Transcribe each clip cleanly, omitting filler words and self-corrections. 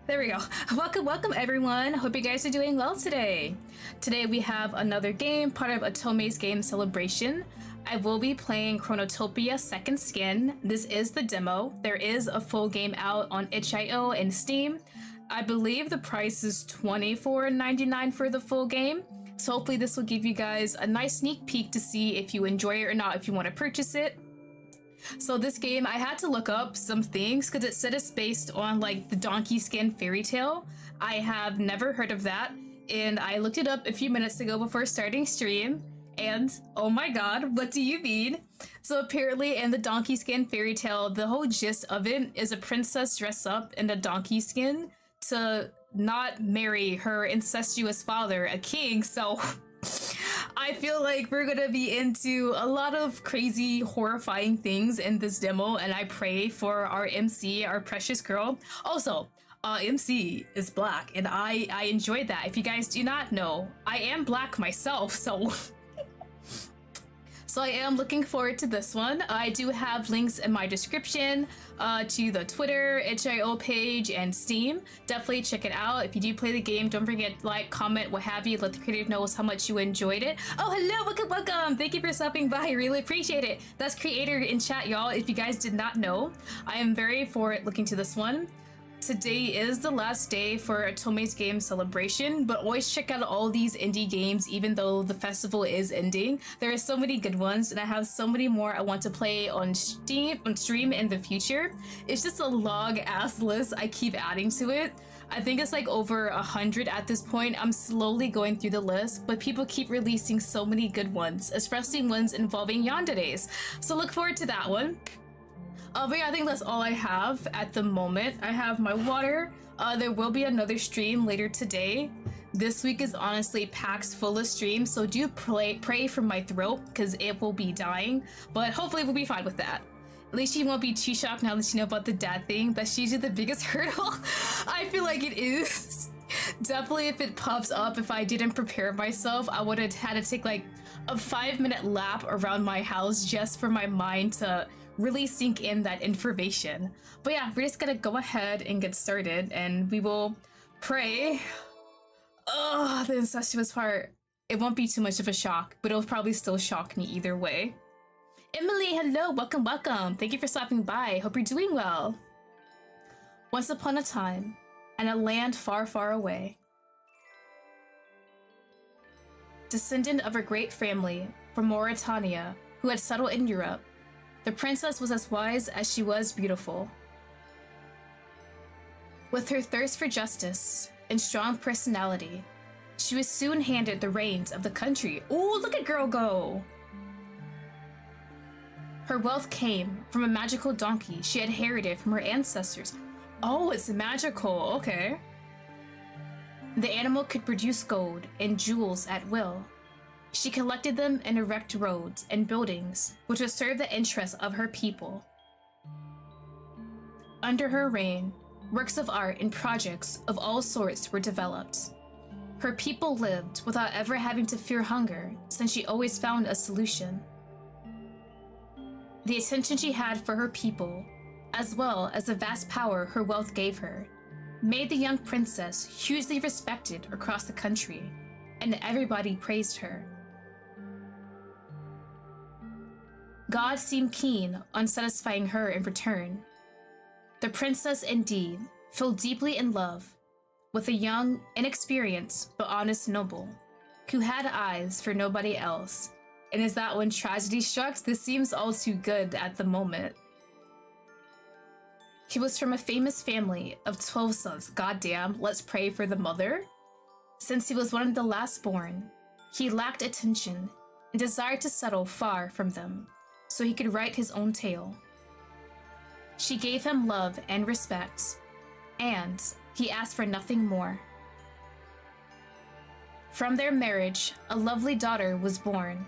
There we go. Welcome everyone. Hope you guys are doing well today. Today we have another game, part of Atome's game celebration. I will be playing Chronotopia Second Skin. This is the demo. There is a full game out on itch.io and Steam. I believe the price is $24.99 for the full game. So hopefully this will give you guys a nice sneak peek to see if you enjoy it or not, if you want to purchase it. So this game, I had to look up some things because it said it's based on like the donkey skin fairy tale. I have never heard of that, and I looked it up a few minutes ago before starting stream, and oh my god, what do you mean? So apparently in the donkey skin fairy tale, the whole gist of it is a princess dressed up in a donkey skin to not marry her incestuous father, a king, so I feel like we're gonna be into a lot of crazy, horrifying things in this demo, and I pray for our MC, our precious girl. Also, MC is black, and I enjoyed that. If you guys do not know, I am black myself, so I am looking forward to this one. I do have links in my description to the Twitter, itch.io page, and Steam. Definitely check it out. If you do play the game, don't forget to like, comment, what have you. Let the creator know how much you enjoyed it. Oh, hello, welcome. Thank you for stopping by. I really appreciate it. That's creator in chat, y'all. If you guys did not know, I am very forward looking to this one. Today is the last day for Atome's game celebration, but always check out all these indie games even though the festival is ending. There are so many good ones, and I have so many more I want to play on stream in the future. It's just a long ass list I keep adding to it. I think it's like over 100 at this point. I'm slowly going through the list, but people keep releasing so many good ones, especially ones involving yanderes. So look forward to that one. But yeah, I think that's all I have at the moment. I have my water. There will be another stream later today. This week is honestly packed full of streams, so do pray for my throat because it will be dying. But hopefully we'll be fine with that. At least you won't be too shocked now that you know about the dad thing. That's usually the biggest hurdle. I feel like it is. Definitely if it pops up, if I didn't prepare myself, I would have had to take like a 5-minute lap around my house just for my mind to really sink in that information. But yeah, we're just gonna go ahead and get started, and we will pray. Oh, the incestuous part. It won't be too much of a shock, but it'll probably still shock me either way. Emily, hello, welcome. Thank you for stopping by. Hope you're doing well. Once upon a time, in a land far, far away, descendant of a great family from Mauritania who had settled in Europe, the princess was as wise as she was beautiful. With her thirst for justice and strong personality, she was soon handed the reins of the country. Ooh, look at girl go! Her wealth came from a magical donkey she had inherited from her ancestors. Oh, it's magical, okay. The animal could produce gold and jewels at will. She collected them and erect roads and buildings which would serve the interests of her people. Under her reign, works of art and projects of all sorts were developed. Her people lived without ever having to fear hunger, since she always found a solution. The attention she had for her people, as well as the vast power her wealth gave her, made the young princess hugely respected across the country, and everybody praised her. God seemed keen on satisfying her in return. The princess indeed fell deeply in love with a young, inexperienced, but honest noble, who had eyes for nobody else. And is that when tragedy struck? This seems all too good at the moment. He was from a famous family of 12 sons. Goddamn, let's pray for the mother. Since he was one of the last born, he lacked attention and desired to settle far from them, so he could write his own tale. She gave him love and respect, and he asked for nothing more. From their marriage, a lovely daughter was born,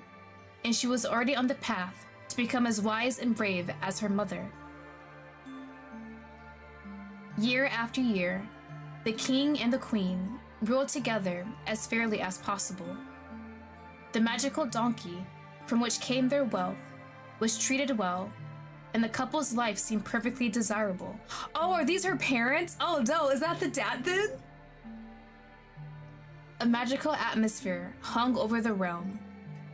and she was already on the path to become as wise and brave as her mother. Year after year, the king and the queen ruled together as fairly as possible. The magical donkey, from which came their wealth, was treated well and the couple's life seemed perfectly desirable. Oh, are these her parents? Oh no, is that the dad then? A magical atmosphere hung over the realm,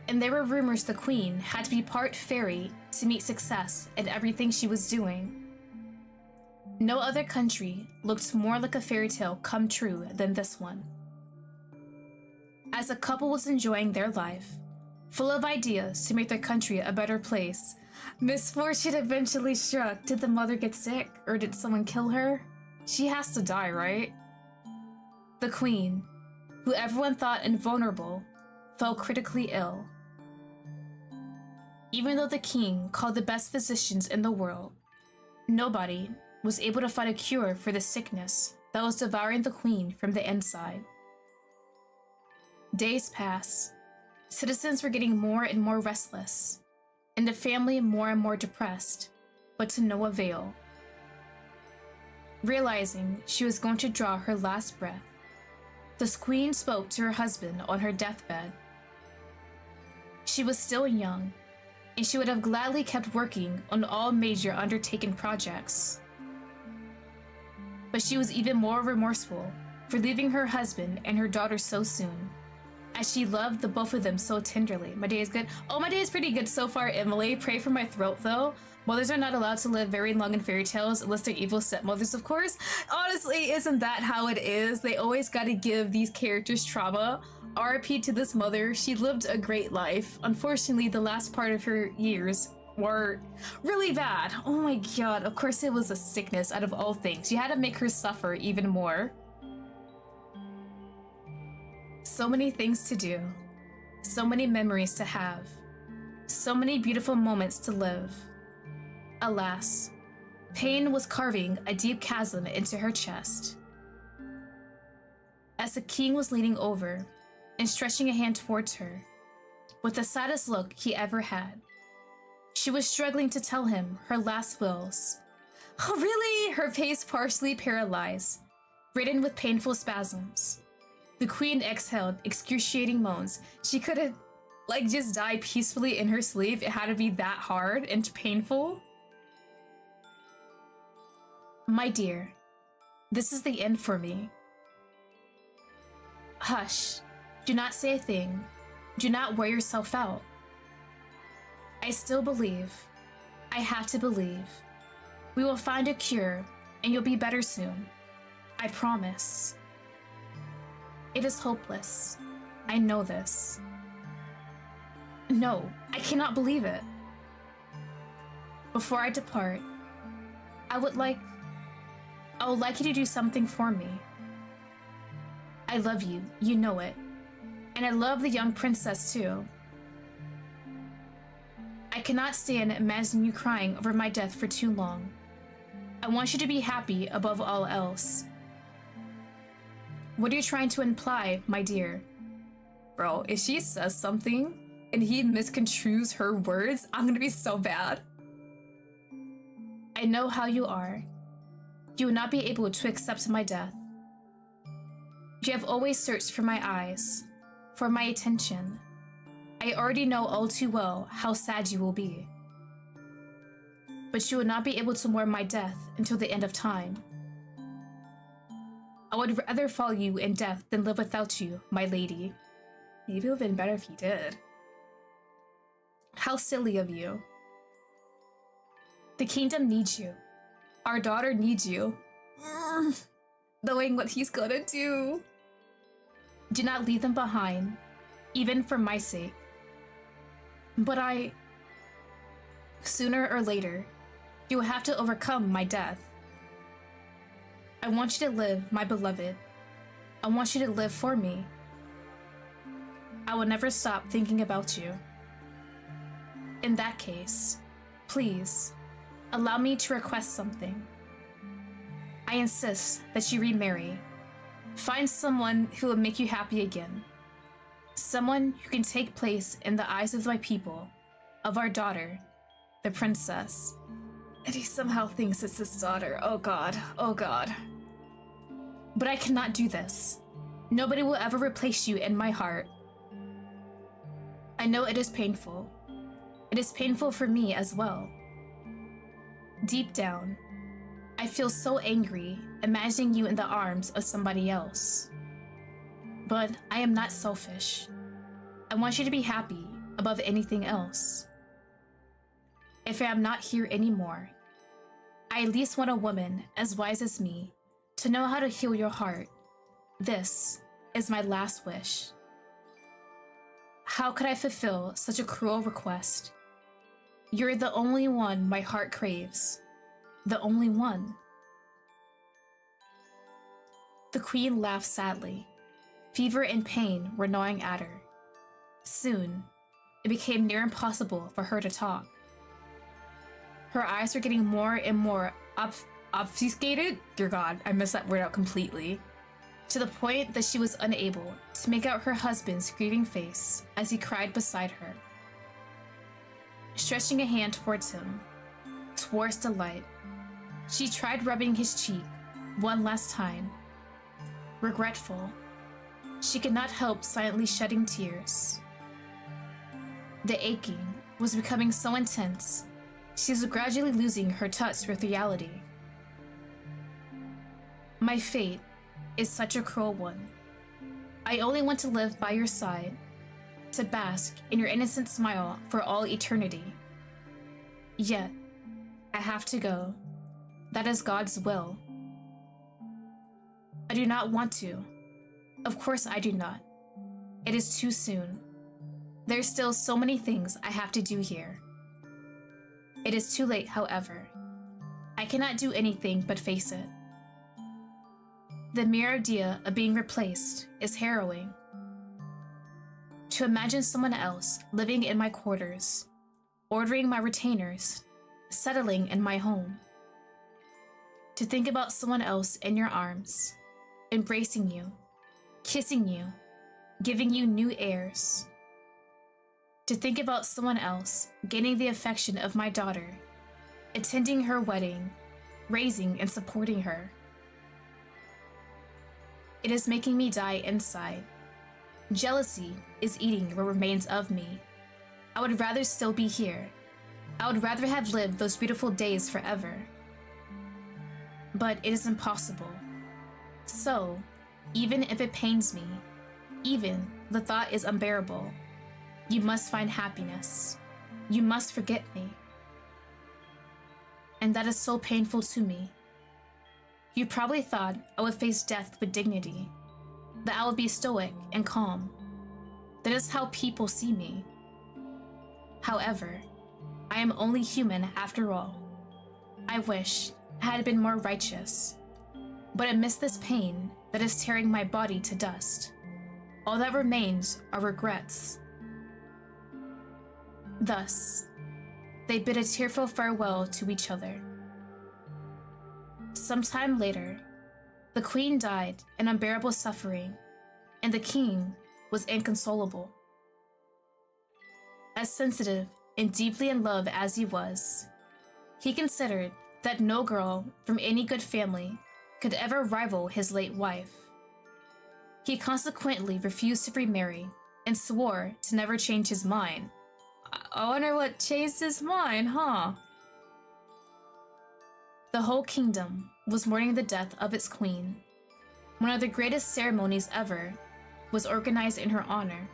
and there were rumors the queen had to be part fairy to meet success in everything she was doing. No other country looked more like a fairy tale come true than this one. As the couple was enjoying their life, full of ideas to make their country a better place, misfortune eventually struck. Did the mother get sick, or did someone kill her? She has to die, right? The queen, who everyone thought invulnerable, fell critically ill. Even though the king called the best physicians in the world, nobody was able to find a cure for the sickness that was devouring the queen from the inside. Days passed. Citizens were getting more and more restless, and the family more and more depressed, but to no avail. Realizing she was going to draw her last breath, the queen spoke to her husband on her deathbed. She was still young, and she would have gladly kept working on all major undertaken projects. But she was even more remorseful for leaving her husband and her daughter so soon, as she loved the both of them so tenderly. My day is good. Oh, my day is pretty good so far, Emily. Pray for my throat, though. Mothers are not allowed to live very long in fairy tales unless they're evil stepmothers, of course. Honestly, isn't that how it is? They always gotta give these characters trauma. RIP to this mother. She lived a great life. Unfortunately, the last part of her years were really bad. Oh my god, of course it was a sickness out of all things. You had to make her suffer even more. So many things to do, so many memories to have, so many beautiful moments to live. Alas, pain was carving a deep chasm into her chest. As the king was leaning over and stretching a hand towards her, with the saddest look he ever had, she was struggling to tell him her last wills. Oh really? Her face partially paralyzed, ridden with painful spasms. The queen exhaled excruciating moans. She couldn't, just die peacefully in her sleep. It had to be that hard and painful. My dear, this is the end for me. Hush. Do not say a thing. Do not wear yourself out. I still believe. I have to believe. We will find a cure, and you'll be better soon. I promise. It is hopeless. I know this. No, I cannot believe it. Before I depart, I would like you to do something for me. I love you, you know it. And I love the young princess too. I cannot stand imagining you crying over my death for too long. I want you to be happy above all else. What are you trying to imply, my dear? Bro, if she says something and he misconstrues her words, I'm gonna be so bad. I know how you are. You will not be able to accept my death. You have always searched for my eyes, for my attention. I already know all too well how sad you will be. But you will not be able to mourn my death until the end of time. I would rather follow you in death than live without you, my lady. Maybe it would have been better if he did. How silly of you. The kingdom needs you. Our daughter needs you. Knowing what he's gonna do. Do not leave them behind, even for my sake. But sooner or later, you will have to overcome my death. I want you to live, my beloved. I want you to live for me. I will never stop thinking about you. In that case, please, allow me to request something. I insist that you remarry. Find someone who will make you happy again. Someone who can take place in the eyes of my people, of our daughter, the princess. And he somehow thinks it's his daughter. Oh god, oh god. But I cannot do this. Nobody will ever replace you in my heart. I know it is painful. It is painful for me as well. Deep down, I feel so angry imagining you in the arms of somebody else. But I am not selfish. I want you to be happy above anything else. If I am not here anymore, I at least want a woman as wise as me to know how to heal your heart. This is my last wish. How could I fulfill such a cruel request? You're the only one my heart craves. The only one. The queen laughed sadly. Fever and pain were gnawing at her. Soon, it became near impossible for her to talk. Her eyes were getting more and more obfuscated. Dear God, I messed that word out completely. To the point that she was unable to make out her husband's grieving face as he cried beside her. Stretching a hand towards him, towards the light, she tried rubbing his cheek one last time. Regretful, she could not help silently shedding tears. The aching was becoming so intense, she was gradually losing her touch with reality. My fate is such a cruel one. I only want to live by your side, to bask in your innocent smile for all eternity. Yet, I have to go. That is God's will. I do not want to. Of course I do not. It is too soon. There's still so many things I have to do here. It is too late, however. I cannot do anything but face it. The mere idea of being replaced is harrowing. To imagine someone else living in my quarters, ordering my retainers, settling in my home. To think about someone else in your arms, embracing you, kissing you, giving you new airs. To think about someone else gaining the affection of my daughter, attending her wedding, raising and supporting her. It is making me die inside. Jealousy is eating what remains of me. I would rather still be here. I would rather have lived those beautiful days forever. But it is impossible. So, even if it pains me, even the thought is unbearable, you must find happiness. You must forget me. And that is so painful to me. You probably thought I would face death with dignity, that I would be stoic and calm. That is how people see me. However, I am only human after all. I wish I had been more righteous, but amidst this pain that is tearing my body to dust, all that remains are regrets. Thus, they bid a tearful farewell to each other. Sometime later, the queen died in unbearable suffering, and the king was inconsolable. As sensitive and deeply in love as he was, he considered that no girl from any good family could ever rival his late wife. He consequently refused to remarry and swore to never change his mind. I wonder what changed his mind, huh? The whole kingdom was mourning the death of its queen. One of the greatest ceremonies ever was organized in her honor.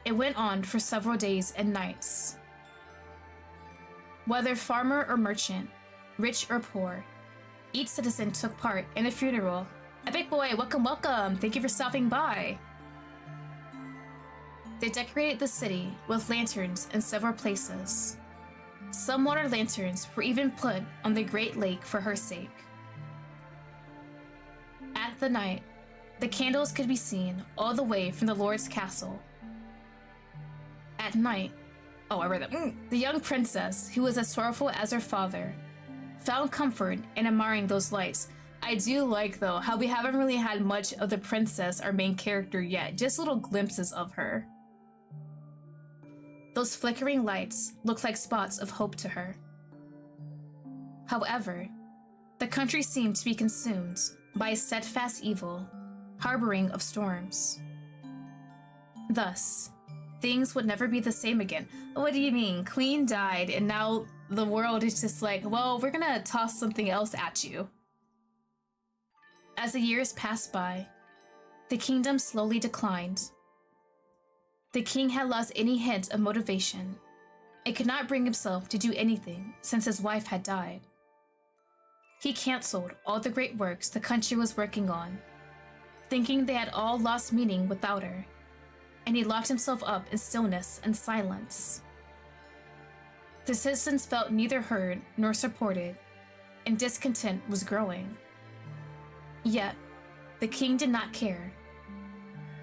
It went on for several days and nights. Whether farmer or merchant, rich or poor, each citizen took part in a funeral. Epic Boy, welcome, welcome! Thank you for stopping by! They decorated the city with lanterns in several places. Some water lanterns were even put on the Great Lake for her sake. At the night, the candles could be seen all the way from the Lord's castle. At night, oh, I read that. The young princess, who was as sorrowful as her father, found comfort in admiring those lights. I do like, though, how we haven't really had much of the princess, our main character, yet. Just little glimpses of her. Those flickering lights looked like spots of hope to her. However, the country seemed to be consumed by a steadfast evil, harboring of storms. Thus, things would never be the same again. What do you mean? Queen died, and now the world is just like, well, we're gonna toss something else at you. As the years passed by, the kingdom slowly declined. The king had lost any hint of motivation and could not bring himself to do anything since his wife had died. He canceled all the great works the country was working on, thinking they had all lost meaning without her, and he locked himself up in stillness and silence. The citizens felt neither heard nor supported, and discontent was growing. Yet, the king did not care.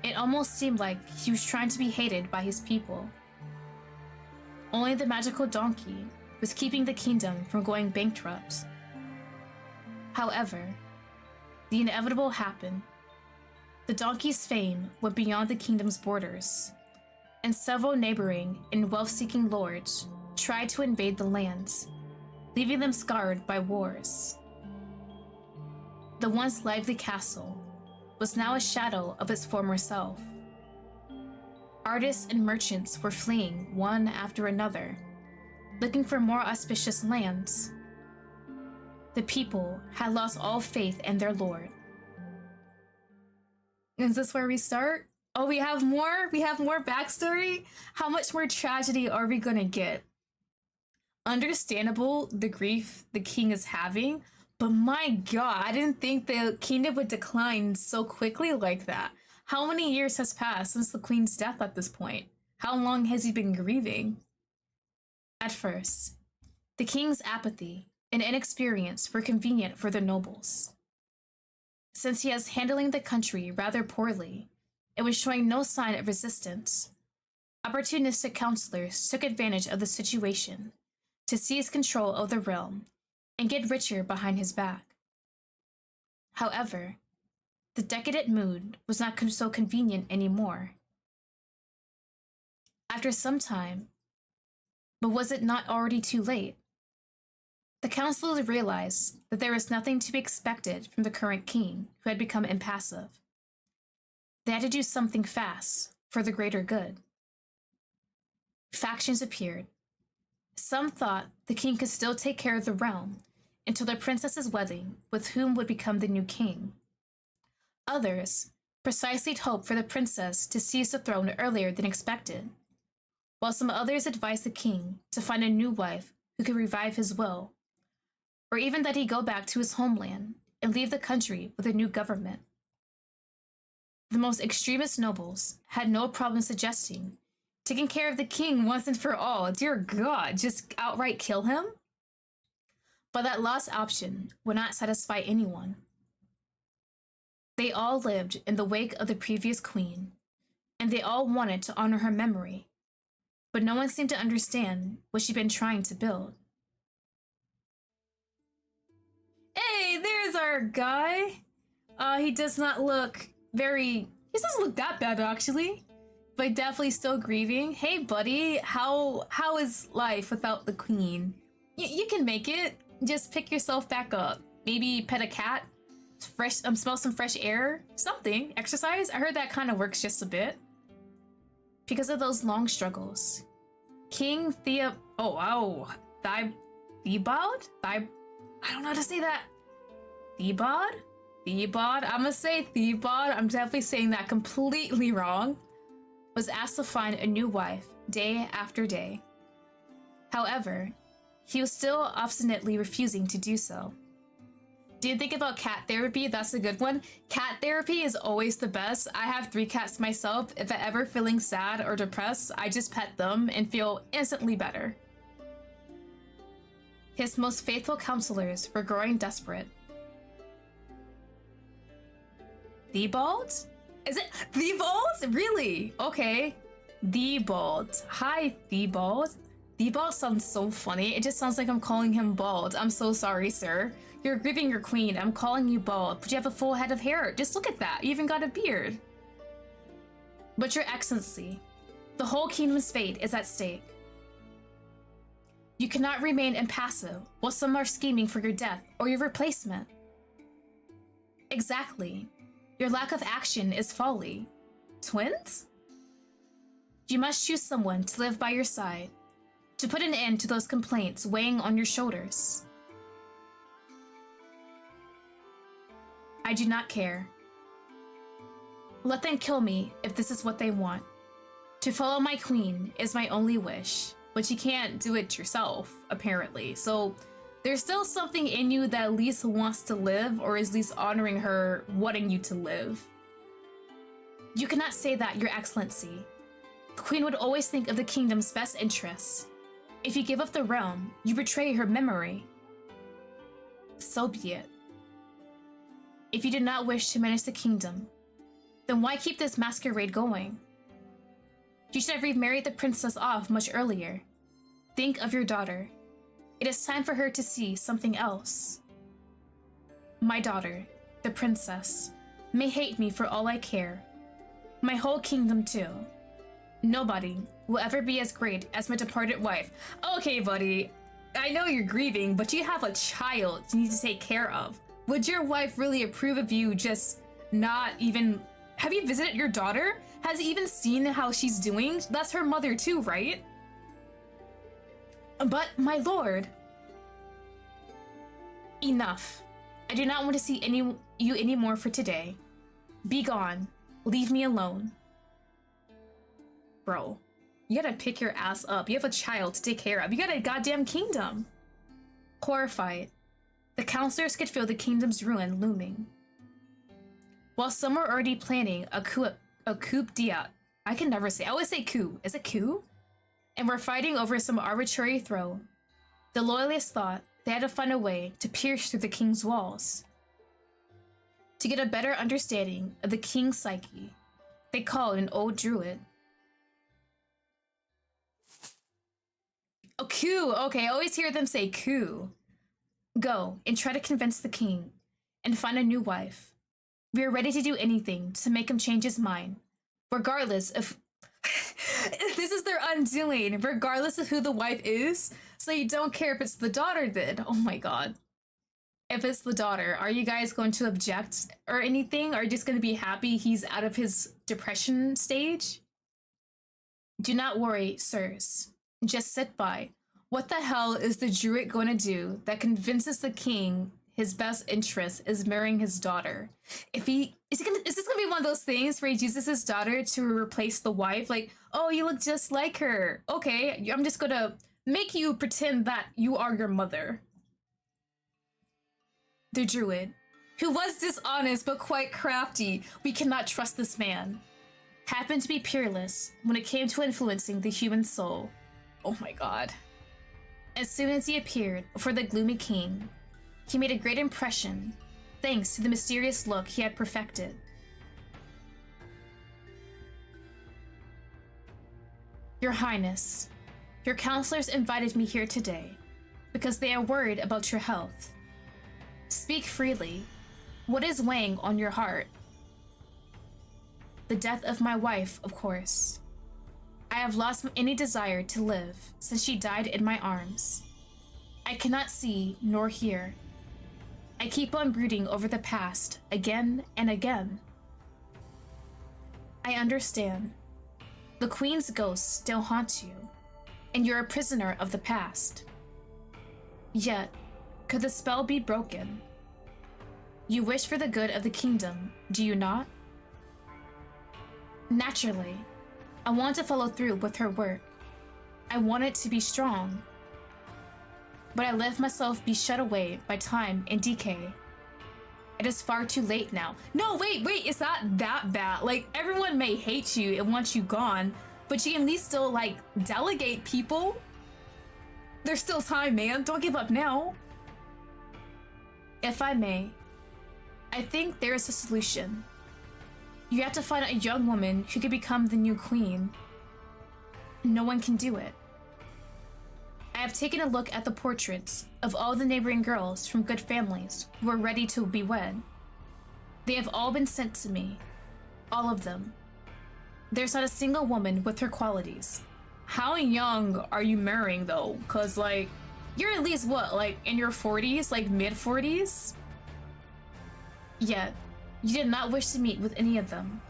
It almost seemed like he was trying to be hated by his people. Only the magical donkey was keeping the kingdom from going bankrupt. However, the inevitable happened. The donkey's fame went beyond the kingdom's borders, and several neighboring and wealth-seeking lords tried to invade the lands, leaving them scarred by wars. The once lively castle was now a shadow of its former self. Artists and merchants were fleeing one after another, looking for more auspicious lands. The people had lost all faith in their lord. Is this where we start? Oh, we have more? We have more backstory? How much more tragedy are we gonna get? Understandable the grief the king is having, but my god, I didn't think the kingdom would decline so quickly like that. How many years has passed since the queen's death at this point? How long has he been grieving? At first, the king's apathy and inexperience were convenient for the nobles. Since he was handling the country rather poorly and was showing no sign of resistance, opportunistic counselors took advantage of the situation to seize control of the realm and get richer behind his back. However, the decadent mood was not so convenient anymore. After some time, but was it not already too late? The councilors realized that there was nothing to be expected from the current king, who had become impassive. They had to do something fast for the greater good. Factions appeared. Some thought the king could still take care of the realm until the princess's wedding with whom would become the new king. Others precisely hoped for the princess to seize the throne earlier than expected, while some others advised the king to find a new wife who could revive his will, or even that he go back to his homeland and leave the country with a new government. The most extremist nobles had no problem suggesting taking care of the king once and for all. Dear God, just outright kill him? But that last option would not satisfy anyone. They all lived in the wake of the previous queen, and they all wanted to honor her memory, but no one seemed to understand what she'd been trying to build. Hey, there's our guy. He does not look he doesn't look that bad actually, but definitely still grieving. Hey buddy, how is life without the queen? You can make it. Just pick yourself back up. Maybe pet a cat, smell some fresh air, something, exercise. I heard that kind of works just a bit. Because of those long struggles, King Theobald? I don't know how to say that. Theobald? I'm gonna say Theobald. I'm definitely saying that completely wrong. Was asked to find a new wife day after day. However, he was still obstinately refusing to do so. Do you think about cat therapy? That's a good one. Cat therapy is always the best. I have 3 cats myself. If I'm ever feeling sad or depressed, I just pet them and feel instantly better. His most faithful counselors were growing desperate. Theobald? Is it Theobald? Really? Okay. Theobald. Hi, Theobald. Theobald sounds so funny. It just sounds like I'm calling him bald. I'm so sorry, sir. You're grieving your queen. I'm calling you bald, but you have a full head of hair. Just look at that. You even got a beard. But your excellency, the whole kingdom's fate is at stake. You cannot remain impassive while some are scheming for your death or your replacement. Exactly. Your lack of action is folly. Twins? You must choose someone to live by your side, to put an end to those complaints weighing on your shoulders. I do not care. Let them kill me if this is what they want. To follow my queen is my only wish, but you can't do it yourself, apparently. So there's still something in you that at least wants to live, or is at least honoring her wanting you to live. You cannot say that, Your Excellency. The queen would always think of the kingdom's best interests. If you give up the realm, you betray her memory. So be it. If you do not wish to manage the kingdom, then why keep this masquerade going? You should have remarried the princess off much earlier. Think of your daughter. It is time for her to see something else. My daughter, the princess, may hate me for all I care. My whole kingdom too. Nobody will ever be as great as my departed wife. Okay, buddy. I know you're grieving, but you have a child you need to take care of. Would your wife really approve of you just not even... Have you visited your daughter? Has he even seen how she's doing? That's her mother too, right? But, my lord... Enough. I do not want to see you anymore for today. Be gone. Leave me alone. Bro, you gotta pick your ass up. You have a child to take care of. You got a goddamn kingdom. Horrified, the counselors could feel the kingdom's ruin looming. While some were already planning a coup d'etat. I can never say. I always say coup. Is it coup? And were fighting over some arbitrary throne. The loyalists thought they had to find a way to pierce through the king's walls. To get a better understanding of the king's psyche, they called an old druid. Oh, coup. Okay, I always hear them say coup. Go and try to convince the king and find a new wife. We are ready to do anything to make him change his mind, regardless of... This is their undoing, regardless of who the wife is. So you don't care if it's the daughter then. Oh my god. If it's the daughter, are you guys going to object or anything? Are you just going to be happy he's out of his depression stage? Do not worry, sirs. Just sit by. What the hell is the druid going to do that convinces the king his best interest is marrying his daughter? Is this gonna be one of those things where he uses his daughter to replace the wife? Like, oh, you look just like her. Okay, I'm just gonna make you pretend that you are your mother. The druid, who was dishonest but quite crafty, we cannot trust this man, happened to be peerless when it came to influencing the human soul. Oh my god. As soon as he appeared before the gloomy king, he made a great impression, thanks to the mysterious look he had perfected. Your Highness, your counselors invited me here today because they are worried about your health. Speak freely. What is weighing on your heart? The death of my wife, of course. I have lost any desire to live since she died in my arms. I cannot see nor hear. I keep on brooding over the past again and again. I understand. The Queen's ghost still haunts you, and you're a prisoner of the past. Yet, could the spell be broken? You wish for the good of the kingdom, do you not? Naturally, I want to follow through with her work. I want it to be strong. But I let myself be shut away by time and decay. It is far too late now. No, wait, it's not that bad. Like, everyone may hate you and want you gone, but you can at least still, like, delegate people. There's still time, man. Don't give up now. If I may, I think there is a solution. You have to find a young woman who could become the new queen. No one can do it. I have taken a look at the portraits of all the neighboring girls from good families who are ready to be wed. They have all been sent to me. All of them. There's not a single woman with her qualities. How young are you marrying though? Cause like, you're at least what, like in your 40s, like mid 40s? Yet, you did not wish to meet with any of them.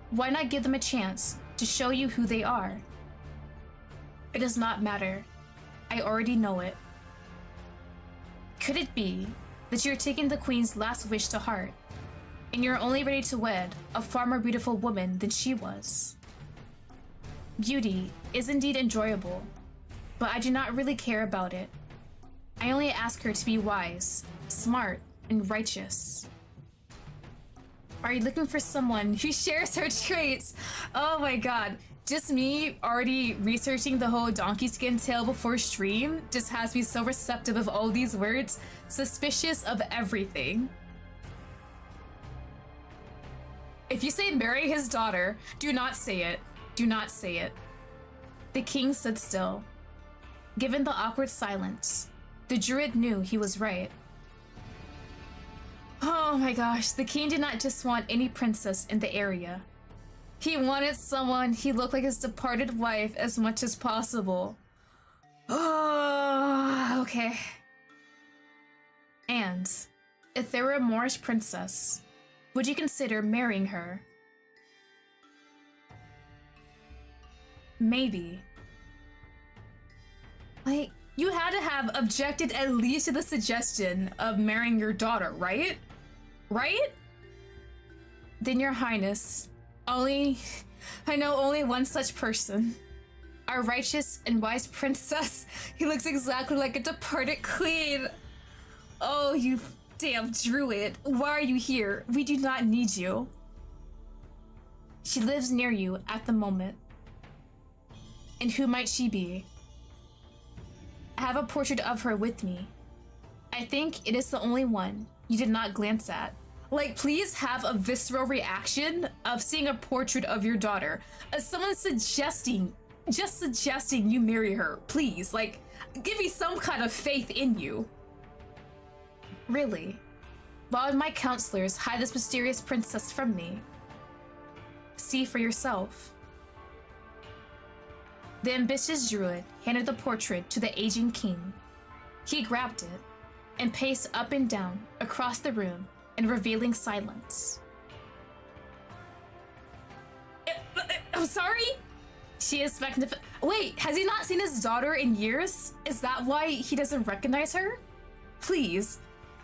Why not give them a chance to show you who they are? It does not matter. I already know it. Could it be that you're taking the Queen's last wish to heart, and you're only ready to wed a far more beautiful woman than she was? Beauty is indeed enjoyable, but I do not really care about it. I only ask her to be wise, smart, and righteous. Are you looking for someone who shares her traits? Oh my god. Just me already researching the whole donkey skin tale before stream just has me so receptive of all these words, suspicious of everything. If you say marry his daughter, do not say it. Do not say it. The king stood still. Given the awkward silence, the druid knew he was right. Oh my gosh, the king did not just want any princess in the area. He wanted someone he looked like his departed wife as much as possible. Oh, okay. And if there were a Moorish princess, would you consider marrying her? Maybe. Like, you had to have objected at least to the suggestion of marrying your daughter, right? Right? Then your highness, I know only one such person. Our righteous and wise princess. He looks exactly like a departed queen. Oh, you damn druid. Why are you here? We do not need you. She lives near you at the moment. And who might she be? I have a portrait of her with me. I think it is the only one you did not glance at. Like, please have a visceral reaction of seeing a portrait of your daughter. As someone suggesting you marry her. Please, like, give me some kind of faith in you. Really? Why would my counselors hide this mysterious princess from me? See for yourself. The ambitious druid handed the portrait to the aging king. He grabbed it and paced up and down across the room in revealing silence. I'm sorry? She is magnificent. Wait, has he not seen his daughter in years? Is that why he doesn't recognize her? Please.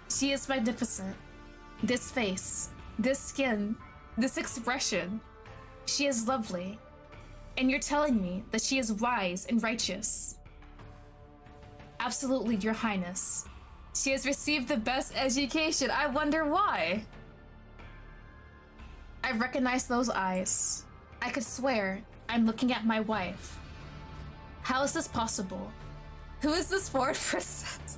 She is magnificent. This face, this skin, this expression. She is lovely. And you're telling me that she is wise and righteous. Absolutely, Your Highness. She has received the best education. I wonder why. I recognize those eyes. I could swear I'm looking at my wife. How is this possible? Who is this foreign princess?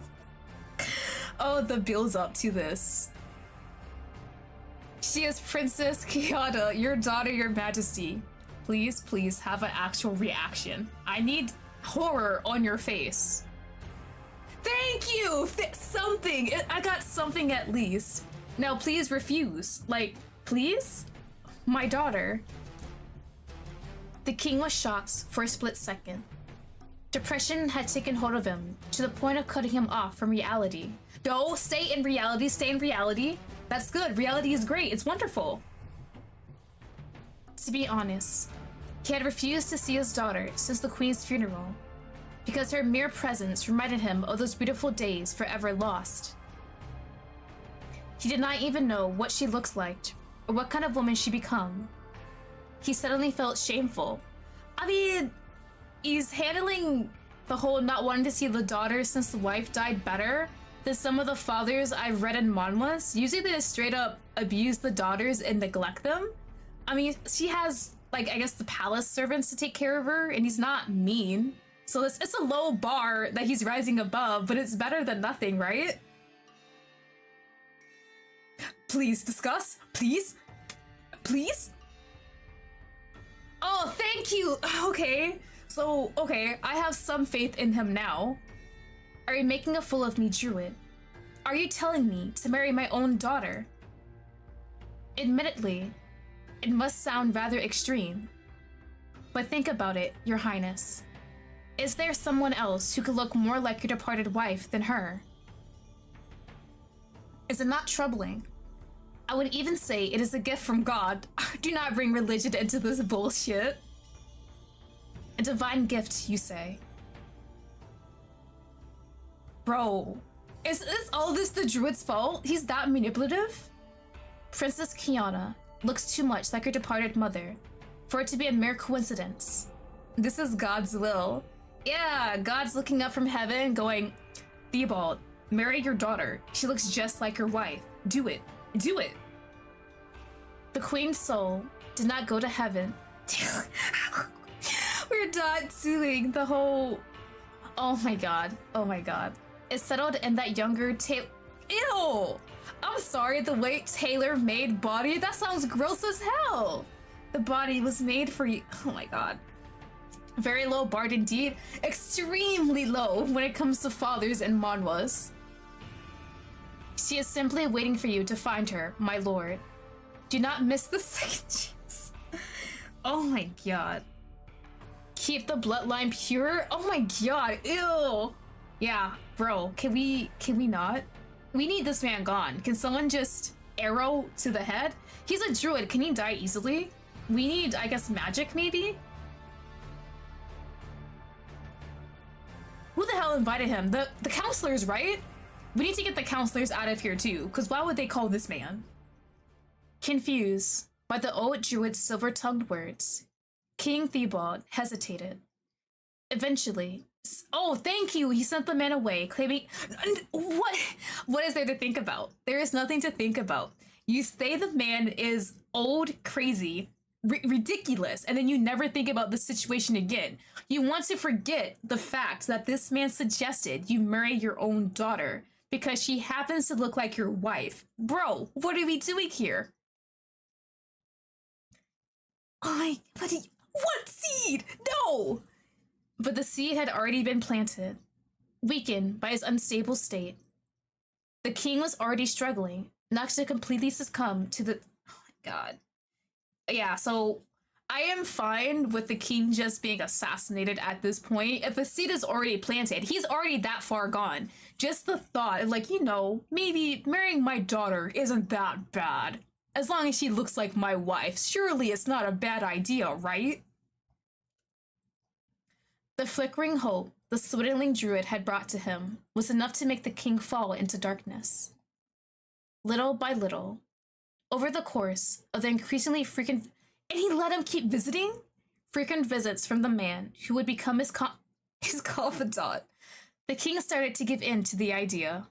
Oh, the build up to this. She is Princess Kiana, your daughter, Your Majesty. Please, please have an actual reaction. I need horror on your face. Thank you! Something! I got something at least. Now please refuse. Like, please? My daughter. The king was shocked for a split second. Depression had taken hold of him to the point of cutting him off from reality. No, stay in reality, stay in reality. That's good, reality is great, it's wonderful. To be honest, he had refused to see his daughter since the queen's funeral, because her mere presence reminded him of those beautiful days forever lost. He did not even know what she looked like, or what kind of woman she become. He suddenly felt shameful. I mean, he's handling the whole not wanting to see the daughter since the wife died better than some of the fathers I've read in manhwas. Usually they just straight up abuse the daughters and neglect them. I mean, she has, like, I guess the palace servants to take care of her, and he's not mean. So it's a low bar that he's rising above, but it's better than nothing, right? Please discuss, please, please. Oh, thank you. Okay, so, okay, I have some faith in him now. Are you making a fool of me, Druid? Are you telling me to marry my own daughter? Admittedly, it must sound rather extreme. But think about it, Your Highness. Is there someone else who could look more like your departed wife than her? Is it not troubling? I would even say it is a gift from God. Do not bring religion into this bullshit. A divine gift, you say? Bro, is all this the druid's fault? He's that manipulative? Princess Kiana looks too much like her departed mother for it to be a mere coincidence. This is God's will. Yeah, God's looking up from heaven going, Theobald, marry your daughter. She looks just like your wife. Do it. Do it. The queen's soul did not go to heaven. We're not doing the whole... Oh my god. Oh my god. It settled in that younger Taylor... Ew! I'm sorry, the way Taylor made body, that sounds gross as hell! The body was made for you. Oh my god. Very low bard indeed. Extremely low when it comes to fathers and manhwas. She is simply waiting for you to find her, my lord. Do not miss the second chance. Oh my god. Keep the bloodline pure? Oh my god, ew! Yeah, bro, can we not? We need this man gone. Can someone just arrow to the head? He's a druid, can he die easily? We need, I guess, magic maybe? Who the hell invited him? The counselors, right? We need to get the counselors out of here too, because why would they call this man? Confused by the old druid's silver-tongued words, King Theobald hesitated. Eventually, oh, thank you, he sent the man away, claiming... What is there to think about? There is nothing to think about. You say the man is old, crazy, ridiculous, and then you never think about the situation again. You want to forget the fact that this man suggested you marry your own daughter because she happens to look like your wife. Bro, what are we doing here? What seed? No! But the seed had already been planted, weakened by his unstable state. The king was already struggling, not to completely succumb to the... Oh my god. Yeah, so I am fine with the king just being assassinated at this point. If the seed is already planted, he's already that far gone. Just the thought of, like, you know, maybe marrying my daughter isn't that bad. As long as she looks like my wife, surely it's not a bad idea, right? The flickering hope the swindling druid had brought to him was enough to make the king fall into darkness. Little by little, over the course of the increasingly frequent... And he let him keep visiting? Frequent visits from the man who would become his confidant. The king started to give in to the idea.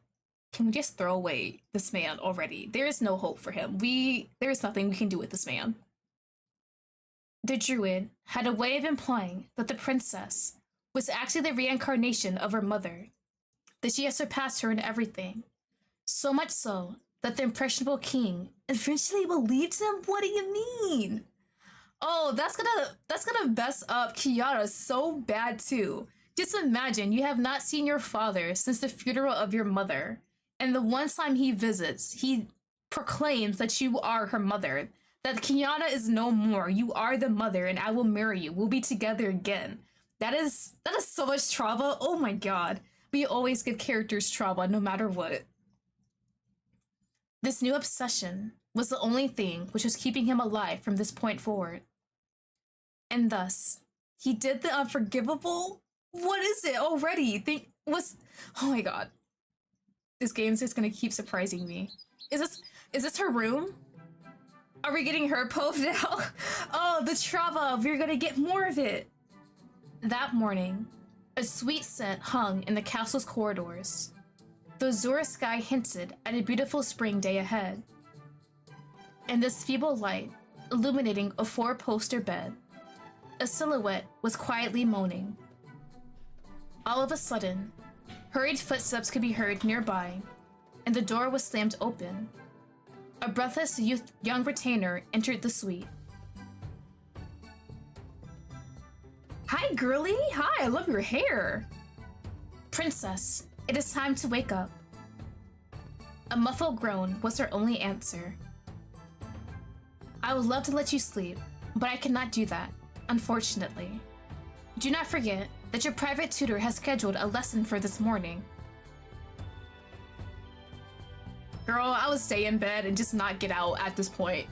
Can we just throw away this man already? There is no hope for him. There is nothing we can do with this man. The druid had a way of implying that the princess was actually the reincarnation of her mother, that she had surpassed her in everything. So much so that the impressionable king eventually believed him? What do you mean? Oh, that's gonna mess up Kiara so bad too. Just imagine you have not seen your father since the funeral of your mother, and the one time he visits, he proclaims that you are her mother, that Kiana is no more, you are the mother, and I will marry you, we'll be together again. That is so much trauma. Oh my god. We always give characters trauma no matter what. This new obsession was the only thing which was keeping him alive from this point forward. And thus, he did the unforgivable? What is it already? Oh my god. This game's just gonna keep surprising me. Is this her room? Are we getting her pove now? Oh, the trauma, we're gonna get more of it. That morning, a sweet scent hung in the castle's corridors. The azure sky hinted at a beautiful spring day ahead. In this feeble light, illuminating a four-poster bed, a silhouette was quietly moaning. All of a sudden, hurried footsteps could be heard nearby, and the door was slammed open. A breathless young retainer entered the suite. Hi, girly! Hi, I love your hair! Princess, it is time to wake up. A muffled groan was her only answer. I would love to let you sleep, but I cannot do that, unfortunately. Do not forget that your private tutor has scheduled a lesson for this morning. Girl, I would stay in bed and just not get out at this point.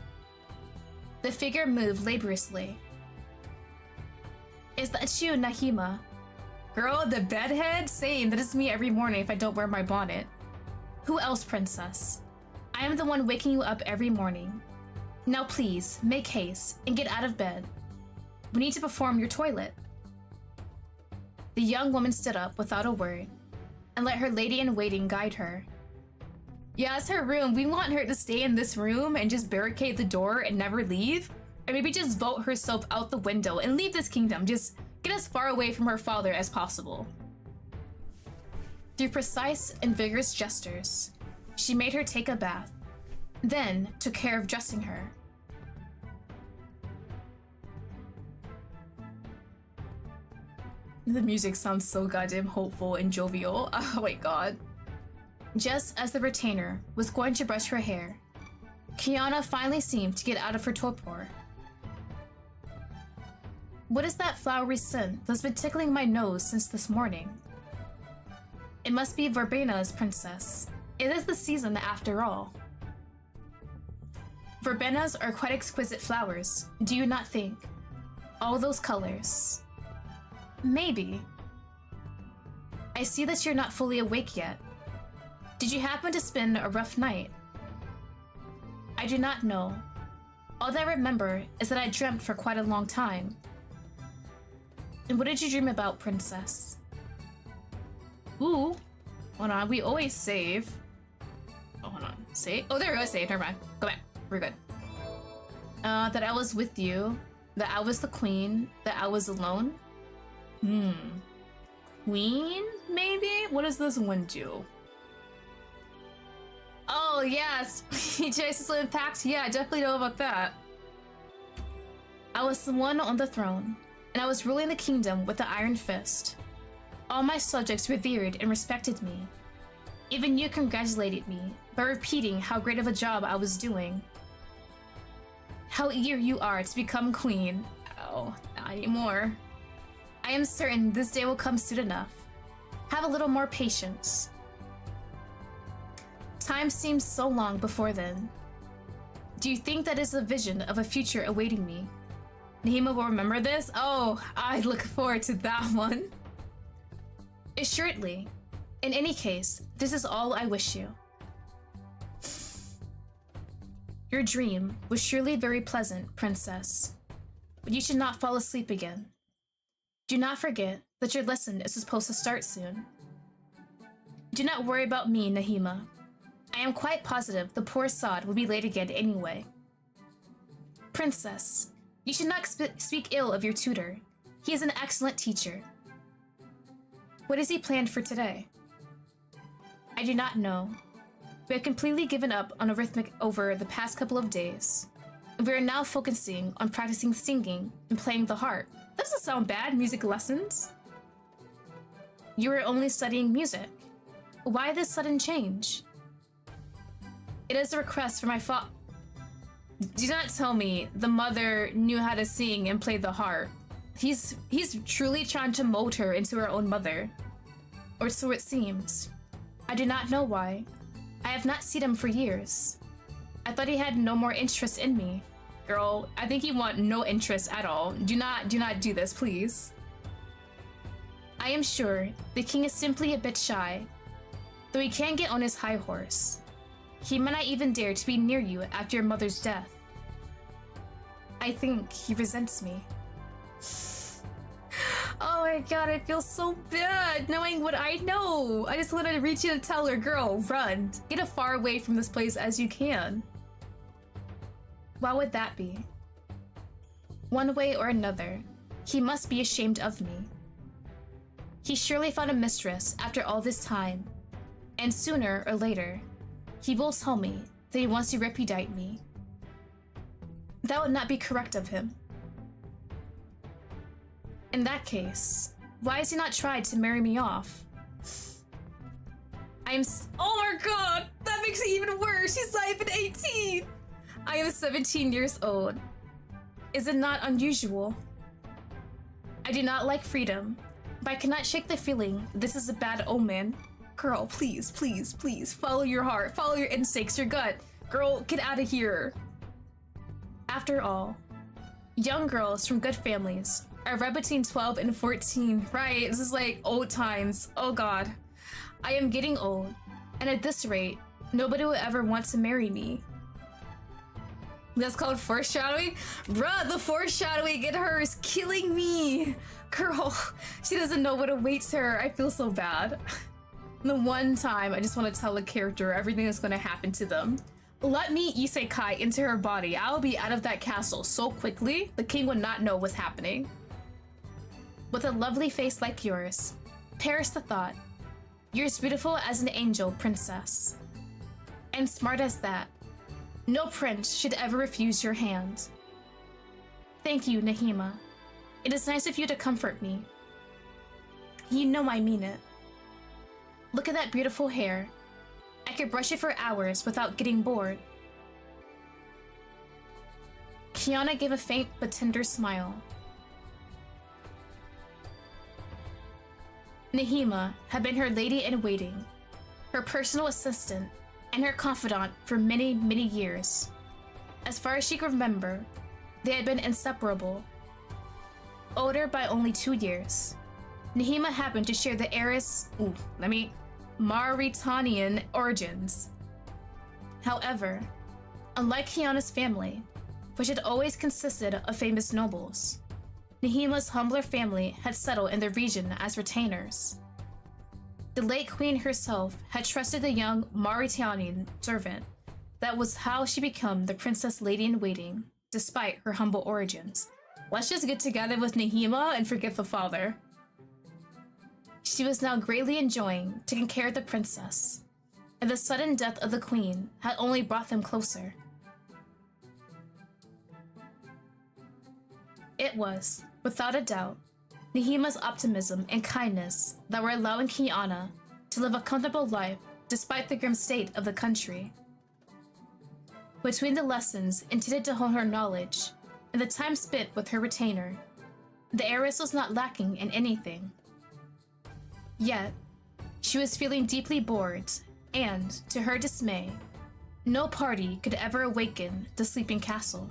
The figure moved laboriously. Is that you, Nahima? Girl, the bedhead? Same, that is me every morning if I don't wear my bonnet. Who else, princess? I am the one waking you up every morning. Now please, make haste and get out of bed. We need to perform your toilet. The young woman stood up without a word and let her lady-in-waiting guide her. Yeah, it's her room. We want her to stay in this room and just barricade the door and never leave. Or maybe just vote herself out the window and leave this kingdom. Just get as far away from her father as possible. Through precise and vigorous gestures, she made her take a bath, then took care of dressing her. The music sounds so goddamn hopeful and jovial. Oh my god. Just as the retainer was going to brush her hair, Kiana finally seemed to get out of her torpor. What is that flowery scent that's been tickling my nose since this morning? It must be verbenas, princess. It is the season after all. Verbenas are quite exquisite flowers, do you not think? All those colors. Maybe. I see that you're not fully awake yet. Did you happen to spend a rough night? I do not know. All that I remember is that I dreamt for quite a long time. And what did you dream about, princess? Ooh. Hold on, we always save. Oh, hold on. Save? Oh, there we go, save. Never mind. Go back. We're good. That I was with you. That I was the queen. That I was alone. Queen, maybe? What does this one do? Oh, yes. Genesis Impact. Yeah, I definitely know about that. I was the one on the throne, and I was ruling the kingdom with the iron fist. All my subjects revered and respected me. Even you congratulated me by repeating how great of a job I was doing. How eager you are to become queen. Oh, not anymore. I am certain this day will come soon enough. Have a little more patience. Time seems so long before then. Do you think that is a vision of a future awaiting me? Nahima will remember this? Oh, I look forward to that one. Assuredly. In any case, this is all I wish you. Your dream was surely very pleasant, princess. But you should not fall asleep again. Do not forget that your lesson is supposed to start soon. Do not worry about me, Nahima. I am quite positive the poor sod will be late again anyway. Princess, you should not speak ill of your tutor. He is an excellent teacher. What is he planned for today? I do not know. We have completely given up on arithmetic over the past couple of days. We are now focusing on practicing singing and playing the harp. That doesn't sound bad, music lessons. You are only studying music. Why this sudden change? It is a request for my father. Do not tell me the mother knew how to sing and play the harp. He's truly trying to mold her into her own mother. Or so it seems. I do not know why. I have not seen him for years. I thought he had no more interest in me. Girl, I think you want no interest at all. Do not do this, please. I am sure the king is simply a bit shy, though he can get on his high horse. He might not even dare to be near you after your mother's death. I think he resents me. Oh my god, I feel so bad knowing what I know. I just wanted to reach in and tell her, girl, run. Get as far away from this place as you can. Why would that be? One way or another, he must be ashamed of me. He surely found a mistress after all this time, and sooner or later, he will tell me that he wants to repudiate me. That would not be correct of him. In that case, why has he not tried to marry me off? Oh my god! That makes it even worse! She's not even 18! I am 17 years old. Is it not unusual? I do not like freedom, but I cannot shake the feeling this is a bad omen. Girl, please, please, please, follow your heart, follow your instincts, your gut. Girl, get out of here. After all, young girls from good families I read between 12 and 14. Right, this is like old times. Oh god. I am getting old, and at this rate, nobody will ever want to marry me. That's called foreshadowing? Bruh, the foreshadowing in her is killing me. Girl, she doesn't know what awaits her. I feel so bad. The one time I just want to tell a character everything that's going to happen to them. Let me isekai into her body. I'll be out of that castle so quickly, the king would not know what's happening. With a lovely face like yours, perish the thought. You're as beautiful as an angel, princess. And smart as that. No prince should ever refuse your hand. Thank you, Nahima. It is nice of you to comfort me. You know I mean it. Look at that beautiful hair. I could brush it for hours without getting bored. Kiana gave a faint but tender smile. Nahima had been her lady-in-waiting, her personal assistant, and her confidant for many, many years. As far as she could remember, they had been inseparable. Older by only 2 years, Nahima happened to share the heiress, Mauritanian origins. However, unlike Kiana's family, which had always consisted of famous nobles, Nahima's humbler family had settled in the region as retainers. The late queen herself had trusted the young Mauritanian servant. That was how she became the princess lady-in-waiting, despite her humble origins. Let's just get together with Nahima and forget the father. She was now greatly enjoying taking care of the princess, and the sudden death of the queen had only brought them closer. It was, without a doubt, Nahima's optimism and kindness that were allowing Kiana to live a comfortable life despite the grim state of the country. Between the lessons intended to hone her knowledge and the time spent with her retainer, the heiress was not lacking in anything. Yet, she was feeling deeply bored, and, to her dismay, no party could ever awaken the sleeping castle.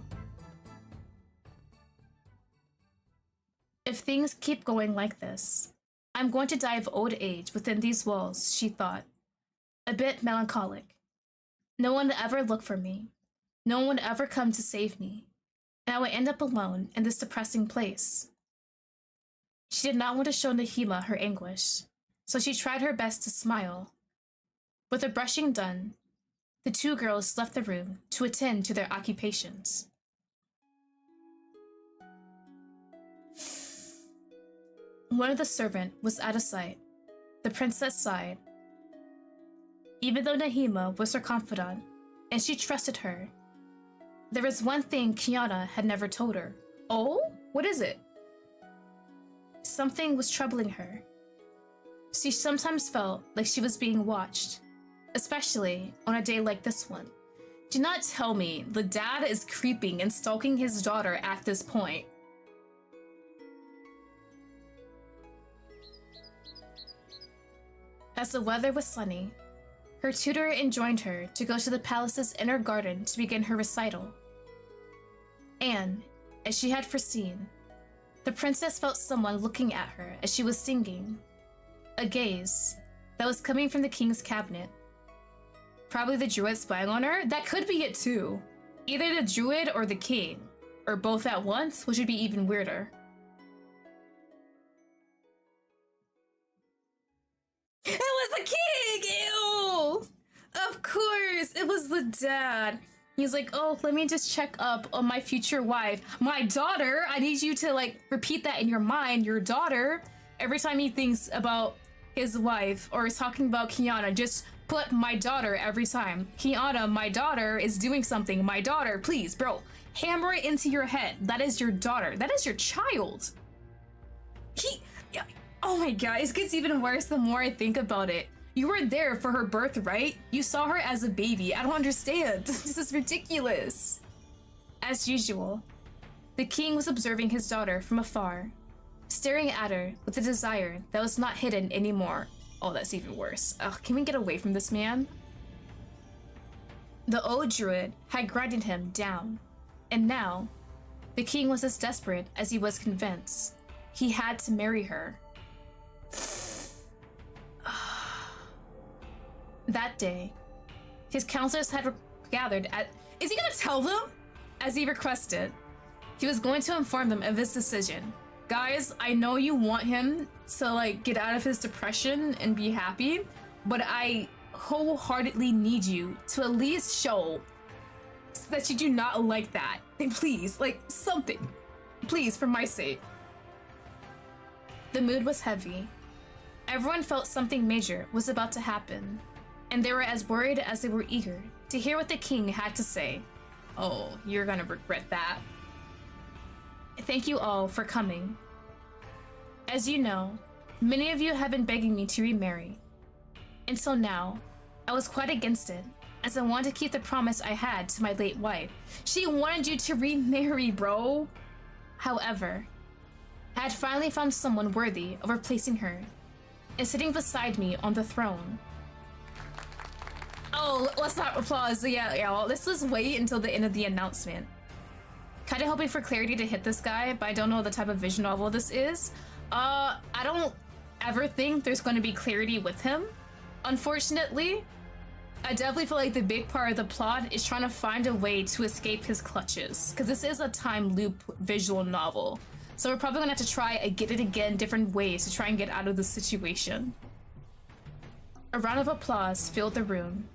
If things keep going like this, I'm going to die of old age within these walls, she thought, a bit melancholic. No one would ever look for me. No one would ever come to save me, and I would end up alone in this depressing place. She did not want to show Nahima her anguish, so she tried her best to smile. With the brushing done, the two girls left the room to attend to their occupations. One of the servants was out of sight. The princess sighed. Even though Nahima was her confidant, and she trusted her, there was one thing Kiana had never told her. Oh? What is it? Something was troubling her. She sometimes felt like she was being watched, especially on a day like this one. Do not tell me the dad is creeping and stalking his daughter at this point. As the weather was sunny, her tutor enjoined her to go to the palace's inner garden to begin her recital. And, as she had foreseen, the princess felt someone looking at her as she was singing. A gaze that was coming from the king's cabinet. Probably the druid spying on her? That could be it too. Either the druid or the king, or both at once, which would be even weirder. It was the king! Ew! Of course, it was the dad. He's like, oh, let me just check up on my future wife. My daughter! I need you to, like, repeat that in your mind, your daughter. Every time he thinks about his wife or is talking about Kiana, just put my daughter every time. Kiana, my daughter is doing something. My daughter, please, bro, hammer it into your head. That is your daughter. That is your child. Oh my god, it gets even worse the more I think about it. You were there for her birth, right? You saw her as a baby. I don't understand. This is ridiculous. As usual, the king was observing his daughter from afar, staring at her with a desire that was not hidden anymore. Oh, that's even worse. Ugh, can we get away from this man? The old druid had grinded him down, and now, the king was as desperate as he was convinced. he had to marry her. That day, his counselors had gathered at... Is he gonna tell them? As he requested. He was going to inform them of his decision. Guys, I know you want him to like get out of his depression and be happy, but I wholeheartedly need you to at least show that you do not like that. And please, like something. Please, for my sake. The mood was heavy. Everyone felt something major was about to happen, and they were as worried as they were eager to hear what the king had to say. Oh, you're gonna regret that. Thank you all for coming. As you know, many of you have been begging me to remarry. Until now, I was quite against it, as I wanted to keep the promise I had to my late wife. She wanted you to remarry, bro. However, I had finally found someone worthy of replacing her and sitting beside me on the throne. Oh, let's not applause. Yeah, let's just wait until the end of the announcement. Kinda hoping for clarity to hit this guy, but I don't know the type of visual novel this is. I don't ever think there's going to be clarity with him, unfortunately. I definitely feel like the big part of the plot is trying to find a way to escape his clutches, because this is a time loop visual novel. So we're probably gonna have to try it again different ways to try and get out of the situation. A round of applause filled the room.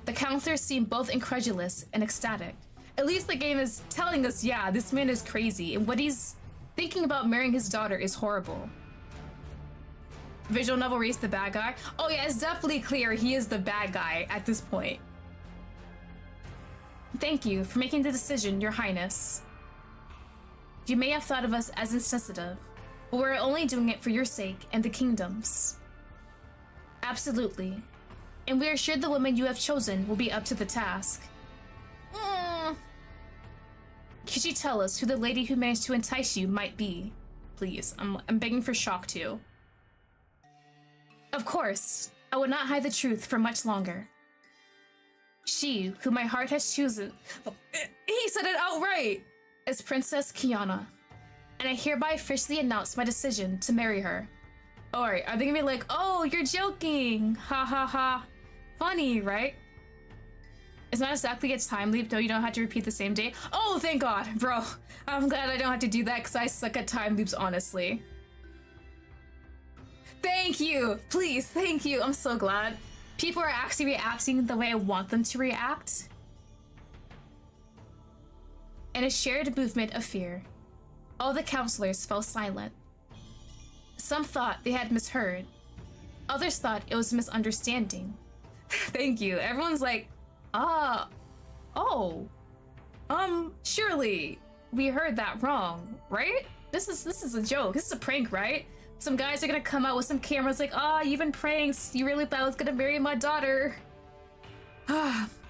The counselors seemed both incredulous and ecstatic. At least the game is telling us, yeah, this man is crazy, and what he's thinking about marrying his daughter is horrible. Visual novel raised the bad guy. Oh yeah, it's definitely clear he is the bad guy at this point. Thank you for making the decision, Your Highness. You may have thought of us as insensitive, but we're only doing it for your sake and the kingdom's. Absolutely. And we are sure the woman you have chosen will be up to the task. Could you tell us who the lady who managed to entice you might be? Please, I'm begging for shock too. Of course, I would not hide the truth for much longer. She, who my heart has chosen... He said it outright! Is Princess Kiana. And I hereby officially announce my decision to marry her. Alright, are they gonna be like, oh, you're joking! Ha ha ha. Funny, right? It's not exactly a time leap, though you don't have to repeat the same day. Oh, thank God, bro. I'm glad I don't have to do that because I suck at time loops, honestly. Thank you! Please, thank you. I'm so glad. People are actually reacting the way I want them to react. In a shared movement of fear, all the counselors fell silent. Some thought they had misheard. Others thought it was a misunderstanding. Thank you. Everyone's like, surely we heard that wrong, right? This is a joke. This is a prank, right? Some guys are gonna come out with some cameras like, you've been pranked. You really thought I was gonna marry my daughter.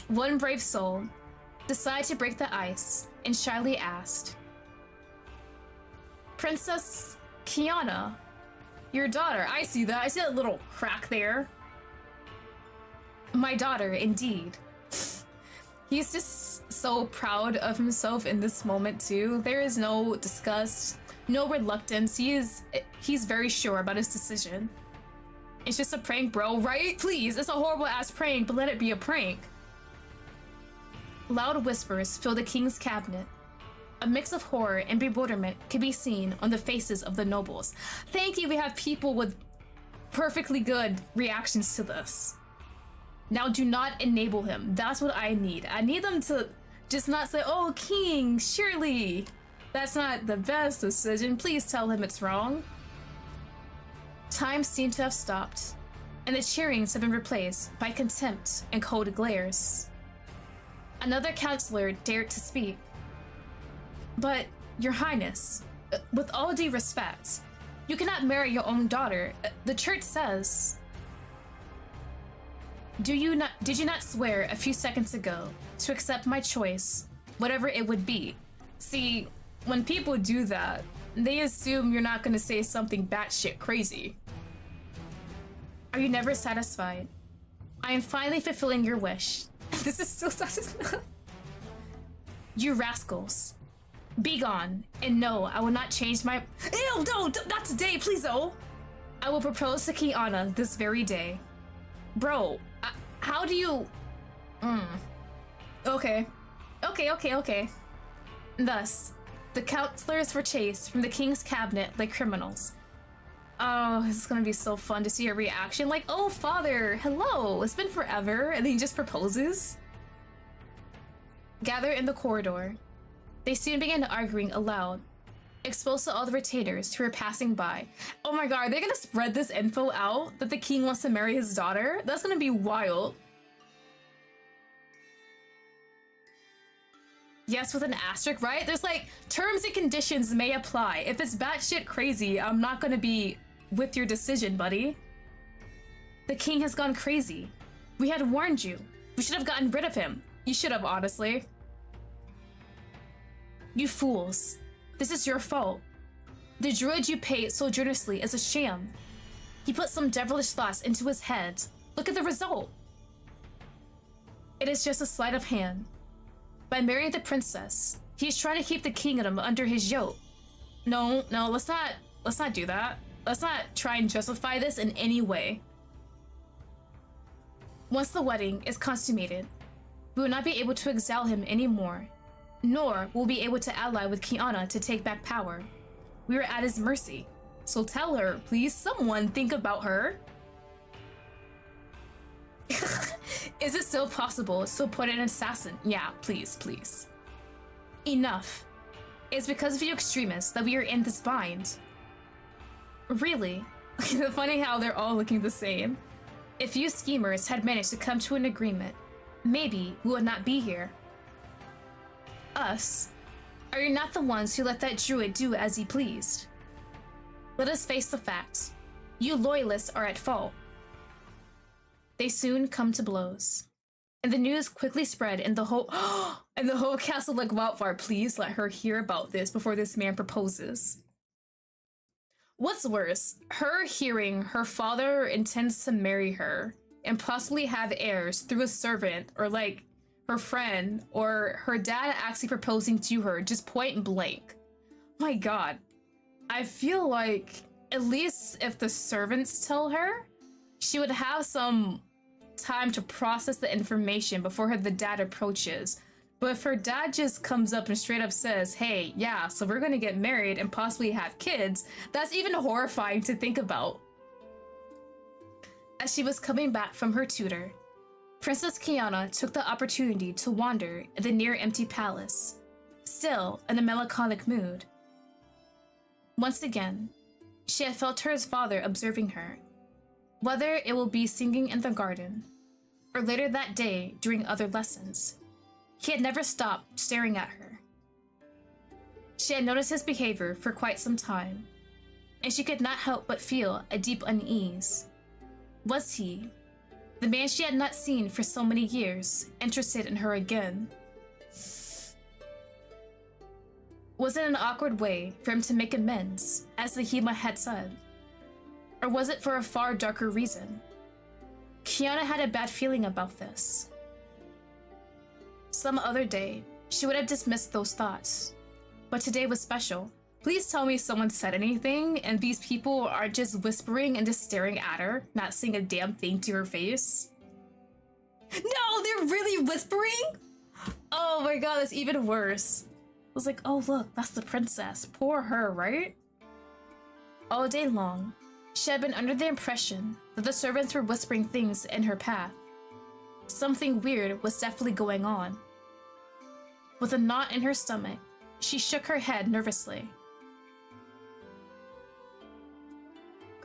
One brave soul decided to break the ice and shyly asked, Princess Kiana, your daughter. I see that. I see that little crack there. My daughter, indeed. He's just so proud of himself in this moment too. There is no disgust, no reluctance. He's very sure about his decision. It's just a prank, bro, right? Please, it's a horrible ass prank, but let it be a prank. Loud whispers fill the king's cabinet. A mix of horror and bewilderment can be seen on the faces of the nobles. Thank you, we have people with perfectly good reactions to this. Now do not enable him. That's what I need. I need them to just not say, oh, king, surely. That's not the best decision. Please tell him it's wrong. Time seemed to have stopped, and the cheerings have been replaced by contempt and cold glares. Another counselor dared to speak. But, Your Highness, with all due respect, you cannot marry your own daughter. The church says... Did you not swear a few seconds ago to accept my choice, whatever it would be? See, when people do that, they assume you're not gonna say something batshit crazy. Are you never satisfied? I am finally fulfilling your wish. This is so satisfying. You rascals. Be gone. And no, I will not change my— Ew, no, not today, please, though. I will propose to Kiana this very day. Bro, how do you... Okay. Okay. Thus, the counselors were chased from the king's cabinet like criminals. Oh, this is gonna be so fun to see her reaction. Like, oh, father, hello, it's been forever. And then he just proposes. Gather in the corridor. They soon began arguing aloud, exposed to all the retainers who were passing by. Oh my god, they're gonna spread this info out that the king wants to marry his daughter? That's gonna be wild. Yes, with an asterisk, right? There's like, terms and conditions may apply. If it's batshit crazy, I'm not gonna be with your decision, buddy. The king has gone crazy. We had warned you. We should have gotten rid of him. You should have, honestly. You fools. This is your fault. The druid you paid so generously is a sham. He put some devilish thoughts into his head. Look at the result. It is just a sleight of hand. By marrying the princess, he is trying to keep the kingdom under his yoke. No, let's not do that. Let's not try and justify this in any way. Once the wedding is consummated, we will not be able to exile him anymore, nor will we be able to ally with Kiana to take back power. We are at his mercy. So tell her, please, someone think about her. Is it still possible to put an assassin? Yeah, please. Enough. It's because of you extremists that we are in this bind. Really? Funny how they're all looking the same. If you schemers had managed to come to an agreement, maybe we would not be here. Us? Are you not the ones who let that druid do as he pleased? Let us face the facts. You loyalists are at fault. They soon come to blows. And the news quickly spread in the whole castle like wildfire. Please let her hear about this before this man proposes. What's worse, her hearing her father intends to marry her and possibly have heirs through a servant or like her friend, or her dad actually proposing to her just point blank. My god. I feel like at least if the servants tell her, she would have some time to process the information before the dad approaches. But if her dad just comes up and straight up says, hey, yeah, so we're gonna get married and possibly have kids, that's even horrifying to think about. As she was coming back from her tutor, Princess Kiana took the opportunity to wander in the near empty palace, still in a melancholic mood. Once again, she had felt her father observing her, whether it will be singing in the garden, or later that day during other lessons. He had never stopped staring at her. She had noticed his behavior for quite some time, and she could not help but feel a deep unease. Was he, the man she had not seen for so many years, interested in her again? Was it an awkward way for him to make amends, as Nahima had said? Or was it for a far darker reason? Kiana had a bad feeling about this. Some other day, she would have dismissed those thoughts. But today was special. Please tell me someone said anything and these people are just whispering and just staring at her, not saying a damn thing to her face. No, they're really whispering? Oh my god, that's even worse. I was like, oh look, that's the princess. Poor her, right? All day long, she had been under the impression that the servants were whispering things in her path. Something weird was definitely going on. With a knot in her stomach, she shook her head nervously.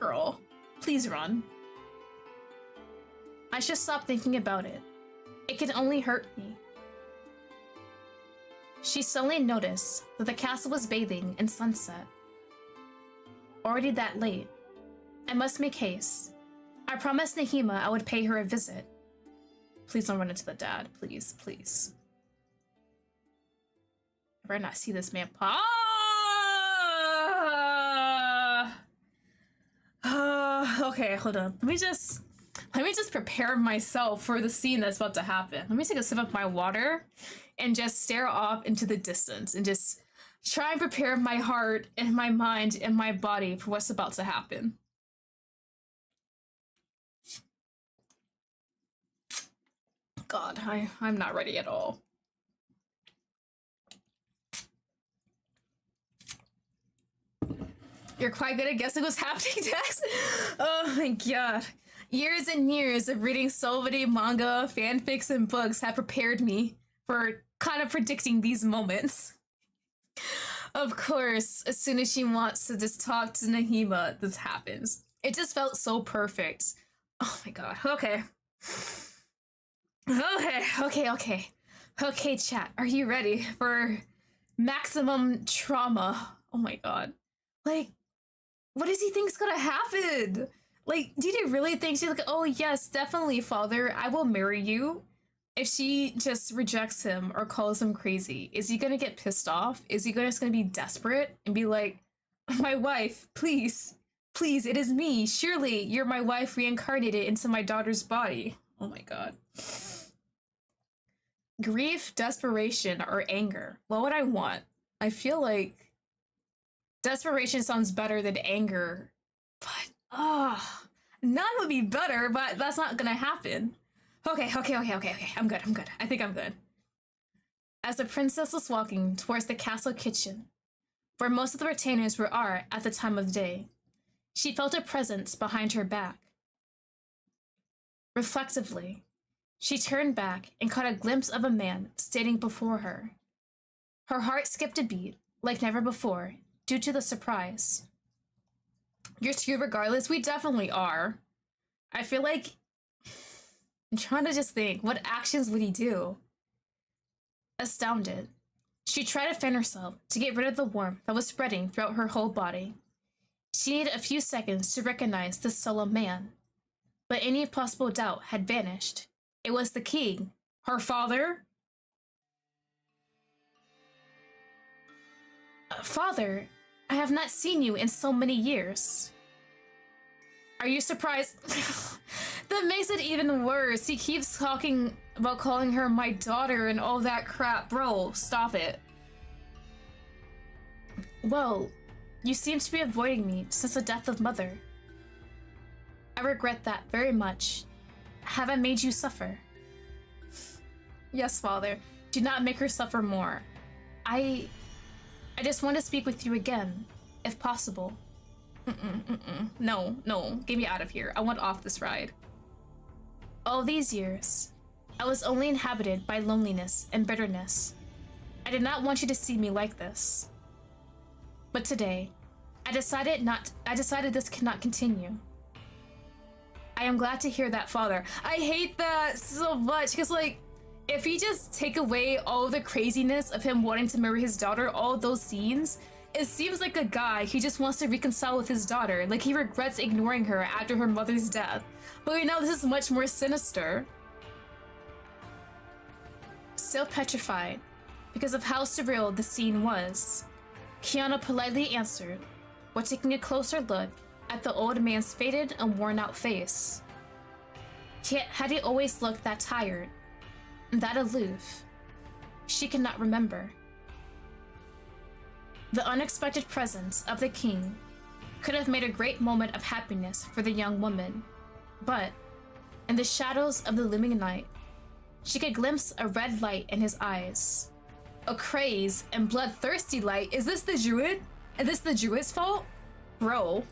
Girl, please run. I should stop thinking about it. It can only hurt me. She suddenly noticed that the castle was bathing in sunset. Already that late. I must make haste. I promised Nahima I would pay her a visit. Please don't run into the dad. Please. I better not see this man pop. Okay, hold on. Let me just prepare myself for the scene that's about to happen. Let me take a sip of my water and just stare off into the distance and just Try and prepare my heart and my mind and my body for what's about to happen. God, I'm not ready at all. You're quite good at guessing what's happening, Dex. Oh my god. Years and years of reading so many manga, fanfics, and books have prepared me for kind of predicting these moments. Of course, as soon as she wants to just talk to Nahima, this happens. It just felt so perfect. Oh my god. Okay. Okay, chat. Are you ready for maximum trauma? Oh my god. Like, what does he think's gonna happen? Like, did he really think she's like, oh yes, definitely, father, I will marry you? If she just rejects him or calls him crazy, is he gonna get pissed off? Is he just gonna be desperate and be like, my wife, please, please, it is me. Surely you're my wife reincarnated into my daughter's body. Oh my god. Grief, desperation, or anger. What would I want? I feel like desperation sounds better than anger, but none would be better, but that's not gonna happen. Okay. I'm good. I think I'm good. As the princess was walking towards the castle kitchen, where most of the retainers are at the time of day, she felt a presence behind her back. Reflectively, she turned back and caught a glimpse of a man standing before her. Her heart skipped a beat, like never before, due to the surprise. You're screwed regardless. We definitely are. I feel like I'm trying to just think, what actions would he do? Astounded, she tried to fan herself to get rid of the warmth that was spreading throughout her whole body. She needed a few seconds to recognize this solemn man, but any possible doubt had vanished. It was the king, her father. Father, I have not seen you in so many years. Are you surprised? That makes it even worse. He keeps talking about calling her my daughter and all that crap. Bro, stop it. Well, you seem to be avoiding me since the death of Mother. I regret that very much. Have I made you suffer? Yes, Father. Do not make her suffer more. I just want to speak with you again, if possible. No, get me out of here. I want off this ride. All these years, I was only inhabited by loneliness and bitterness. I did not want you to see me like this. But today, I decided this cannot continue. I am glad to hear that, Father. I hate that so much, because like, if you just take away all the craziness of him wanting to marry his daughter, all those scenes, it seems like a guy who just wants to reconcile with his daughter, like he regrets ignoring her after her mother's death. But we know this is much more sinister. Still petrified, because of how surreal the scene was, Kiana politely answered, while taking a closer look at the old man's faded and worn-out face. Had he always looked that tired, that aloof? She could not remember. The unexpected presence of the king could have made a great moment of happiness for the young woman, but in the shadows of the looming night, she could glimpse a red light in his eyes. A crazed and bloodthirsty light. Is this the druid? Is this the druid's fault? Bro.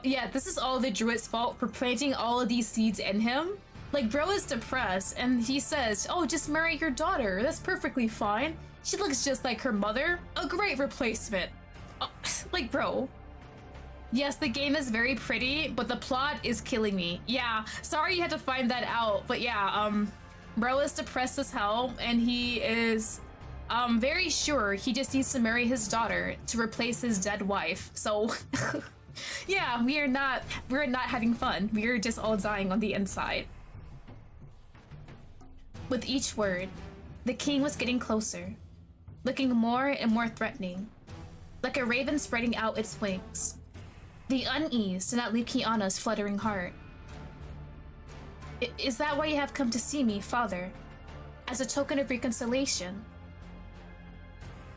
Yeah, this is all the druid's fault for planting all of these seeds in him. Like, bro is depressed, and he says, oh, just marry your daughter. That's perfectly fine. She looks just like her mother. A great replacement. Like, bro. Yes, the game is very pretty, but the plot is killing me. Yeah, sorry you had to find that out, but yeah, bro is depressed as hell, and he is, very sure he just needs to marry his daughter to replace his dead wife. So, yeah, we're not having fun. We're just all dying on the inside. With each word, the king was getting closer, looking more and more threatening, like a raven spreading out its wings. The unease did not leave Kiana's fluttering heart. Is that why you have come to see me, Father? As a token of reconciliation?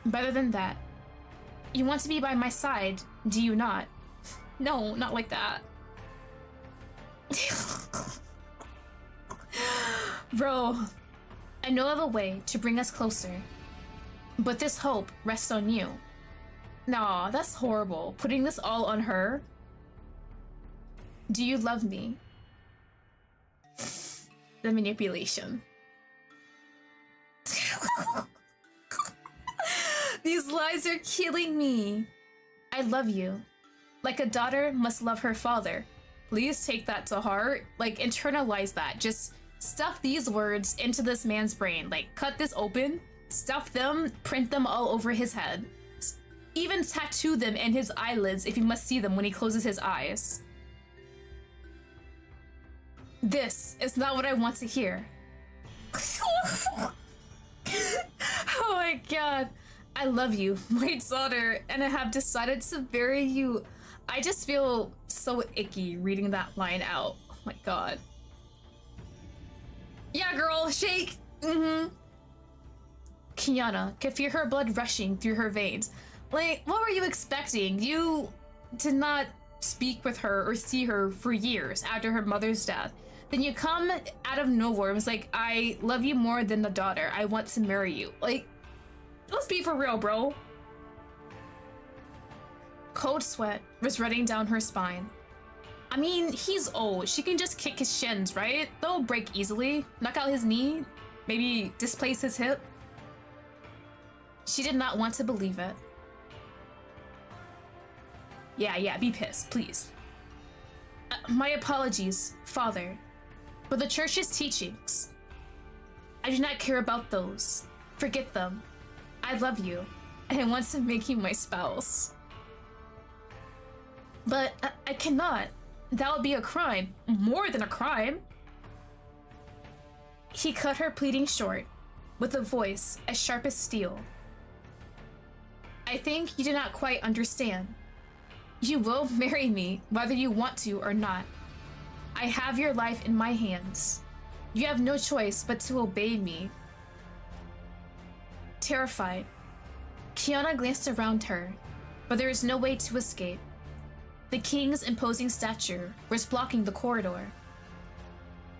Better than that, you want to be by my side, do you not? No, not like that. Bro, I know of a way to bring us closer, but this hope rests on you. Nah, that's horrible. Putting this all on her. Do you love me? The manipulation. These lies are killing me. I love you. Like a daughter must love her father. Please take that to heart. Like, internalize that. Just stuff these words into this man's brain. Like, cut this open, stuff them, print them all over his head. Even tattoo them in his eyelids if you must see them when he closes his eyes. This is not what I want to hear. Oh my god. I love you, my daughter, and I have decided to bury you. I just feel so icky reading that line out. Oh my god. Yeah, girl, shake! Kiana could feel her blood rushing through her veins. Like, what were you expecting? You did not speak with her or see her for years after her mother's death. Then you come out of nowhere and was like, I love you more than a daughter. I want to marry you. Like, let's be for real, bro. Cold sweat was running down her spine. I mean, he's old. She can just kick his shins, right? They'll break easily. Knock out his knee. Maybe displace his hip. She did not want to believe it. Yeah, be pissed, please. My apologies, Father, but the church's teachings, I do not care about those. Forget them. I love you, and I want to make you my spouse. But I cannot. That would be a crime. More than a crime. He cut her pleading short, with a voice as sharp as steel. I think you do not quite understand. You will marry me, whether you want to or not. I have your life in my hands. You have no choice but to obey me. Terrified, Kiana glanced around her, but there is no way to escape. The king's imposing stature was blocking the corridor.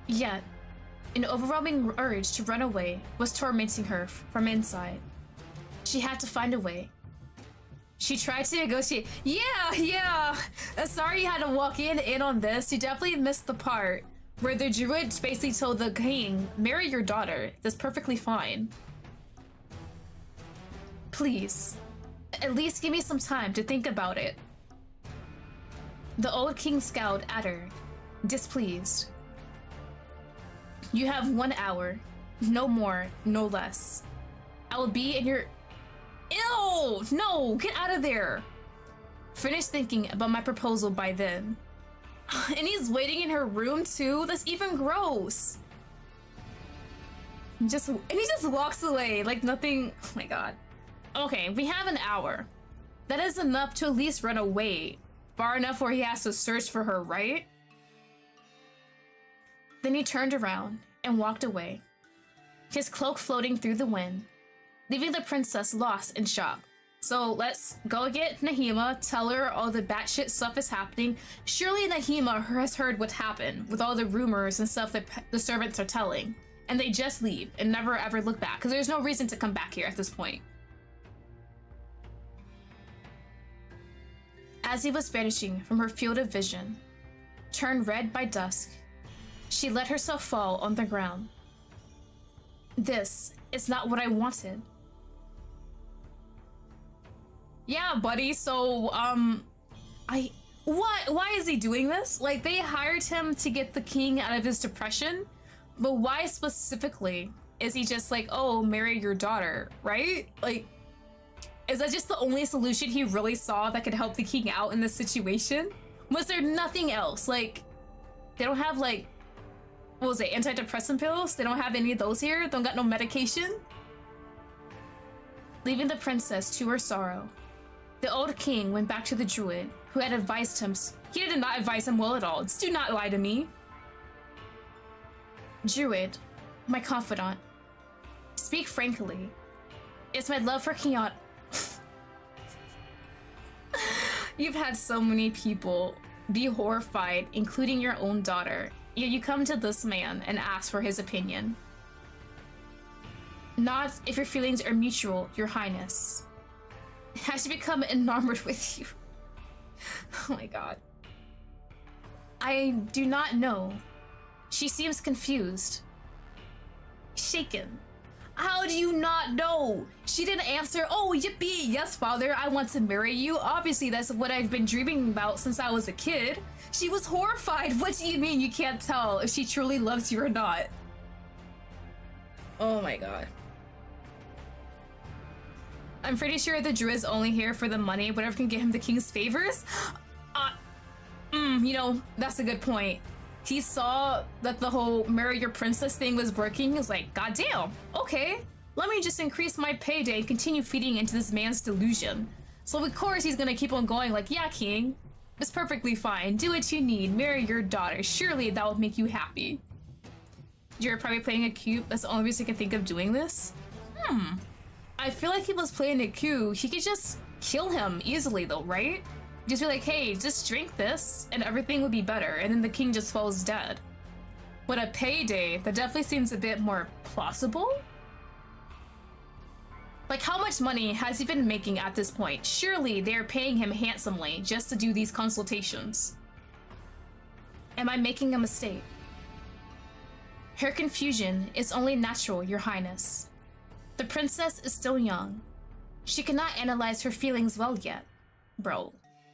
Yet, an overwhelming urge to run away was tormenting her from inside. She had to find a way. She tried to negotiate. Yeah. Sorry you had to walk in on this. You definitely missed the part where the druid basically told the king, marry your daughter. That's perfectly fine. Please, at least give me some time to think about it. The old king scowled at her, displeased. You have 1 hour. No more, no less. I will be in your... Ew! No! Get out of there! Finish thinking about my proposal by then. And he's waiting in her room too? That's even gross! And he just walks away like nothing... Oh my god. Okay, we have an hour. That is enough to at least run away. Far enough where he has to search for her, right? Then he turned around and walked away, his cloak floating through the wind, leaving the princess lost in shock. So let's go get Nahima, tell her all the batshit stuff is happening. Surely Nahima has heard what happened with all the rumors and stuff that the servants are telling. And they just leave and never ever look back, because there's no reason to come back here at this point. As he was vanishing from her field of vision, turned red by dusk, she let herself fall on the ground. This is not what I wanted. Yeah, buddy, so, why is he doing this? Like, they hired him to get the king out of his depression, but why specifically is he just like, oh, marry your daughter, right? Like, is that just the only solution he really saw that could help the king out in this situation? Was there nothing else? Like, they don't have, like, what was it, antidepressant pills? They don't have any of those here? Don't got no medication? Leaving the princess to her sorrow, the old king went back to the druid, who had advised him. He did not advise him well at all. Just do not lie to me. Druid, my confidant, speak frankly. Is my love for Kiana... You've had so many people be horrified, including your own daughter. Yet you come to this man and ask for his opinion. Not if your feelings are mutual, your highness. Has she become enamored with you? Oh my god. I do not know. She seems confused. Shaken. How do you not know? She didn't answer, oh, yippee, yes, father, I want to marry you. Obviously, that's what I've been dreaming about since I was a kid. She was horrified. What do you mean you can't tell if she truly loves you or not? Oh my god. I'm pretty sure the druid's only here for the money, whatever can get him the king's favors. You know, that's a good point. He saw that the whole marry your princess thing was working. He was like, goddamn, okay, let me just increase my payday and continue feeding into this man's delusion. So of course he's gonna keep on going like, yeah, king, it's perfectly fine. Do what you need, marry your daughter. Surely that will make you happy. You're probably playing a cube. That's the only reason I can think of doing this. I feel like he was playing a coup. He could just kill him easily though, right? Just be like, hey, just drink this and everything would be better, and then the king just falls dead. But a payday, that definitely seems a bit more plausible. Like, how much money has he been making at this point? Surely they're paying him handsomely just to do these consultations. Am I making a mistake? Her confusion is only natural, your highness. The princess is still young. She cannot analyze her feelings well yet. Bro,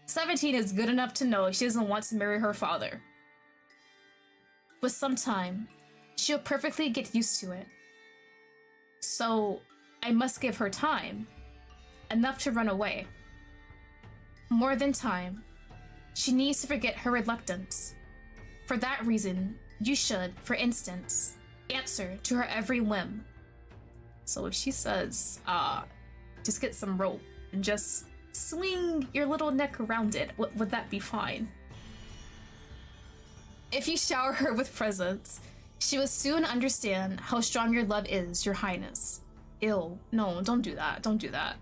17 is good enough to know she doesn't want to marry her father. With some time, she'll perfectly get used to it. So, I must give her time. Enough to run away. More than time. She needs to forget her reluctance. For that reason, you should, for instance, answer to her every whim. So if she says, just get some rope and just swing your little neck around it, would that be fine? If you shower her with presents, she will soon understand how strong your love is, your highness. Ew, no, don't do that, don't do that.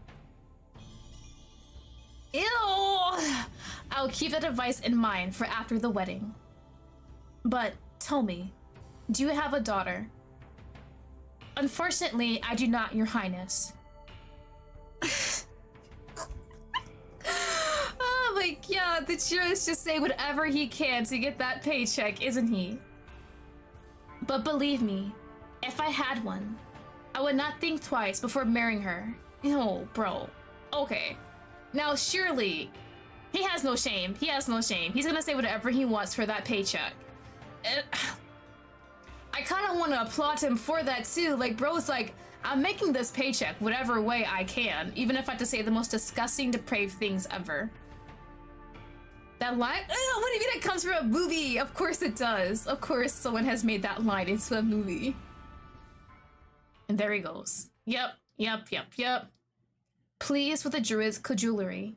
Ew! I'll keep that advice in mind for after the wedding. But tell me, do you have a daughter? Unfortunately, I do not, your highness. Oh my god, the druid is just saying whatever he can to get that paycheck, isn't he? But believe me, if I had one, I would not think twice before marrying her. No, bro. Okay. Now, surely, he has no shame. He has no shame. He's gonna say whatever he wants for that paycheck. I kind of want to applaud him for that too. Like, bro's like, I'm making this paycheck whatever way I can, even if I have to say the most disgusting, depraved things ever. That line? Oh, what do you mean it comes from a movie? Of course it does. Of course someone has made that line into a movie. And there he goes. Yep. Pleased with the druid's cajolery,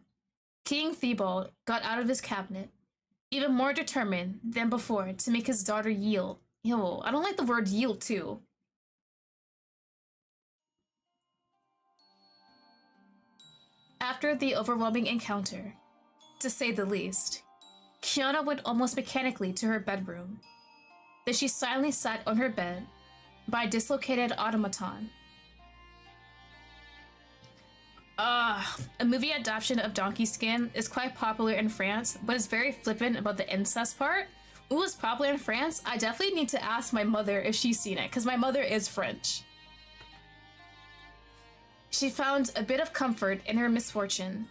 King Theobald got out of his cabinet, even more determined than before to make his daughter yield. Ew, I don't like the word yield too. After the overwhelming encounter, to say the least, Kiana went almost mechanically to her bedroom. Then she silently sat on her bed by a dislocated automaton. A movie adaptation of Donkey Skin is quite popular in France, but is very flippant about the incest part. Ooh, it's popular in France? I definitely need to ask my mother if she's seen it, because my mother is French. She found a bit of comfort in her misfortune.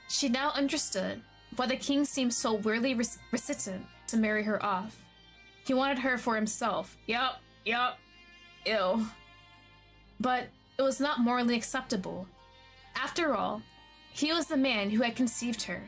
She now understood why the king seemed so weirdly reticent to marry her off. He wanted her for himself. Yup. Ew. But it was not morally acceptable. After all, he was the man who had conceived her.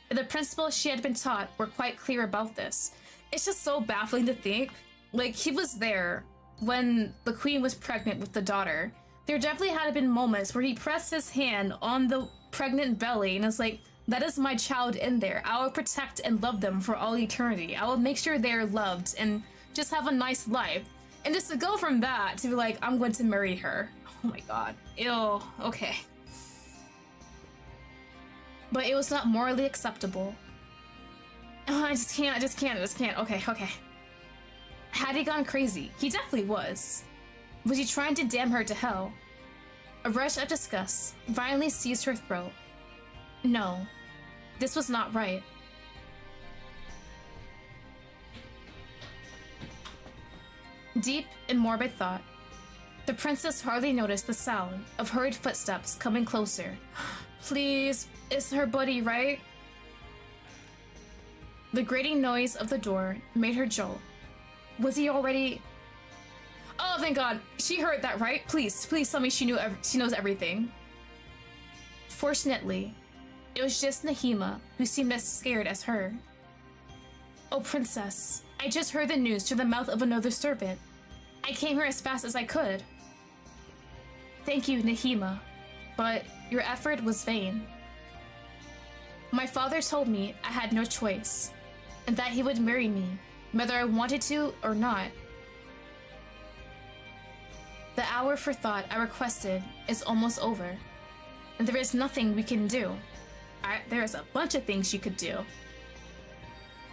And the principles she had been taught were quite clear about this. It's just so baffling to think. Like, he was there when the queen was pregnant with the daughter. There definitely had been moments where he pressed his hand on the pregnant belly and it's like, that is my child in there. I will protect and love them for all eternity. I will make sure they're loved and just have a nice life. And just to go from that to be like, I'm going to marry her. Oh my god. Ew. Okay. but it was not morally acceptable. Oh, I just can't. Okay. Had he gone crazy? He definitely was. Was he trying to damn her to hell? A rush of disgust violently seized her throat. No, this was not right. Deep in morbid thought, the princess hardly noticed the sound of hurried footsteps coming closer. Please, is her buddy right? The grating noise of the door made her jolt. Was he already... Oh, thank God. She heard that, right? Please tell me she knows everything. Fortunately, it was just Nahima who seemed as scared as her. Oh, princess, I just heard the news through the mouth of another servant. I came here as fast as I could. Thank you, Nahima, but your effort was vain. My father told me I had no choice, and that he would marry me, whether I wanted to or not. The hour for thought I requested is almost over, and there is nothing we can do. There is a bunch of things you could do.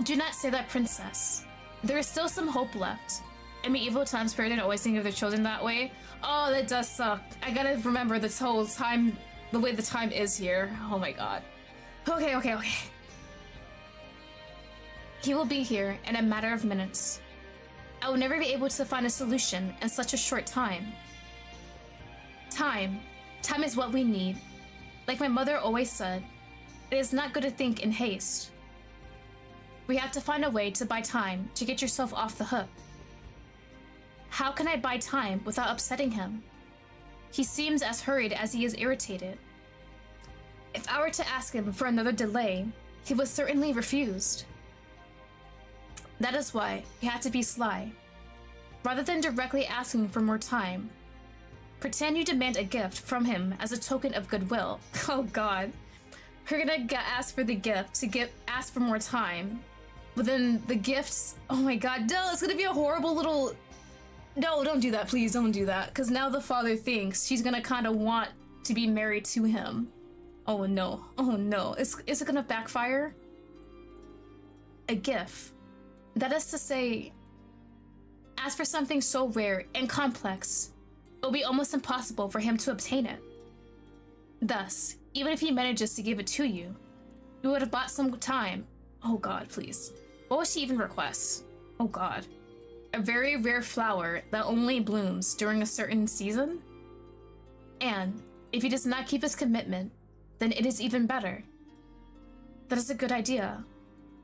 Do not say that, princess. There is still some hope left. I mean, evil times parents always think of their children that way. Oh, that does suck. I gotta remember this whole time, the way the time is here. Oh my god. Okay. He will be here in a matter of minutes. I will never be able to find a solution in such a short time. Time is what we need. Like my mother always said, it is not good to think in haste. We have to find a way to buy time to get yourself off the hook. How can I buy time without upsetting him? He seems as hurried as he is irritated. If I were to ask him for another delay, he would certainly refuse. That is why you have to be sly. Rather than directly asking for more time, pretend you demand a gift from him as a token of goodwill. Oh god. We're gonna ask for the gift to ask for more time. But then the gifts, oh my god, no, it's gonna be a horrible little... No, don't do that, please, don't do that. Because now the father thinks she's gonna kind of want to be married to him. Oh no. Is it gonna backfire? A gift. That is to say, as for something so rare and complex, it will be almost impossible for him to obtain it. Thus, even if he manages to give it to you, you would have bought some time. Oh god, please. What would she even request? Oh god. A very rare flower that only blooms during a certain season? And if he does not keep his commitment, then it is even better. That is a good idea.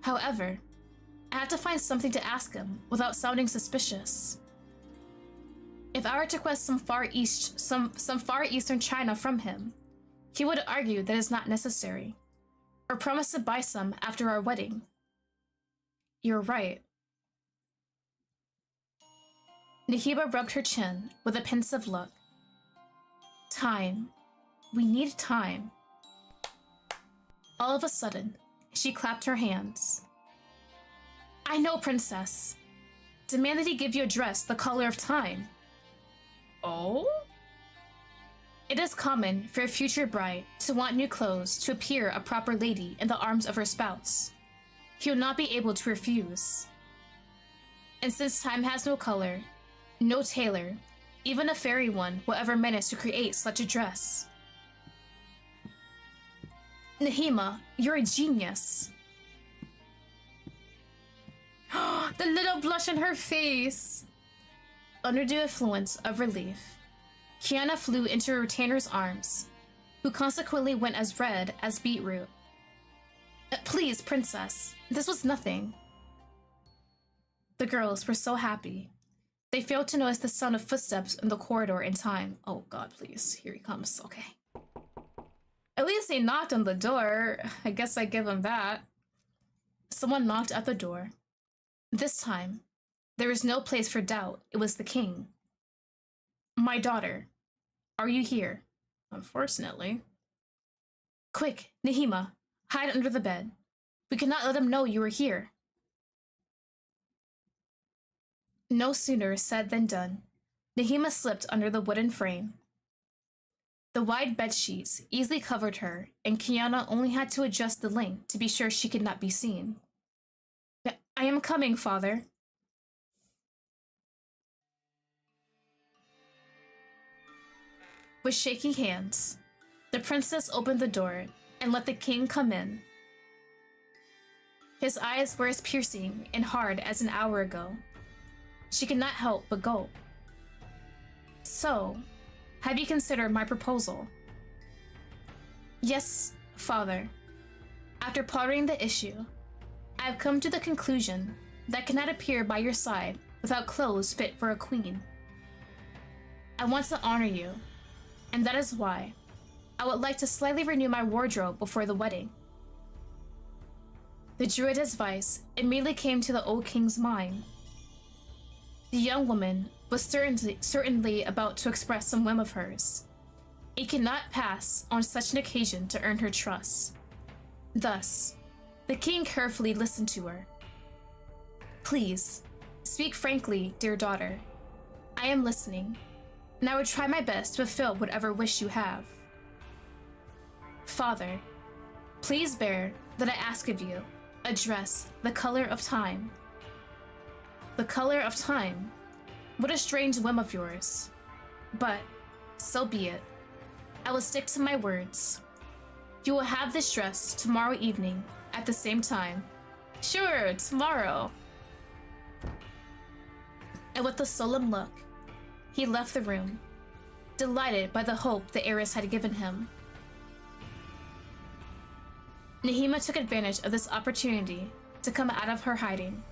However, I have to find something to ask him without sounding suspicious. If I were to request some Far Eastern China from him, he would argue that it's not necessary, or promise to buy some after our wedding. You're right. Nahima rubbed her chin with a pensive look. Time. We need time. All of a sudden, she clapped her hands. I know, princess. Demand that he give you a dress the color of time. Oh? It is common for a future bride to want new clothes to appear a proper lady in the arms of her spouse. He will not be able to refuse. And since time has no color, no tailor, even a fairy one, will ever manage to create such a dress. Nahima, you're a genius. The little blush on her face. Under the influence of relief, Kiana flew into her retainer's arms, who consequently went as red as beetroot. Please, princess, this was nothing. The girls were so happy. They failed to notice the sound of footsteps in the corridor in time. Oh god, please, here he comes, okay. At least he knocked on the door. I guess I give him that. Someone knocked at the door. This time, there was no place for doubt. It was the king. My daughter, are you here? Unfortunately. Quick, Nahima, hide under the bed. We cannot let him know you are here. No sooner said than done. Nahima slipped under the wooden frame. The wide bedsheets easily covered her, and Kiana only had to adjust the length to be sure she could not be seen. I am coming, father. With shaky hands, the princess opened the door and let the king come in. His eyes were as piercing and hard as an hour ago. She could not help but gulp. So, have you considered my proposal? Yes, father. After pondering the issue, I have come to the conclusion that I cannot appear by your side without clothes fit for a queen. I want to honor you, and that is why I would like to slightly renew my wardrobe before the wedding. The druidess advice immediately came to the old king's mind. The young woman was certainly about to express some whim of hers. It could not pass on such an occasion to earn her trust. Thus, the king carefully listened to her. Please, speak frankly, dear daughter. I am listening, and I will try my best to fulfill whatever wish you have. Father, please bear that I ask of you, address the color of time. The color of time? What a strange whim of yours. But, so be it. I will stick to my words. You will have this dress tomorrow evening at the same time. Sure, tomorrow. And with a solemn look, he left the room, delighted by the hope the heiress had given him. Nahima took advantage of this opportunity to come out of her hiding.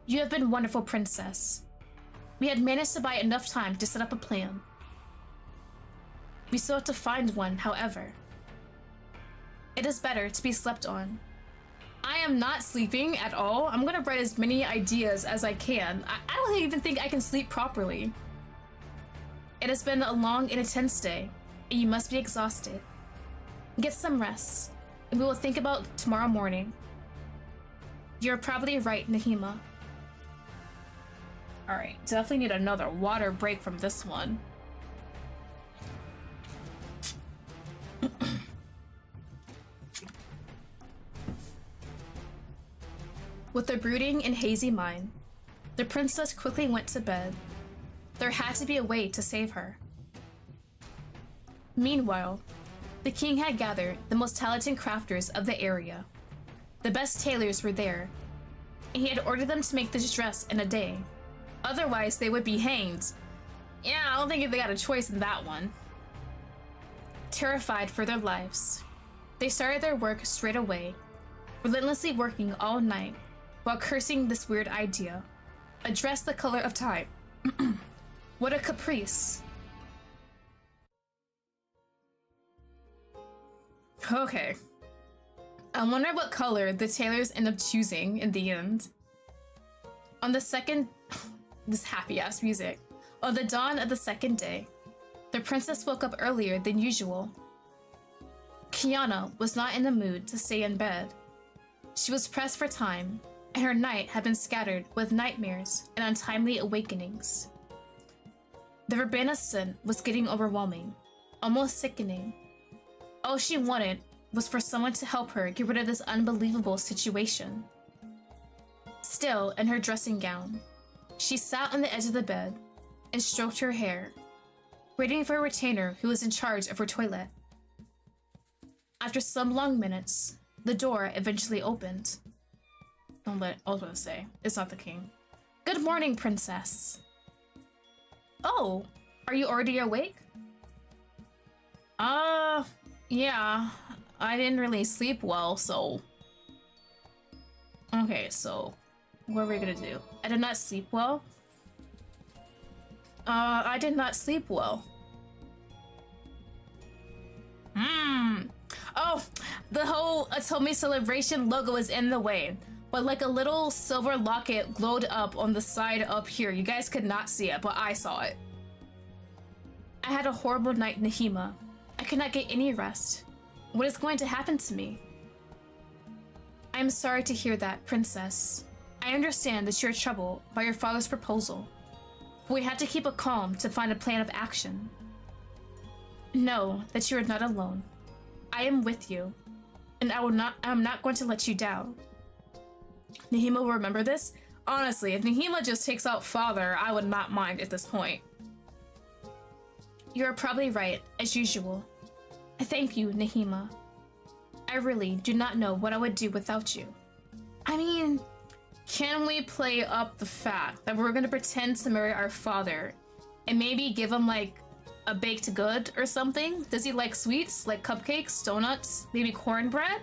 You have been wonderful, princess. We had managed to buy enough time to set up a plan. We still have to find one, however. It is better to be slept on. I am not sleeping at all. I'm gonna write as many ideas as I can. I don't even think I can sleep properly. It has been a long and intense day, and you must be exhausted. Get some rest, and we will think about tomorrow morning. You're probably right, Nahima. Alright, definitely need another water break from this one. With a brooding and hazy mind, the princess quickly went to bed. There had to be a way to save her. Meanwhile, the king had gathered the most talented crafters of the area. The best tailors were there, and he had ordered them to make this dress in a day. Otherwise, they would be hanged. Yeah, I don't think they got a choice in that one. Terrified for their lives, they started their work straight away, relentlessly working all night while cursing this weird idea. A dress the color of time. What a caprice. Okay. I wonder what color the tailors end up choosing in the end. On the second... this happy-ass music. On the dawn of the second day, the princess woke up earlier than usual. Kiana was not in the mood to stay in bed. She was pressed for time, and her night had been scattered with nightmares and untimely awakenings. The verbena scent was getting overwhelming, almost sickening. All she wanted was for someone to help her get rid of this unbelievable situation. Still in her dressing gown, she sat on the edge of the bed and stroked her hair, waiting for a retainer who was in charge of her toilet. After some long minutes, the door eventually opened. I was gonna say, it's not the king. Good morning, princess. Oh, are you already awake? Yeah, I didn't really sleep well, so... Okay, so, what are we gonna do? I did not sleep well? I did not sleep well. Oh, the whole Atomi celebration logo is in the way, but like a little silver locket glowed up on the side up here. You guys could not see it, but I saw it. I had a horrible night, Nahima. I could not get any rest. What is going to happen to me? I am sorry to hear that, princess. I understand that you're troubled by your father's proposal. We had to keep a calm to find a plan of action. Know that you are not alone. I am with you, and I'm not going to let you down. Nahima will remember this. Honestly, if Nahima just takes out father, I would not mind at this point. You're probably right, as usual. I thank you, Nahima. I really do not know what I would do without you. I mean, can we play up the fact that we're gonna pretend to marry our father and maybe give him like a baked good or something? Does he like sweets, like cupcakes, donuts, maybe cornbread?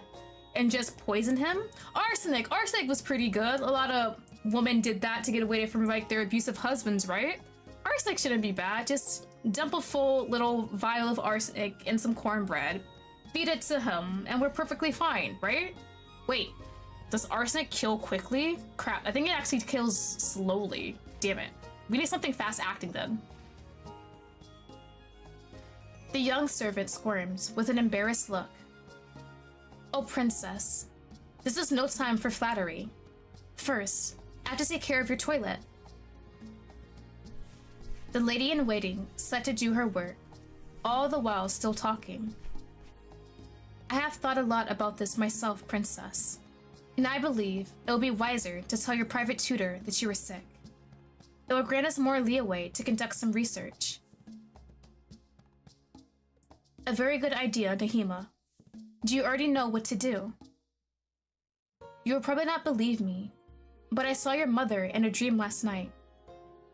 And just poison him? Arsenic! Arsenic was pretty good. A lot of women did that to get away from like their abusive husbands, right? Arsenic shouldn't be bad. Just dump a full little vial of arsenic in some cornbread, feed it to him, and we're perfectly fine, right? Wait, does arsenic kill quickly? Crap, I think it actually kills slowly. Damn it. We need something fast acting then. The young servant squirms with an embarrassed look. Oh, princess, this is no time for flattery. First, I have to take care of your toilet. The lady-in-waiting set to do her work, all the while still talking. I have thought a lot about this myself, princess, and I believe it will be wiser to tell your private tutor that you are sick. It will grant us more leeway to conduct some research. A very good idea, Nahima. Do you already know what to do? You will probably not believe me, but I saw your mother in a dream last night,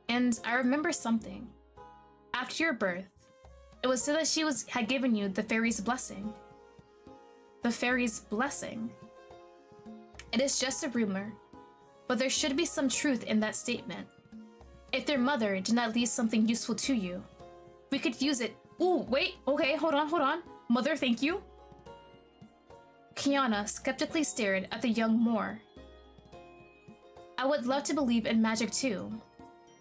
and I remember something. After your birth, it was said that she had given you the fairy's blessing. The fairy's blessing? It is just a rumor, but there should be some truth in that statement. If their mother did not leave something useful to you, we could use it. Ooh, wait, okay, hold on. Mother, thank you. Kiana skeptically stared at the young Moor. I would love to believe in magic too,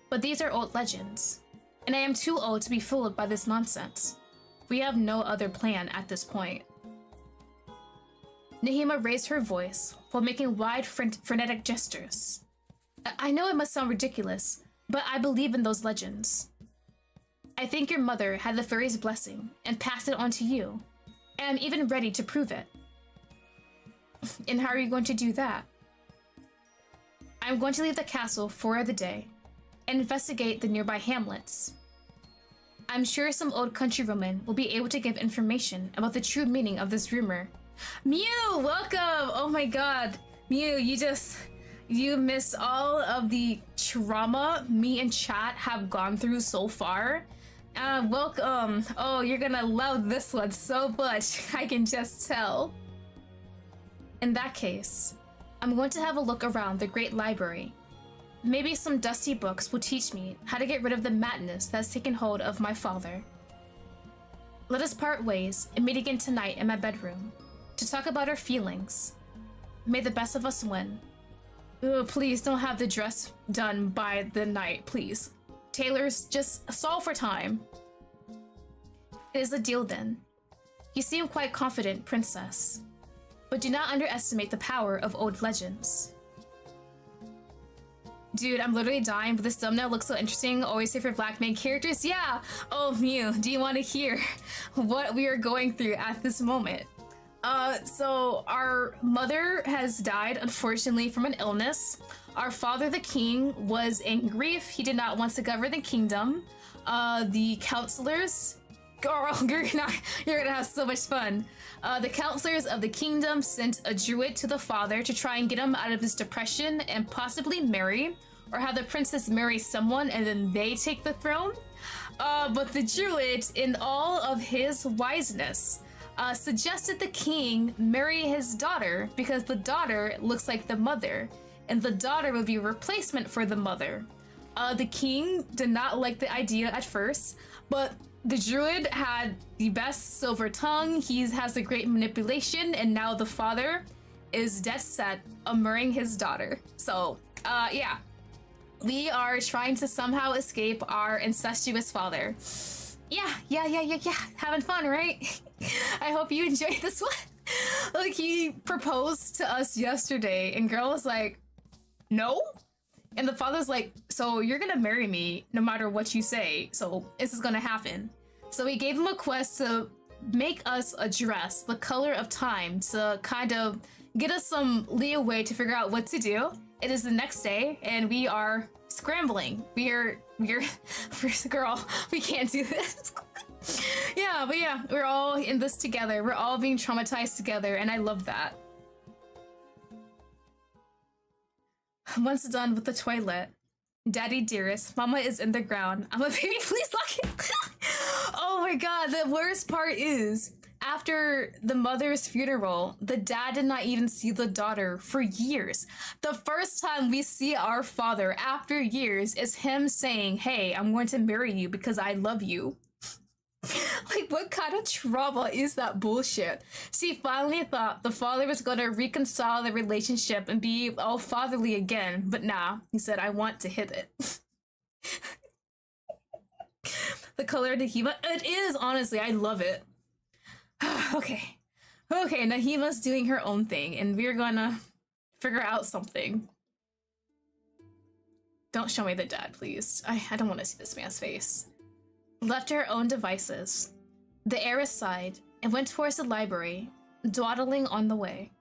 but these are old legends, and I am too old to be fooled by this nonsense. We have no other plan at this point. Nahima raised her voice while making wide, frenetic gestures. I know it must sound ridiculous, but I believe in those legends. I think your mother had the fairy's blessing and passed it on to you, and I'm even ready to prove it. And how are you going to do that? I'm going to leave the castle for the day and investigate the nearby hamlets. I'm sure some old countrywoman will be able to give information about the true meaning of this rumor. Mew, welcome! Oh my god. Mew, you missed all of the trauma me and chat have gone through so far. Welcome. Oh, you're gonna love this one so much. I can just tell. In that case, I'm going to have a look around the Great Library. Maybe some dusty books will teach me how to get rid of the madness that's taken hold of my father. Let us part ways and meet again tonight in my bedroom to talk about our feelings. May the best of us win. Ugh, please don't have the dress done by the night, please. Tailors, just stall for time. It is a deal then. You seem quite confident, princess. But do not underestimate the power of old legends. Dude, I'm literally dying, but this thumbnail looks so interesting. Always say for black main characters. Yeah! Oh, Mew, do you want to hear what we are going through at this moment? So our mother has died, unfortunately, from an illness. Our father, the king, was in grief. He did not want to govern the kingdom. The counselors... Girl, you're gonna have so much fun. The counselors of the kingdom sent a druid to the father to try and get him out of his depression and possibly marry, or have the princess marry someone and then they take the throne. But the druid, in all of his wiseness, suggested the king marry his daughter because the daughter looks like the mother, and the daughter would be a replacement for the mother. The king did not like the idea at first, but the druid had the best silver tongue, he has a great manipulation, and now the father is dead set on marrying his daughter. So, yeah. We are trying to somehow escape our incestuous father. Yeah. Having fun, right? I hope you enjoyed this one. Like, he proposed to us yesterday, and girl was like, no? And the father's like, so you're gonna marry me no matter what you say, so this is gonna happen. So we gave him a quest to make us a dress the color of time to kind of get us some leeway to figure out what to do. It is the next day and we are scrambling. We're girl, we can't do this. Yeah, but yeah, we're all in this together. We're all being traumatized together and I love that. Once done with the toilet, Daddy dearest, Mama is in the ground. I'm a baby, please lock it. Oh my god, the worst part is, after the mother's funeral, the dad did not even see the daughter for years. The first time we see our father after years is him saying, hey, I'm going to marry you because I love you. Like, what kind of trauma is that bullshit? She finally thought the father was going to reconcile the relationship and be all fatherly again, but nah, he said, I want to hit it. The color Nahima, it is, honestly, I love it. Okay, Nahima's doing her own thing, and we're gonna figure out something. Don't show me the dad, please. I don't want to see this man's face. Left to her own devices, the heiress sighed and went towards the library, dawdling on the way.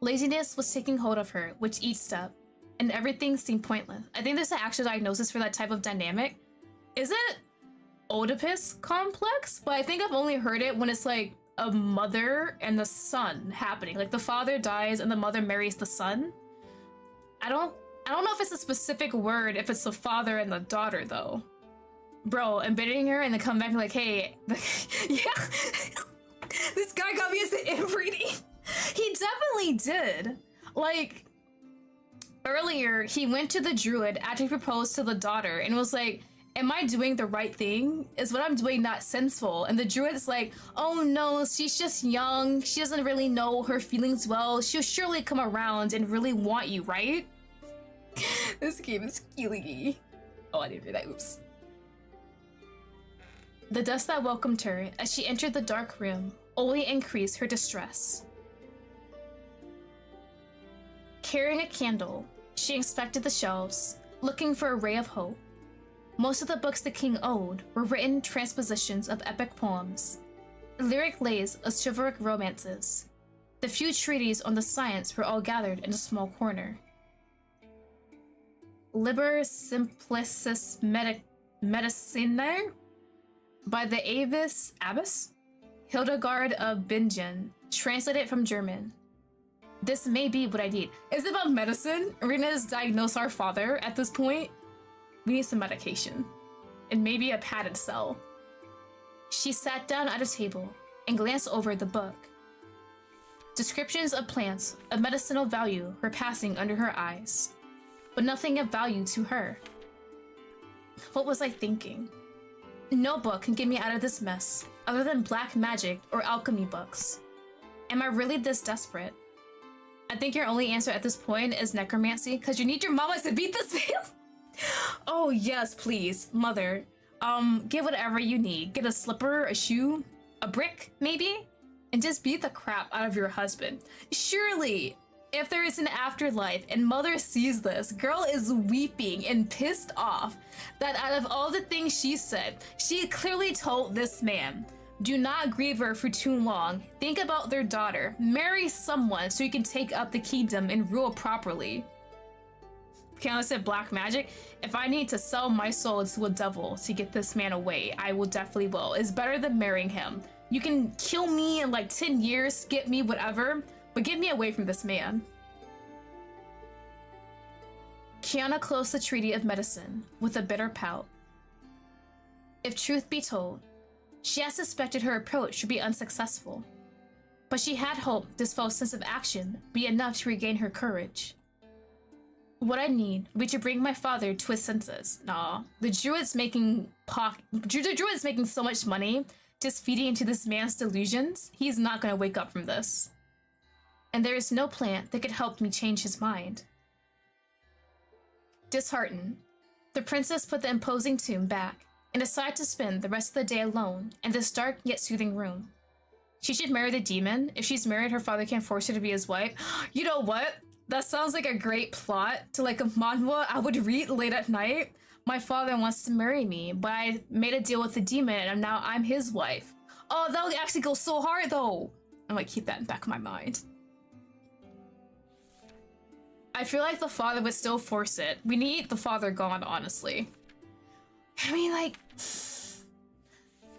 Laziness was taking hold of her with each step, and everything seemed pointless. I think there's an actual diagnosis for that type of dynamic. Is it Oedipus complex? But I think I've only heard it when it's like a mother and the son happening. Like the father dies and the mother marries the son. I don't know if it's a specific word, if it's the father and the daughter though. Bro, embedding her and then come back like, hey, yeah, this guy got me as an inbreeding. He definitely did. Like, earlier, he went to the druid after he proposed to the daughter and was like, am I doing the right thing? Is what I'm doing not sensible? And the druid's like, oh no, she's just young. She doesn't really know her feelings well. She'll surely come around and really want you, right? This game is killing me. Oh, I didn't do that, oops. The dust that welcomed her as she entered the dark room only increased her distress. Carrying a candle, she inspected the shelves, looking for a ray of hope. Most of the books the king owned were written transpositions of epic poems, lyric lays of chivalric romances. The few treatises on the science were all gathered in a small corner. Liber Simplicis Medicinae by the Abbess Hildegard of Bingen, translated from German. This may be what I need. Is it about medicine? Rena's diagnosed our father at this point. We need some medication. And maybe a padded cell. She sat down at a table and glanced over the book. Descriptions of plants of medicinal value were passing under her eyes, but nothing of value to her. What was I thinking? No book can get me out of this mess, other than black magic or alchemy books. Am I really this desperate? I think your only answer at this point is necromancy, because you need your mama to beat this man. Oh yes, please, mother. Get whatever you need. Get a slipper, a shoe, a brick, maybe? And just beat the crap out of your husband. Surely, if there is an afterlife and mother sees this, girl is weeping and pissed off that out of all the things she said, she clearly told this man, do not grieve her for too long. Think about their daughter. Marry someone so you can take up the kingdom and rule properly. Kiana said black magic. If I need to sell my soul to a devil to get this man away, I will definitely will. It's better than marrying him. You can kill me in like 10 years, get me whatever, but get me away from this man. Kiana closed the treaty of medicine with a bitter pout. If truth be told, she had suspected her approach would be unsuccessful, but she had hoped this false sense of action would be enough to regain her courage. What I need would be to bring my father to his senses. Nah, the druid's making so much money just feeding into this man's delusions. He's not gonna wake up from this. And there is no plant that could help me change his mind. Disheartened, the princess put the imposing tomb back and decided to spend the rest of the day alone in this dark yet soothing room. She should marry the demon. If she's married, her father can't force her to be his wife. You know what? That sounds like a great plot to like a manhwa I would read late at night. My father wants to marry me, but I made a deal with the demon and now I'm his wife. Oh, that would actually go so hard though. I'm like, keep that in the back of my mind. I feel like the father would still force it. We need the father gone, honestly. I mean, like,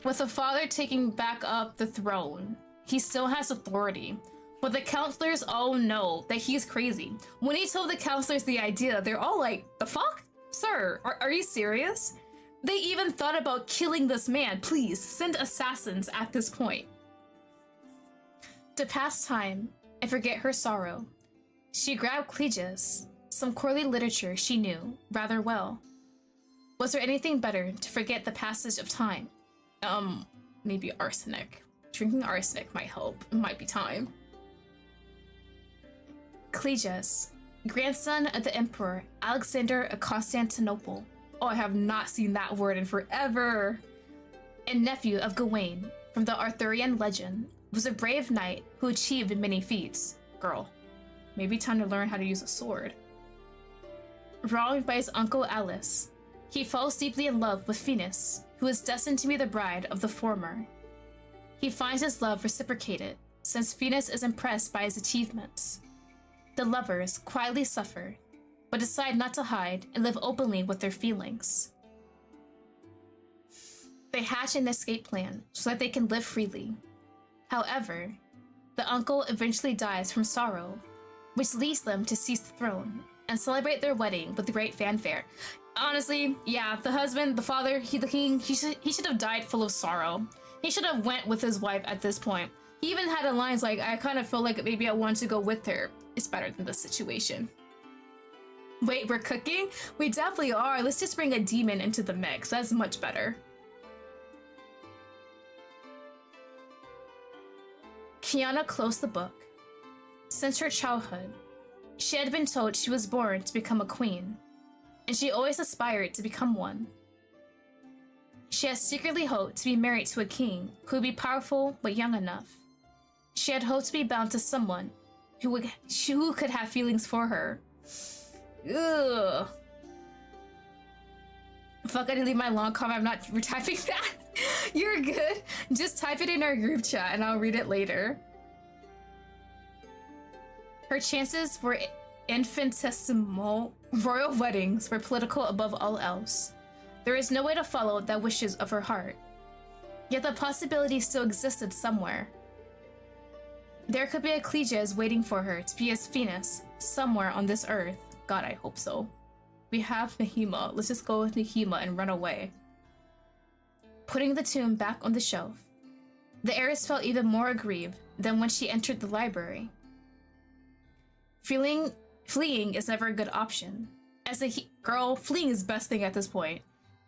with the father taking back up the throne, he still has authority. But the counselors all know that he's crazy. When he told the counselors the idea, they're all like, the fuck? Sir, are you serious? They even thought about killing this man. Please, send assassins at this point. To pass time and forget her sorrow, she grabbed Cleges, some Corley literature she knew rather well. Was there anything better to forget the passage of time? Maybe arsenic. Drinking arsenic might help. It might be time. Cleges, grandson of the Emperor Alexander of Constantinople. Oh, I have not seen that word in forever. And nephew of Gawain from the Arthurian legend, was a brave knight who achieved many feats. Girl, maybe time to learn how to use a sword. Wronged by his uncle Alice, he falls deeply in love with Venus, who is destined to be the bride of the former. He finds his love reciprocated, since Venus is impressed by his achievements. The lovers quietly suffer, but decide not to hide and live openly with their feelings. They hatch an escape plan so that they can live freely. However, the uncle eventually dies from sorrow, which leads them to seize the throne and celebrate their wedding with great fanfare. Honestly, yeah, the husband, the father, the king, he should have died full of sorrow. He should have went with his wife at this point. He even had a line like, I kind of feel like maybe I want to go with her. It's better than this situation. Wait, we're cooking? We definitely are. Let's just bring a demon into the mix. That's much better. Kiana closed the book. Since her childhood, she had been told she was born to become a queen, and she always aspired to become one. She had secretly hoped to be married to a king who would be powerful but young enough. She had hoped to be bound to someone who could have feelings for her. Ugh. Fuck, I didn't leave my long comment. I'm not retyping that. You're good. Just type it in our group chat and I'll read it later. Her chances were infinitesimal. Royal weddings were political above all else. There is no way to follow the wishes of her heart. Yet the possibility still existed somewhere. There could be a Cleges waiting for her to be as Venus somewhere on this earth. God, I hope so. We have Nahima. Let's just go with Nahima and run away. Putting the tomb back on the shelf, the heiress felt even more aggrieved than when she entered the library. Fleeing is never a good option. Girl, fleeing is best thing at this point.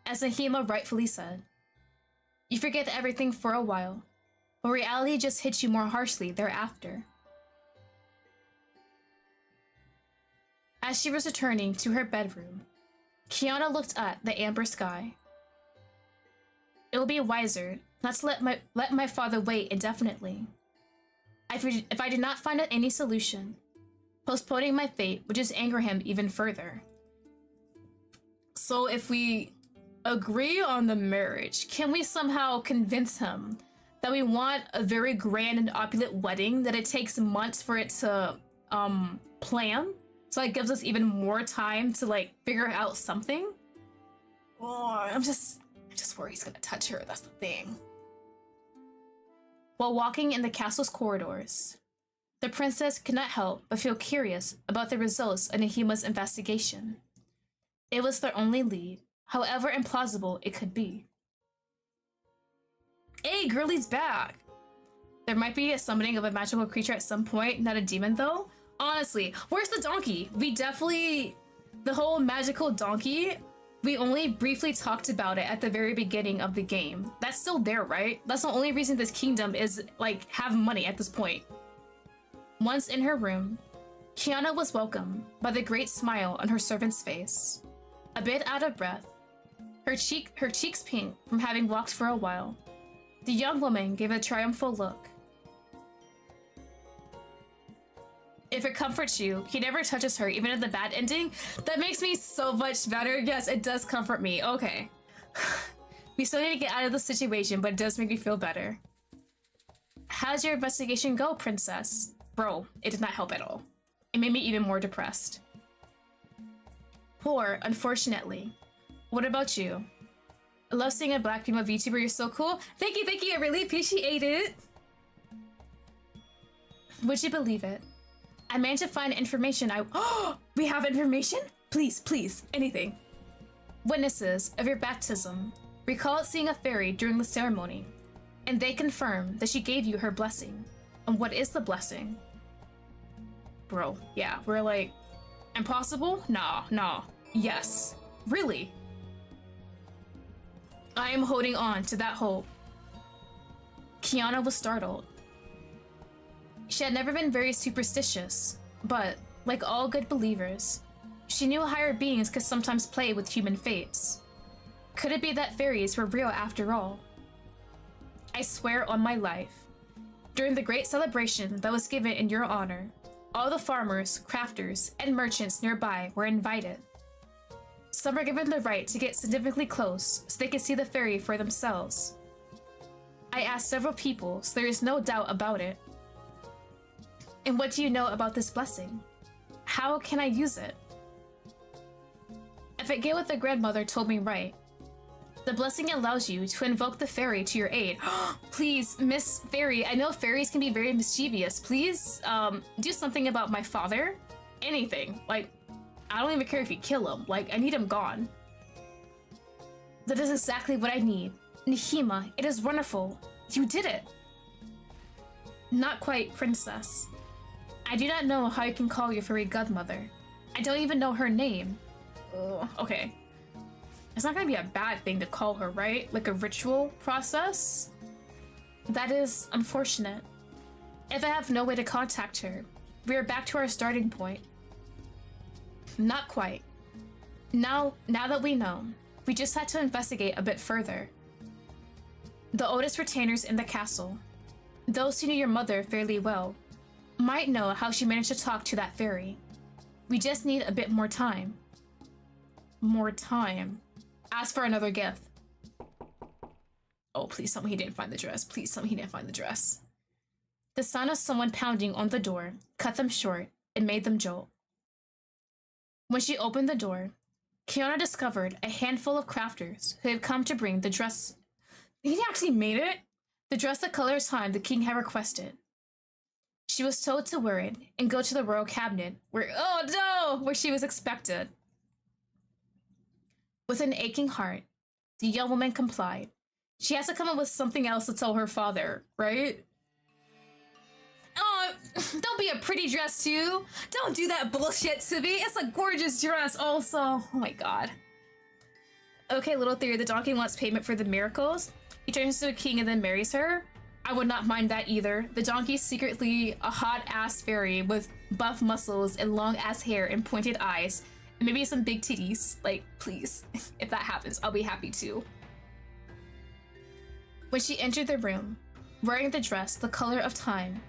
As Nahima rightfully said, you forget everything for a while, but reality just hits you more harshly thereafter. As she was returning to her bedroom, Kiana looked at the amber sky. It would be wiser not to let my father wait indefinitely. If I did not find out any solution, postponing my fate would just anger him even further. So if we agree on the marriage, can we somehow convince him that we want a very grand and opulent wedding, that it takes months for it to plan? So it gives us even more time to like figure out something? Oh, I'm just worried he's gonna touch her, that's the thing. While walking in the castle's corridors, the princess could not help but feel curious about the results of Nahima's investigation. It was their only lead, however implausible it could be. Hey, girlie's back! There might be a summoning of a magical creature at some point, not a demon though. Honestly, where's the donkey? The whole magical donkey, we only briefly talked about it at the very beginning of the game. That's still there, right? That's the only reason this kingdom is, like, have money at this point. Once in her room, Kiana was welcomed by the great smile on her servant's face. A bit out of breath, her cheeks pink from having walked for a while, the young woman gave a triumphal look. If it comforts you, he never touches her, even in the bad ending. That makes me so much better. Yes, it does comfort me. Okay. We still need to get out of the situation, but it does make me feel better. How's your investigation go, princess? Bro, it did not help at all. It made me even more depressed. Poor, unfortunately. What about you? I love seeing a black female VTuber. You're so cool. Thank you, thank you. I really appreciate it. Would you believe it? I managed to find information. Oh, we have information? Please, please, anything. Witnesses of your baptism recall seeing a fairy during the ceremony, and they confirm that she gave you her blessing. And what is the blessing? Bro, yeah, we're like, impossible? Nah. Yes. Really? I am holding on to that hope. Kiana was startled. She had never been very superstitious, but, like all good believers, she knew higher beings could sometimes play with human fates. Could it be that fairies were real after all? I swear on my life, during the great celebration that was given in your honor, all the farmers, crafters, and merchants nearby were invited. Some were given the right to get significantly close so they could see the fairy for themselves. I asked several people, so there is no doubt about it. And what do you know about this blessing? How can I use it? If I get what the grandmother told me right, the blessing allows you to invoke the fairy to your aid. Please, Miss Fairy, I know fairies can be very mischievous. Please, do something about my father. Anything. Like, I don't even care if you kill him. Like, I need him gone. That is exactly what I need. Nihima, it is wonderful. You did it. Not quite, princess. I do not know how I can call your fairy godmother. I don't even know her name. Okay. It's not gonna be a bad thing to call her, right? Like a ritual process? That is unfortunate. If I have no way to contact her, we are back to our starting point. Not quite. Now that we know, we just had to investigate a bit further. The oldest retainers in the castle, those who knew your mother fairly well, might know how she managed to talk to that fairy. We just need a bit more time. More time. Ask for another gift. Oh, please tell me he didn't find the dress. Please tell me he didn't find the dress. The sound of someone pounding on the door cut them short and made them jolt. When she opened the door, Kiana discovered a handful of crafters who had come to bring the dress. He actually made it? The dress the color time the king had requested. She was told to wear it and go to the royal cabinet where she was expected. With an aching heart, the young woman complied. She has to come up with something else to tell her father, right? Oh, don't be a pretty dress too. Don't do that bullshit to me. It's a gorgeous dress also. Oh my god. Okay, little theory, the donkey wants payment for the miracles. He turns into a king and then marries her. I would not mind that either. The donkey's secretly a hot-ass fairy with buff muscles and long-ass hair and pointed eyes. And maybe some big titties. Like, please. If that happens, I'll be happy too. When she entered the room, wearing the dress the color of time,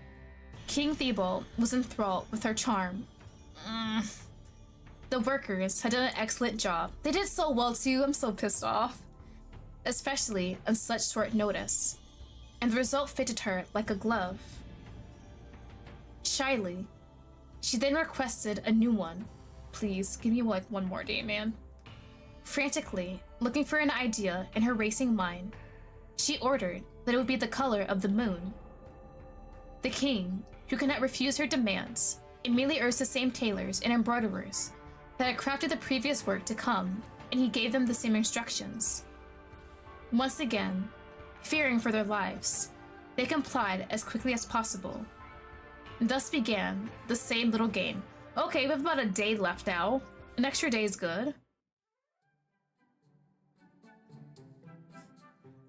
King Theobald was enthralled with her charm. The workers had done an excellent job. They did so well too. I'm so pissed off. Especially on such short notice. And the result fitted her like a glove. Shyly, she then requested a new one. Please, give me like one more day, man. Frantically, looking for an idea in her racing mind, she ordered that it would be the color of the moon. The king, who could not refuse her demands, immediately urged the same tailors and embroiderers that had crafted the previous work to come, and he gave them the same instructions. Once again, fearing for their lives, they complied as quickly as possible. Thus began the same little game. Okay, we have about a day left now. An extra day is good.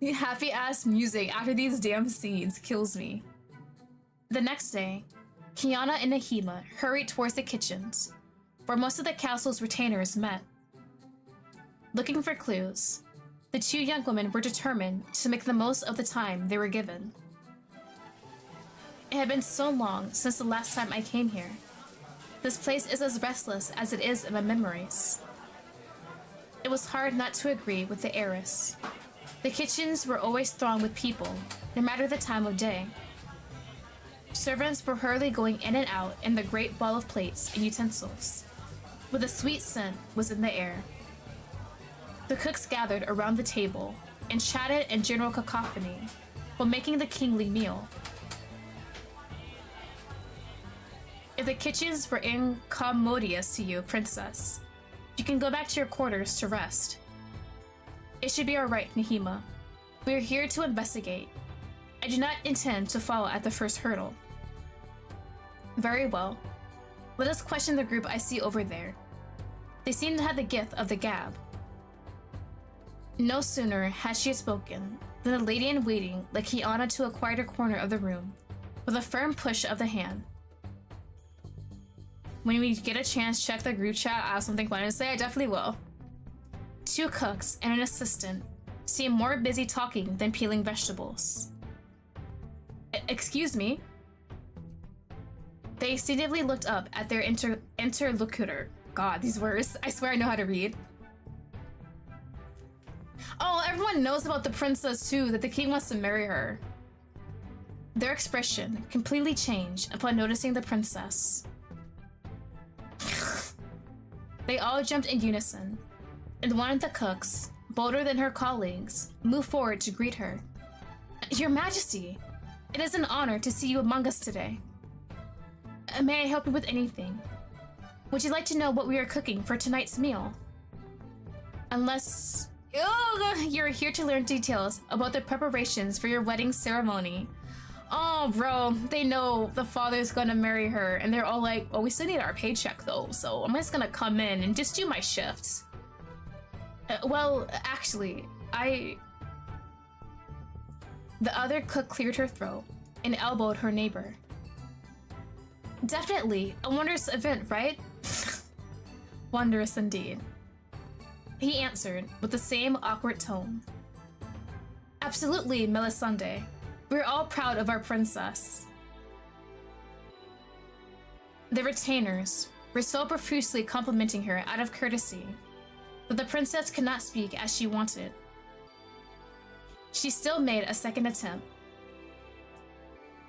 The happy-ass music after these damn scenes kills me. The next day, Kiana and Nahima hurried towards the kitchens, where most of the castle's retainers met. Looking for clues, the two young women were determined to make the most of the time they were given. It had been so long since the last time I came here. This place is as restless as it is in my memories. It was hard not to agree with the heiress. The kitchens were always thronged with people, no matter the time of day. Servants were hurriedly going in and out in the great wall of plates and utensils, with a sweet scent was in the air. The cooks gathered around the table and chatted in general cacophony while making the kingly meal. If the kitchens were incommodious to you, princess, you can go back to your quarters to rest. It should be all right, Nahima. We are here to investigate. I do not intend to fall at the first hurdle. Very well. Let us question the group I see over there. They seem to have the gift of the gab. No sooner had she spoken than the lady-in-waiting led Kiana to a quieter corner of the room with a firm push of the hand. When we get a chance, check the group chat. I have something fun to say. I definitely will. 2 cooks and an assistant seem more busy talking than peeling vegetables. Excuse me? They instinctively looked up at their interlocutor. God, these words. I swear I know how to read. Oh, everyone knows about the princess too, that the king wants to marry her. Their expression completely changed upon noticing the princess. They all jumped in unison, and one of the cooks, bolder than her colleagues, moved forward to greet her. Your Majesty, it is an honor to see you among us today. May I help you with anything? Would you like to know what we are cooking for tonight's meal? Unless... you're here to learn details about the preparations for your wedding ceremony. Oh, bro, they know the father's gonna marry her, and they're all like, oh, we still need our paycheck, though, so I'm just gonna come in and just do my shifts. Well, actually, The other cook cleared her throat and elbowed her neighbor. Definitely, a wondrous event, right? Wondrous indeed. He answered with the same awkward tone. Absolutely, Melisande. We're all proud of our princess. The retainers were so profusely complimenting her out of courtesy that the princess could not speak as she wanted. She still made a second attempt.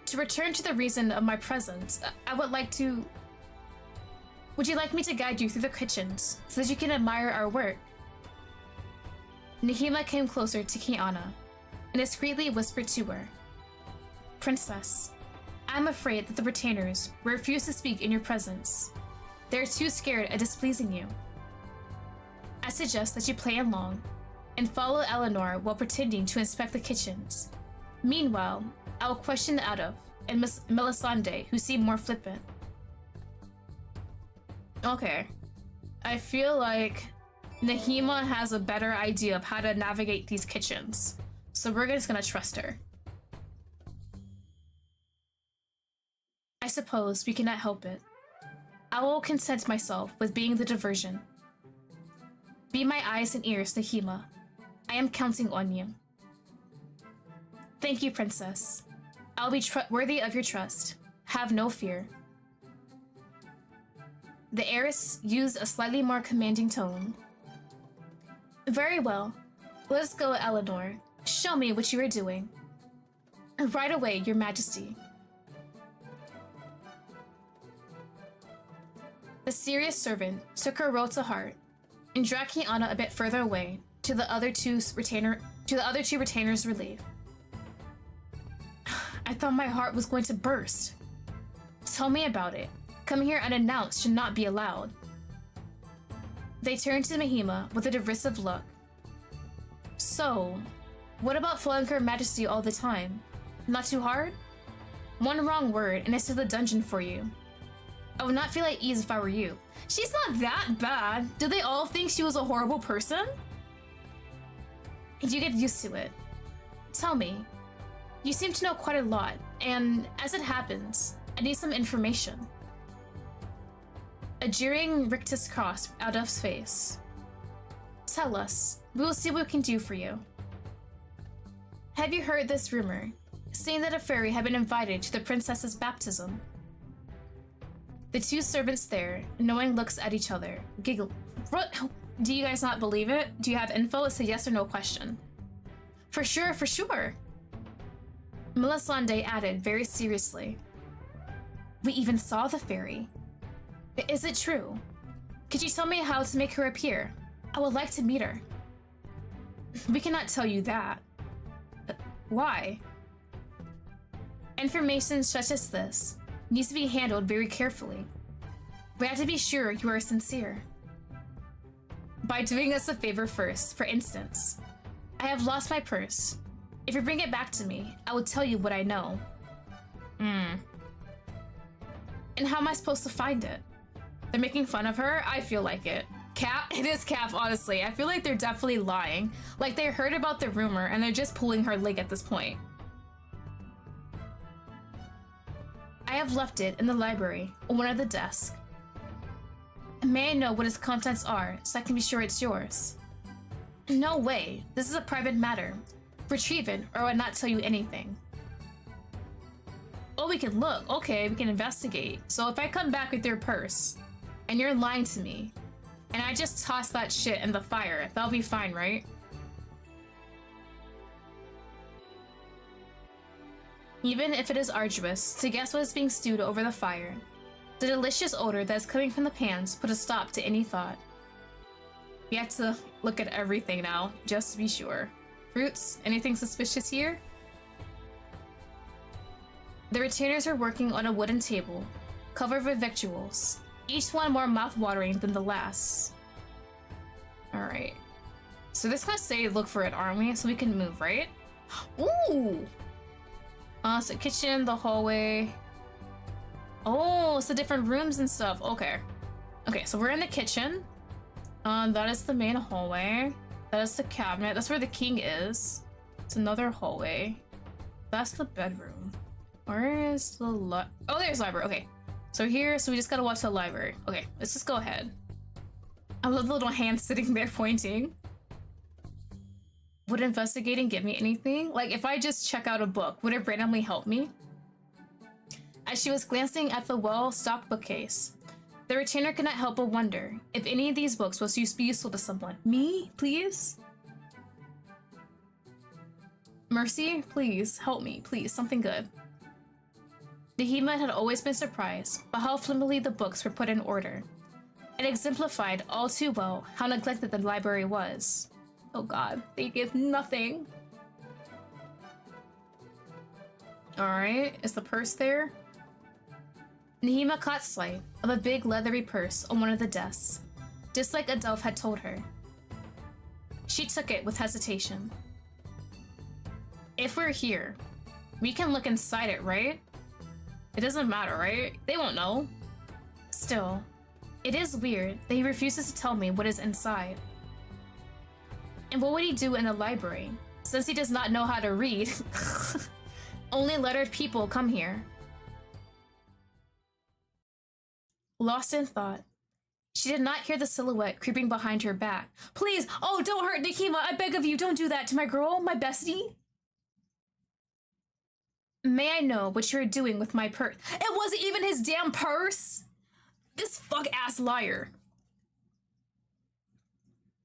To return to the reason of my presence, I would like to... Would you like me to guide you through the kitchens so that you can admire our work? Nahima came closer to Kiana and discreetly whispered to her. Princess, I'm afraid that the retainers will refuse to speak in your presence. They're too scared of displeasing you. I suggest that you play along and follow Eleanor while pretending to inspect the kitchens. Meanwhile, I will question the Adolf and Miss Melisande, who seem more flippant. Okay. I feel like Nahima has a better idea of how to navigate these kitchens, so we're just gonna trust her. I suppose we cannot help it. I will content myself with being the diversion. Be my eyes and ears, Nahima. I am counting on you. Thank you, Princess. I'll be worthy of your trust. Have no fear. The heiress used a slightly more commanding tone. Very well. Let us go, Eleanor. Show me what you are doing. Right away, Your Majesty. The serious servant took her role to heart and dragged Kiana a bit further away to the other two retainers' relief. I thought my heart was going to burst. Tell me about it. Coming here unannounced should not be allowed. They turned to Nahima with a derisive look. So, what about following Her Majesty all the time? Not too hard? One wrong word and it's to the dungeon for you. I would not feel at ease if I were you. She's not that bad. Did they all think she was a horrible person? You get used to it. Tell me. You seem to know quite a lot, and as it happens, I need some information. A jeering rictus crossed Adolf's face. Tell us. We will see what we can do for you. Have you heard this rumor, saying that a fairy had been invited to the princess's baptism? The two servants stare, knowing looks at each other, giggle. What? Do you guys not believe it? Do you have info? It's a yes or no question. For sure, for sure. Melisande added very seriously. We even saw the fairy. Is it true? Could you tell me how to make her appear? I would like to meet her. We cannot tell you that. Why? Information such as this needs to be handled very carefully. We have to be sure you are sincere. By doing us a favor first, for instance. I have lost my purse. If you bring it back to me, I will tell you what I know. And how am I supposed to find it? They're making fun of her? I feel like it. Cap? It is Cap, honestly. I feel like they're definitely lying. Like they heard about the rumor and they're just pulling her leg at this point. I have left it in the library, on one of the desks. May I know what its contents are, so I can be sure it's yours? No way. This is a private matter. Retrieve it, or I will not tell you anything. Oh, we can look. Okay, we can investigate. So if I come back with your purse, and you're lying to me, and I just toss that shit in the fire, that'll be fine, right? Even if it is arduous to guess what is being stewed over the fire, the delicious odor that is coming from the pans put a stop to any thought. We have to look at everything now, just to be sure. Fruits? Anything suspicious here? The retainers are working on a wooden table, covered with victuals, each one more mouth-watering than the last. Alright. So this gonna say look for it, aren't we? So we can move, right? Ooh! So kitchen, the hallway. Oh, it's the different rooms and stuff. Okay. Okay, so we're in the kitchen. That is the main hallway. That is the cabinet. That's where the king is. It's another hallway. That's the bedroom. Where is the oh, there's the library. Okay. So here, so we just gotta watch the library. Okay, let's just go ahead. I love the little hand sitting there pointing. Would investigating give me anything? Like, if I just check out a book, would it randomly help me? As she was glancing at the well-stocked bookcase, the retainer could not help but wonder if any of these books was useful to someone. Me? Please? Mercy? Please, help me. Please, something good. Nahima had always been surprised by how flimsily the books were put in order. It exemplified all too well how neglected the library was. Oh god, they give nothing. Alright, is the purse there? Nahima caught sight of a big leathery purse on one of the desks, just like Adelph had told her. She took it with hesitation. If we're here, we can look inside it, right? It doesn't matter, right? They won't know. Still, it is weird that he refuses to tell me what is inside. And what would he do in the library, since he does not know how to read? Only lettered people come here. Lost in thought, she did not hear the silhouette creeping behind her back. Please! Oh, don't hurt Nahima! I beg of you, don't do that to my girl, my bestie! May I know what you're doing with my purse? It wasn't even his damn purse! This fuck-ass liar.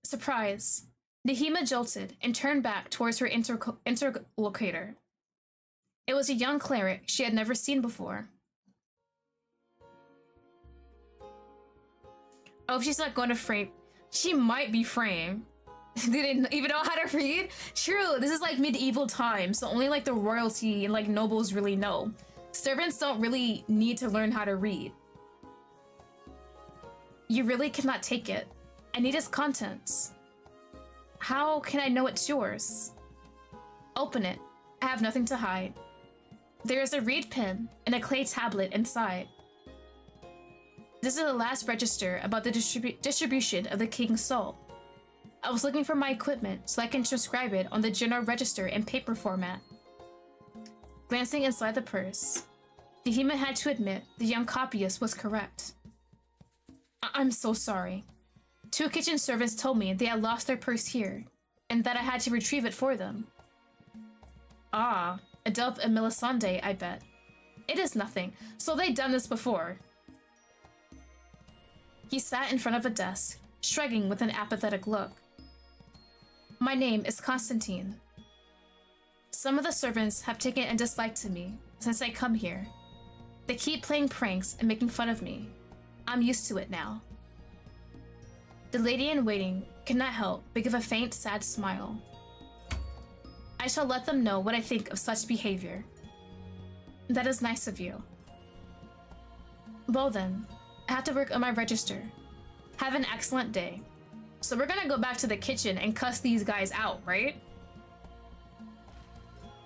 Surprise. Nahima jolted and turned back towards her interlocutor. It was a young cleric she had never seen before. Oh, she's not going to frame. She might be framed. They didn't even know how to read? True, this is like medieval times, so only like the royalty and like nobles really know. Servants don't really need to learn how to read. You really cannot take it. I need its contents. How can I know it's yours? Open it. I have nothing to hide. There is a reed pen and a clay tablet inside. This is the last register about the distribution of the king's soul. I was looking for my equipment so I can transcribe it on the general register in paper format. Glancing inside the purse, Nahima had to admit the young copyist was correct. I'm so sorry. 2 kitchen servants told me they had lost their purse here, and that I had to retrieve it for them. Ah, Adelph and Melisande, I bet. It is nothing, so they've done this before. He sat in front of a desk, shrugging with an apathetic look. My name is Constantine. Some of the servants have taken a dislike to me since I come here. They keep playing pranks and making fun of me. I'm used to it now. The lady in waiting cannot help but give a faint, sad smile. I shall let them know what I think of such behavior. That is nice of you. Well then, I have to work on my register. Have an excellent day. So we're gonna go back to the kitchen and cuss these guys out, right?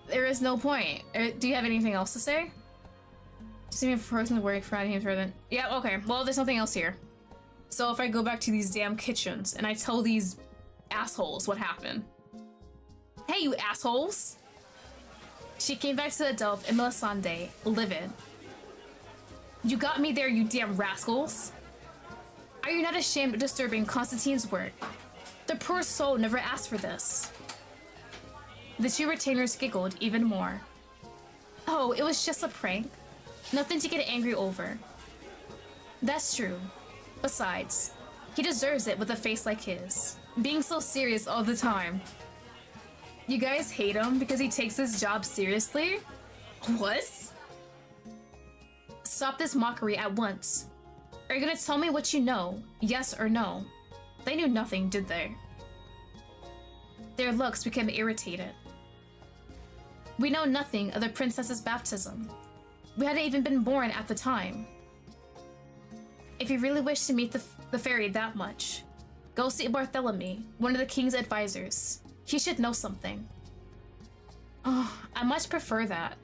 There is no point. Do you have anything else to say? See me person work for any further. Yeah, okay. Well, there's nothing else here. So if I go back to these damn kitchens and I tell these assholes what happened. Hey, you assholes! She came back to the Delph in Melisande, livid. You got me there, you damn rascals! Are you not ashamed of disturbing Constantine's work? The poor soul never asked for this. The two retainers giggled even more. Oh, it was just a prank. Nothing to get angry over. That's true. Besides, he deserves it with a face like his. Being so serious all the time. You guys hate him because he takes his job seriously? What? Stop this mockery at once. Are you gonna tell me what you know, yes or no? They knew nothing, did they? Their looks became irritated. We know nothing of the princess's baptism. We hadn't even been born at the time. If you really wish to meet the fairy that much, go see Bartholomew, one of the king's advisors. He should know something. Oh, I much prefer that.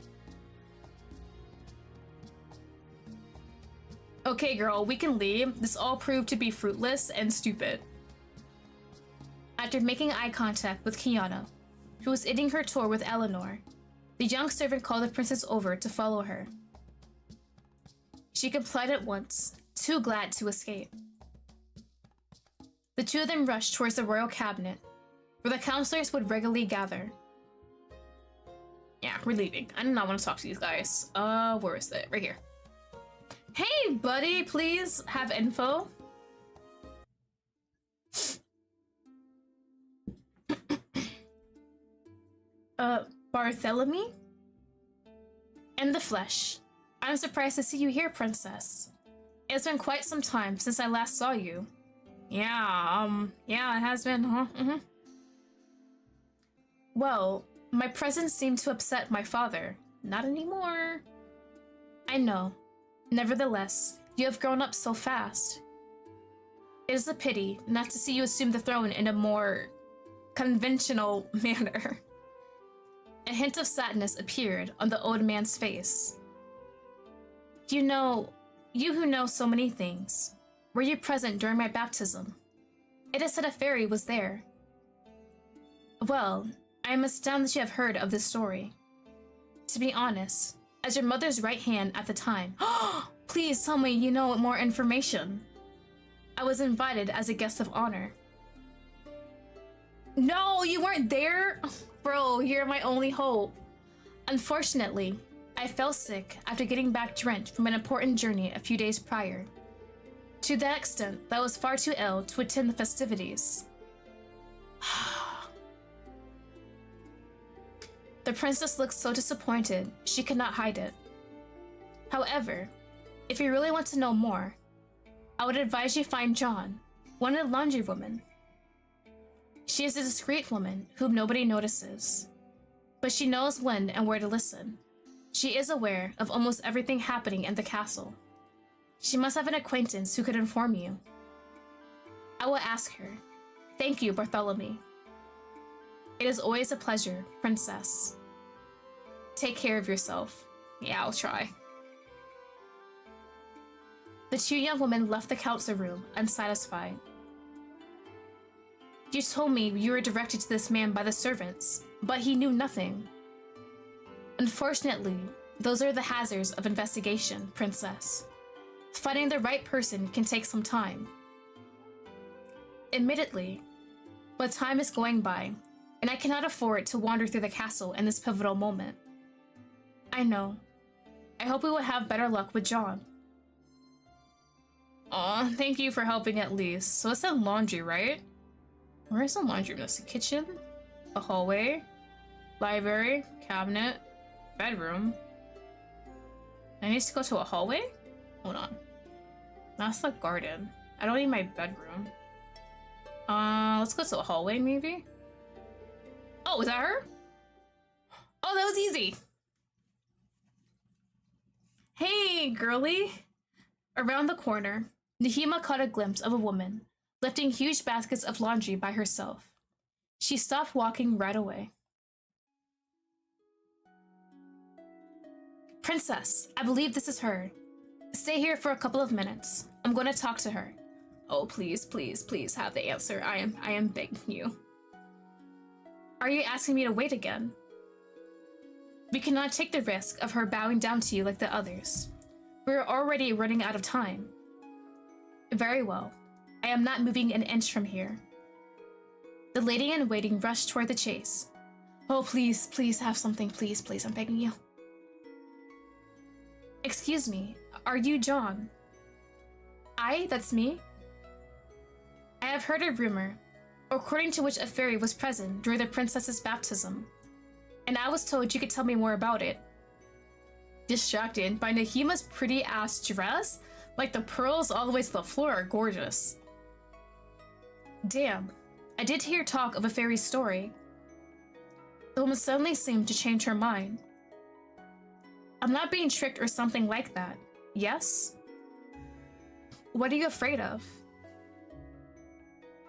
Okay, girl, we can leave. This all proved to be fruitless and stupid. After making eye contact with Kiana, who was ending her tour with Eleanor, the young servant called the princess over to follow her. She complied at once, too glad to escape. The two of them rushed towards the royal cabinet, where the counselors would regularly gather. Yeah, we're leaving. I do not want to talk to these guys. Where is it? Right here. Hey, buddy, please have info. Bartholomew? In the flesh. I'm surprised to see you here, princess. It's been quite some time since I last saw you. Yeah, it has been, huh? Mm-hmm. Well, my presence seemed to upset my father. Not anymore. I know. Nevertheless, you have grown up so fast. It is a pity not to see you assume the throne in a more conventional manner. A hint of sadness appeared on the old man's face. You who know so many things, were you present during my baptism? It is said a fairy was there. Well, I am astounded that you have heard of this story. To be honest, as your mother's right hand at the time, please tell me you know more information. I was invited as a guest of honor. No, you weren't there? Bro, you're my only hope. Unfortunately, I fell sick after getting back drenched from an important journey a few days prior. To that extent that I was far too ill to attend the festivities. The princess looked so disappointed, she could not hide it. However, if you really want to know more, I would advise you find John, one of the laundry women. She is a discreet woman whom nobody notices, but she knows when and where to listen. She is aware of almost everything happening in the castle. She must have an acquaintance who could inform you. I will ask her. Thank you, Bartholomew. It is always a pleasure, princess. Take care of yourself. Yeah, I'll try. The two young women left the council room, unsatisfied. You told me you were directed to this man by the servants, but he knew nothing. Unfortunately, those are the hazards of investigation, princess. Finding the right person can take some time. Admittedly, but time is going by, and I cannot afford to wander through the castle in this pivotal moment. I know. I hope we will have better luck with John. Aw, thank you for helping at least. So it said laundry, right? Where is the laundry room? That's the kitchen, a hallway, library, cabinet, bedroom. I need to go to a hallway? Hold on. That's the garden. I don't need my bedroom. Let's go to a hallway, maybe? Oh, is that her? Oh, that was easy. Hey, girly. Around the corner, Nahima caught a glimpse of a woman lifting huge baskets of laundry by herself. She stopped walking right away. Princess, I believe this is her. Stay here for a couple of minutes. I'm going to talk to her. Oh, please, please, please have the answer. I am begging you. Are you asking me to wait again? We cannot take the risk of her bowing down to you like the others. We're already running out of time. Very well. I am not moving an inch from here. The lady in waiting rushed toward the chase. Oh, please, please have something. Please, please, I'm begging you. Excuse me, are you John? That's me. I have heard a rumor, according to which a fairy was present during the princess's baptism, and I was told you could tell me more about it. Distracted by Nahima's pretty ass dress, like the pearls all the way to the floor are gorgeous. Damn, I did hear talk of a fairy story. The woman suddenly seemed to change her mind. I'm not being tricked or something like that, yes? What are you afraid of?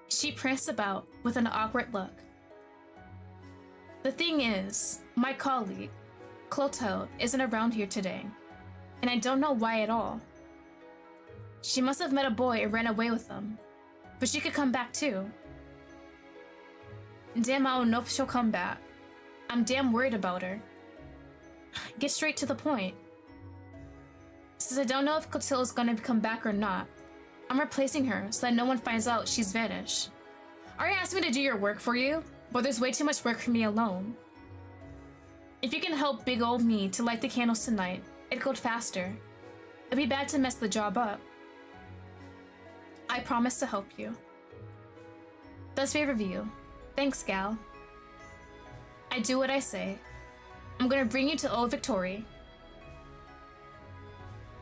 She pranced about with an awkward look. The thing is, my colleague, Clotilde, isn't around here today, and I don't know why at all. She must have met a boy and ran away with them, but she could come back too. Damn, I don't know if she'll come back. I'm damn worried about her. Get straight to the point. Since I don't know if Clotilde is gonna come back or not, I'm replacing her so that no one finds out she's vanished. Are you asking me to do your work for you? But there's way too much work for me alone. If you can help big old me to light the candles tonight, it'd go faster. It'd be bad to mess the job up. I promise to help you. Best favor you. Thanks, gal. I do what I say. I'm gonna bring you to Old Victory.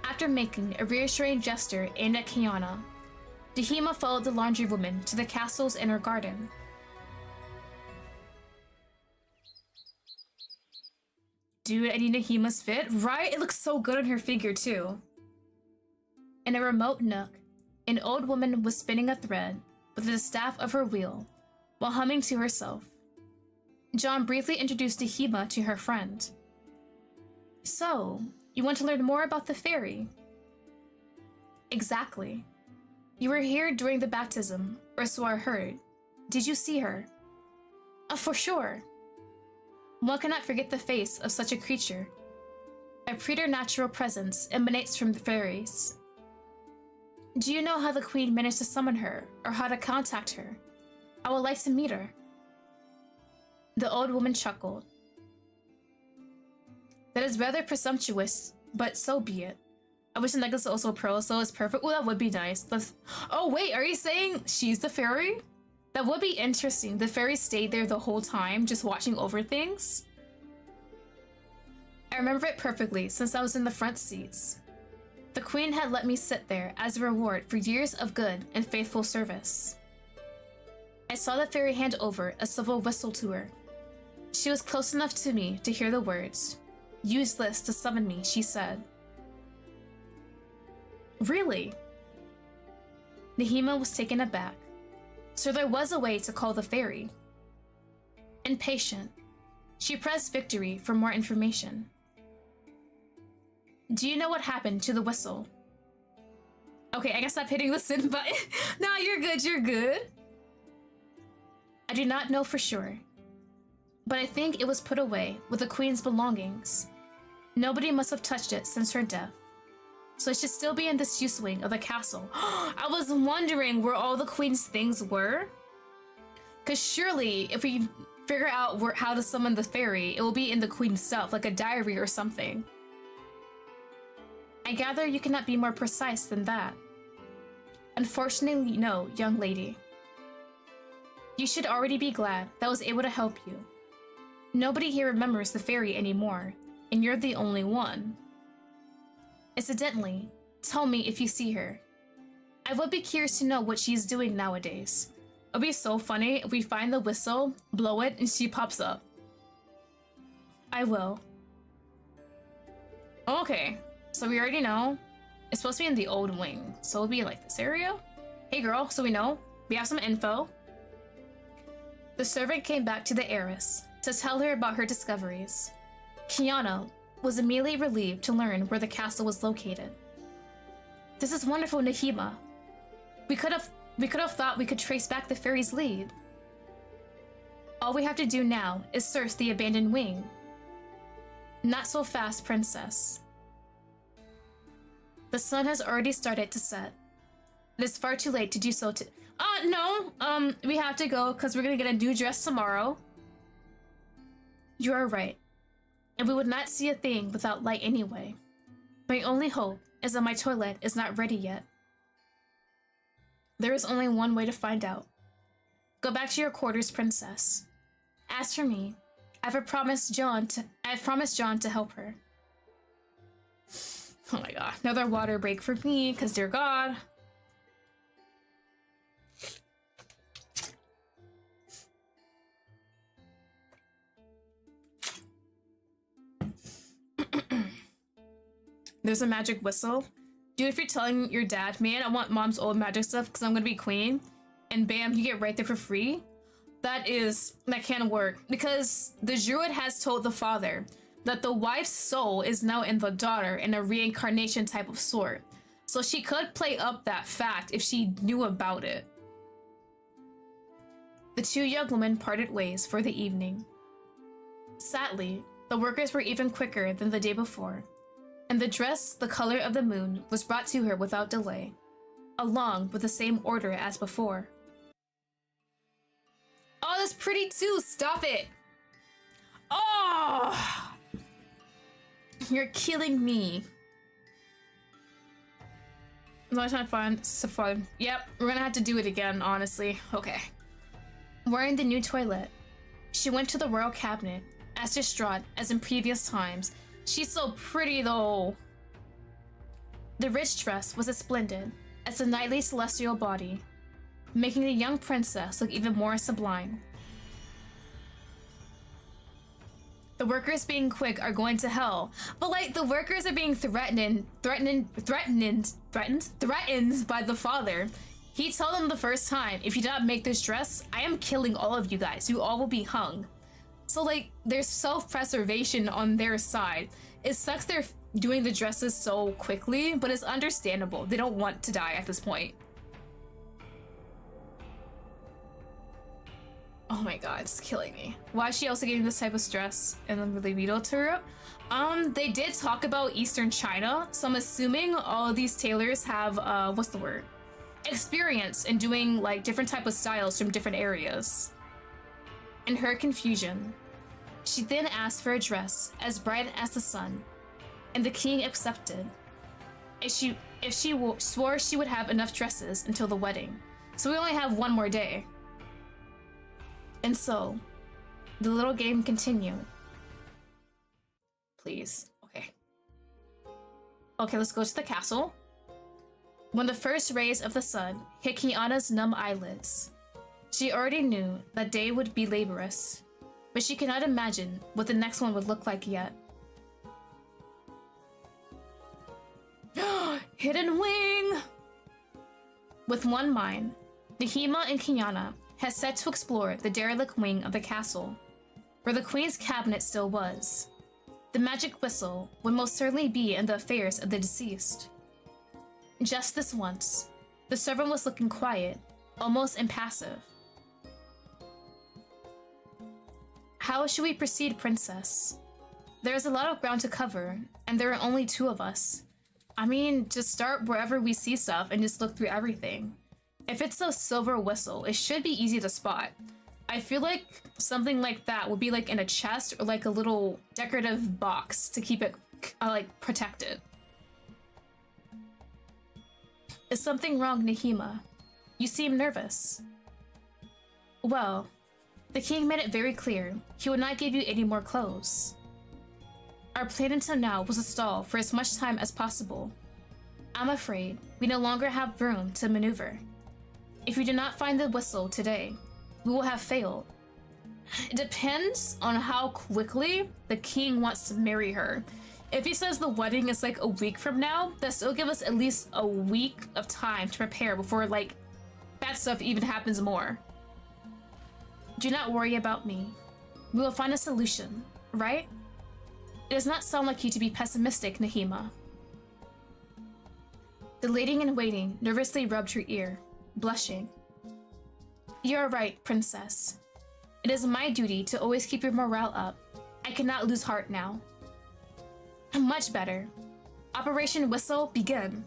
After making a reassuring gesture aimed at Kiana, Nahima followed the laundry woman to the castle's inner garden. Dude, I need Nahima's fit, right? It looks so good on her figure, too. In a remote nook, an old woman was spinning a thread with the staff of her wheel while humming to herself. John briefly introduced Nahima to her friend. So, you want to learn more about the fairy? Exactly. You were here during the baptism, or so I heard. Did you see her? For sure. One cannot forget the face of such a creature. A preternatural presence emanates from the fairies. Do you know how the queen managed to summon her, or how to contact her? I would like to meet her. The old woman chuckled. That is rather presumptuous, but so be it. I wish the necklace was also pearl, so it's perfect. Oh, that would be nice. Oh, wait, are you saying she's the fairy? That would be interesting. The fairy stayed there the whole time, just watching over things. I remember it perfectly, since I was in the front seats. The queen had let me sit there as a reward for years of good and faithful service. I saw the fairy hand over a silver whistle to her. She was close enough to me to hear the words. Use this to summon me, she said. Really? Nahima was taken aback. So there was a way to call the fairy. Impatient, she pressed victory for more information. Do you know what happened to the whistle? Okay, I guess stop hitting the send button. No, you're good, you're good. I do not know for sure, but I think it was put away with the queen's belongings. Nobody must have touched it since her death, so it should still be in this use wing of the castle. I was wondering where all the queen's things were, because surely if we figure out how to summon the fairy, it will be in the queen's stuff, like a diary or something. I gather you cannot be more precise than that. Unfortunately, no, young lady. You should already be glad that I was able to help you. Nobody here remembers the fairy anymore, and you're the only one. Incidentally, tell me if you see her. I would be curious to know what she's doing nowadays. It'd be so funny if we find the whistle, blow it, and she pops up. I will. Okay, so we already know. It's supposed to be in the old wing, so it'll be like this area. Hey girl, so we know. We have some info. The servant came back to the heiress to tell her about her discoveries. Kiana was immediately relieved to learn where the castle was located. This is wonderful, Nahima. We could have thought we could trace back the fairy's lead. All we have to do now is search the abandoned wing. Not so fast, princess. The sun has already started to set. It is far too late to do so no, we have to go because we're gonna get a new dress tomorrow. You are right. And we would not see a thing without light anyway. My only hope is that my toilet is not ready yet. There is only one way to find out. Go back to your quarters, princess. As for me, I've promised John to help her. Oh my god, another water break for me, because dear god. There's a magic whistle. Dude, if you're telling your dad, man, I want mom's old magic stuff because I'm gonna be queen, and bam, you get right there for free, that can't work. Because the druid has told the father that the wife's soul is now in the daughter in a reincarnation type of sort. So she could play up that fact if she knew about it. The two young women parted ways for the evening. Sadly, the workers were even quicker than the day before, and the dress the color of the moon was brought to her without delay, along with the same order as before. Oh, that's pretty too! Stop it! Oh! You're killing me. Not fun. Yep, we're gonna have to do it again, honestly. Okay. Wearing the new toilet, she went to the royal cabinet, as distraught as in previous times. She's so pretty, though. The rich dress was as splendid as the knightly celestial body, making the young princess look even more sublime. The workers being quick are going to hell, but like the workers are being threatened by the father. He told them the first time, if you do not make this dress, I am killing all of you guys. You all will be hung. So like there's self-preservation on their side. It sucks they're doing the dresses so quickly, but it's understandable. They don't want to die at this point. Oh my god, it's killing me. Why is she also getting this type of stress and then the libido to her? They did talk about Eastern China, so I'm assuming all of these tailors have, what's the word? Experience in doing like different type of styles from different areas. In her confusion, she then asked for a dress as bright as the sun, and the king accepted. If she swore she would have enough dresses until the wedding, so we only have one more day. And so, the little game continued. Please, okay. Okay, let's go to the castle. When the first rays of the sun hit Kiana's numb eyelids, she already knew that day would be laborious, but she could not imagine what the next one would look like yet. Hidden wing! With one mind, Nahima and Kiana had set to explore the derelict wing of the castle, where the queen's cabinet still was. The magic whistle would most certainly be in the affairs of the deceased. Just this once, the servant was looking quiet, almost impassive. How should we proceed, princess? There is a lot of ground to cover, and there are only two of us. I mean, just start wherever we see stuff and just look through everything. If it's a silver whistle, it should be easy to spot. I feel like something like that would be like in a chest or like a little decorative box to keep it like protected. Is something wrong, Nahima? You seem nervous. Well, the king made it very clear he would not give you any more clothes. Our plan until now was to stall for as much time as possible. I'm afraid we no longer have room to maneuver. If we do not find the whistle today, we will have failed. It depends on how quickly the king wants to marry her. If he says the wedding is like a week from now, that still give us at least a week of time to prepare before like bad stuff even happens more. Do not worry about me. We will find a solution, right? It does not sound like you to be pessimistic, Nahima. The lady-in-waiting nervously rubbed her ear, blushing. You are right, princess. It is my duty to always keep your morale up. I cannot lose heart now. Much better. Operation Whistle, begin.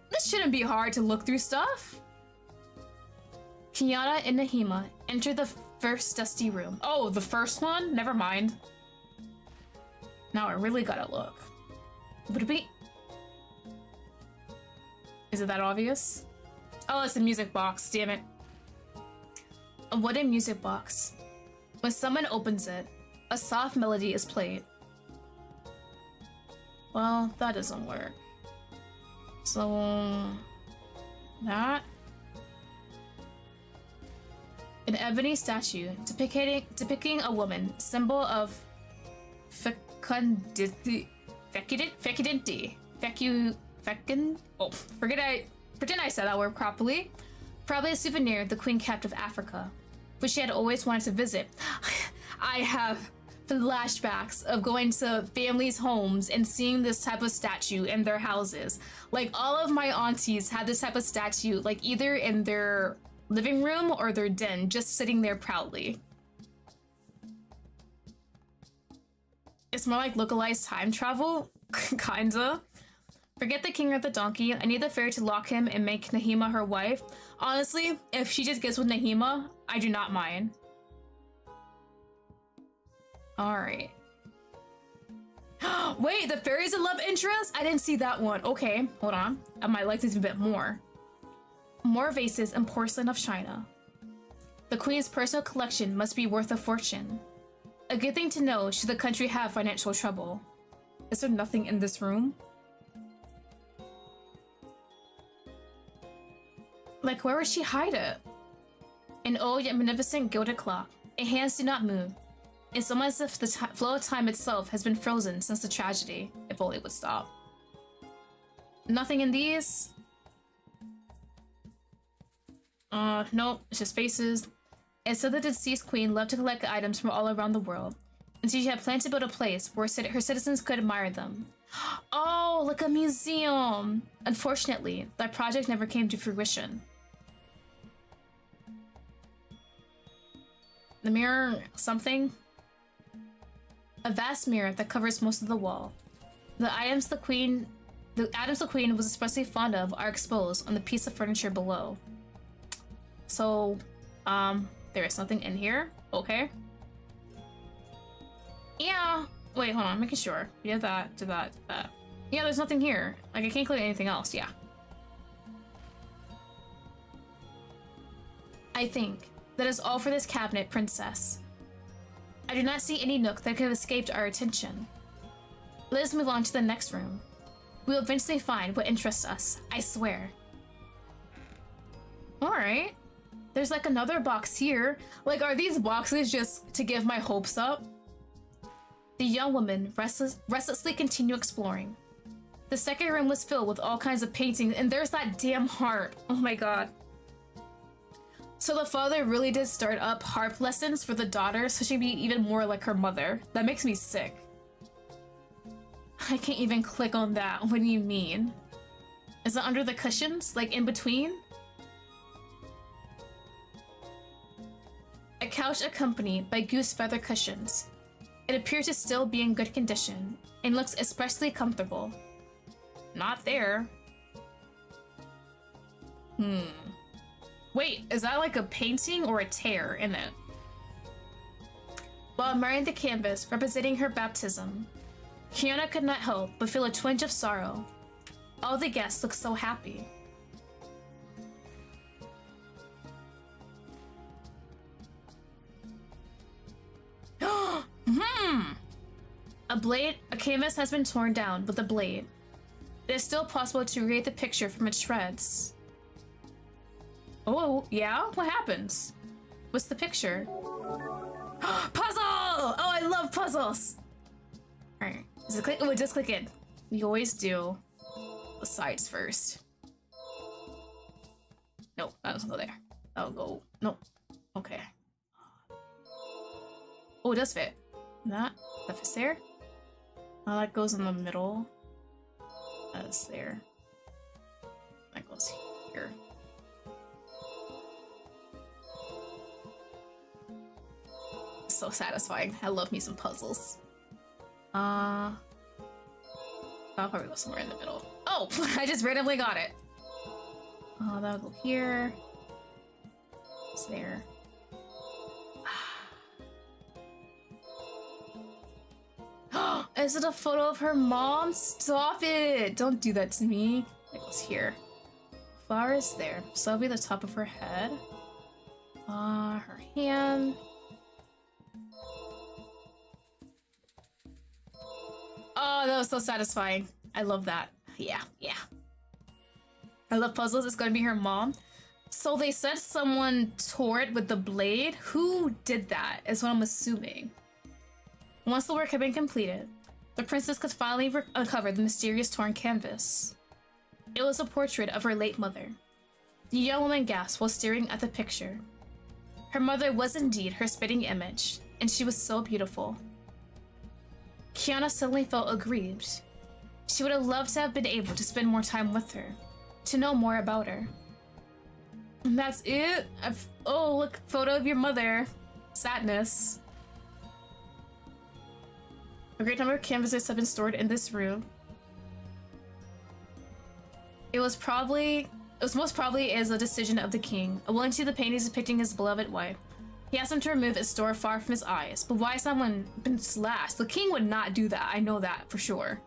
This shouldn't be hard to look through stuff. Kiana and Nahima enter the first dusty room. Oh, the first one? Never mind. Now I really gotta look. Would it be? Is it that obvious? Oh, it's the music box, damn it. A wooden music box. When someone opens it, a soft melody is played. Well, that doesn't work. So... that? An ebony statue depicting a woman, symbol of fecundity. Oh, pretend I said that word properly. Probably a souvenir the queen kept of Africa, which she had always wanted to visit. I have flashbacks of going to families' homes and seeing this type of statue in their houses. Like, all of my aunties had this type of statue, like either in their living room or their den, just sitting there proudly. It's more like localized time travel, kinda. Forget the king or the donkey. I need the fairy to lock him and make Nahima her wife. Honestly, if she just gets with Nahima, I do not mind. Alright. Wait, the fairy's a love interest? I didn't see that one. Okay, hold on. I might like this a bit more. More vases and porcelain of China. The queen's personal collection must be worth a fortune. A good thing to know should the country have financial trouble. Is there nothing in this room? Like, where would she hide it? An old yet magnificent gilded clock. Its hands do not move. It's almost as if the flow of time itself has been frozen since the tragedy. If only it would stop. Nothing in these? Nope, it's just faces. It said the deceased queen loved to collect items from all around the world, and she had planned to build a place where her citizens could admire them. Oh, like a museum! Unfortunately, that project never came to fruition. The mirror, something? A vast mirror that covers most of the wall. The items the queen was especially fond of are exposed on the piece of furniture below. So, there is something in here. Okay. Yeah. Wait, hold on. I'm making sure. Yeah, that. Yeah, there's nothing here. Like, I can't click anything else. Yeah. I think that is all for this cabinet, princess. I do not see any nook that could have escaped our attention. Let us move on to the next room. We will eventually find what interests us, I swear. Alright. There's like another box here. Like, are these boxes just to give my hopes up? The young woman restlessly continued exploring. The second room was filled with all kinds of paintings, and there's that damn harp. Oh my god. So the father really did start up harp lessons for the daughter so she'd be even more like her mother. That makes me sick. I can't even click on that. What do you mean? Is it under the cushions? Like in between? A couch accompanied by goose feather cushions. It appears to still be in good condition and looks especially comfortable. Not there. Wait, is that like a painting or a tear in it? While admiring the canvas representing her baptism, Kiana could not help but feel a twinge of sorrow. All the guests look so happy. A canvas has been torn down with a blade. It is still possible to create the picture from its shreds. Oh, yeah? What happens? What's the picture? Puzzle! Oh, I love puzzles! Alright, does it click? Oh, it does click in. We always do the sides first. No, that doesn't go there. That'll go. No. Okay. Oh, it does fit. That fits there. Oh, that goes in the middle. That's there. That goes here. So satisfying. I love me some puzzles. I'll probably go somewhere in the middle. Oh, I just randomly got it. Oh, that'll go here. It's there. Is it a photo of her mom? Stop it! Don't do that to me. It goes here. Flower is there. So that'll be the top of her head. Her hand. Oh, that was so satisfying. I love that. Yeah. I love puzzles. It's gonna be her mom. So they said someone tore it with the blade. Who did that is what I'm assuming. Once the work had been completed, the princess could finally uncover the mysterious torn canvas. It was a portrait of her late mother. The young woman gasped while staring at the picture. Her mother was indeed her spitting image, and she was so beautiful. Kiana suddenly felt aggrieved. She would have loved to have been able to spend more time with her, to know more about her. And that's it? Oh, look, photo of your mother. Sadness. A great number of canvases have been stored in this room. It was most probably is a decision of the king, willing to see the paintings depicting his beloved wife. He asked him to remove its store far from his eyes, but why has someone been slashed? The king would not do that, I know that for sure.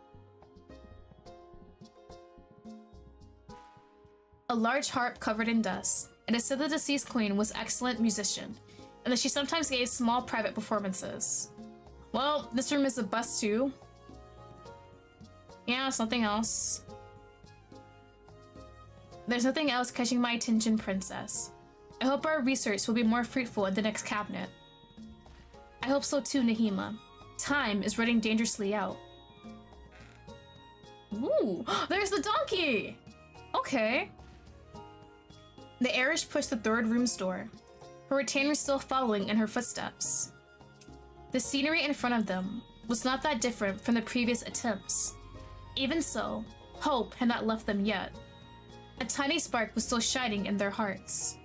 A large harp covered in dust. It is said the deceased queen was an excellent musician, and that she sometimes gave small private performances. Well, this room is a bust too. Yeah, something else. There's nothing else catching my attention, princess. I hope our research will be more fruitful in the next cabinet. I hope so too, Nahima. Time is running dangerously out. Ooh, there's the donkey! Okay. The heiress pushed the third room's door, her retainer still following in her footsteps. The scenery in front of them was not that different from the previous attempts. Even so, hope had not left them yet. A tiny spark was still shining in their hearts.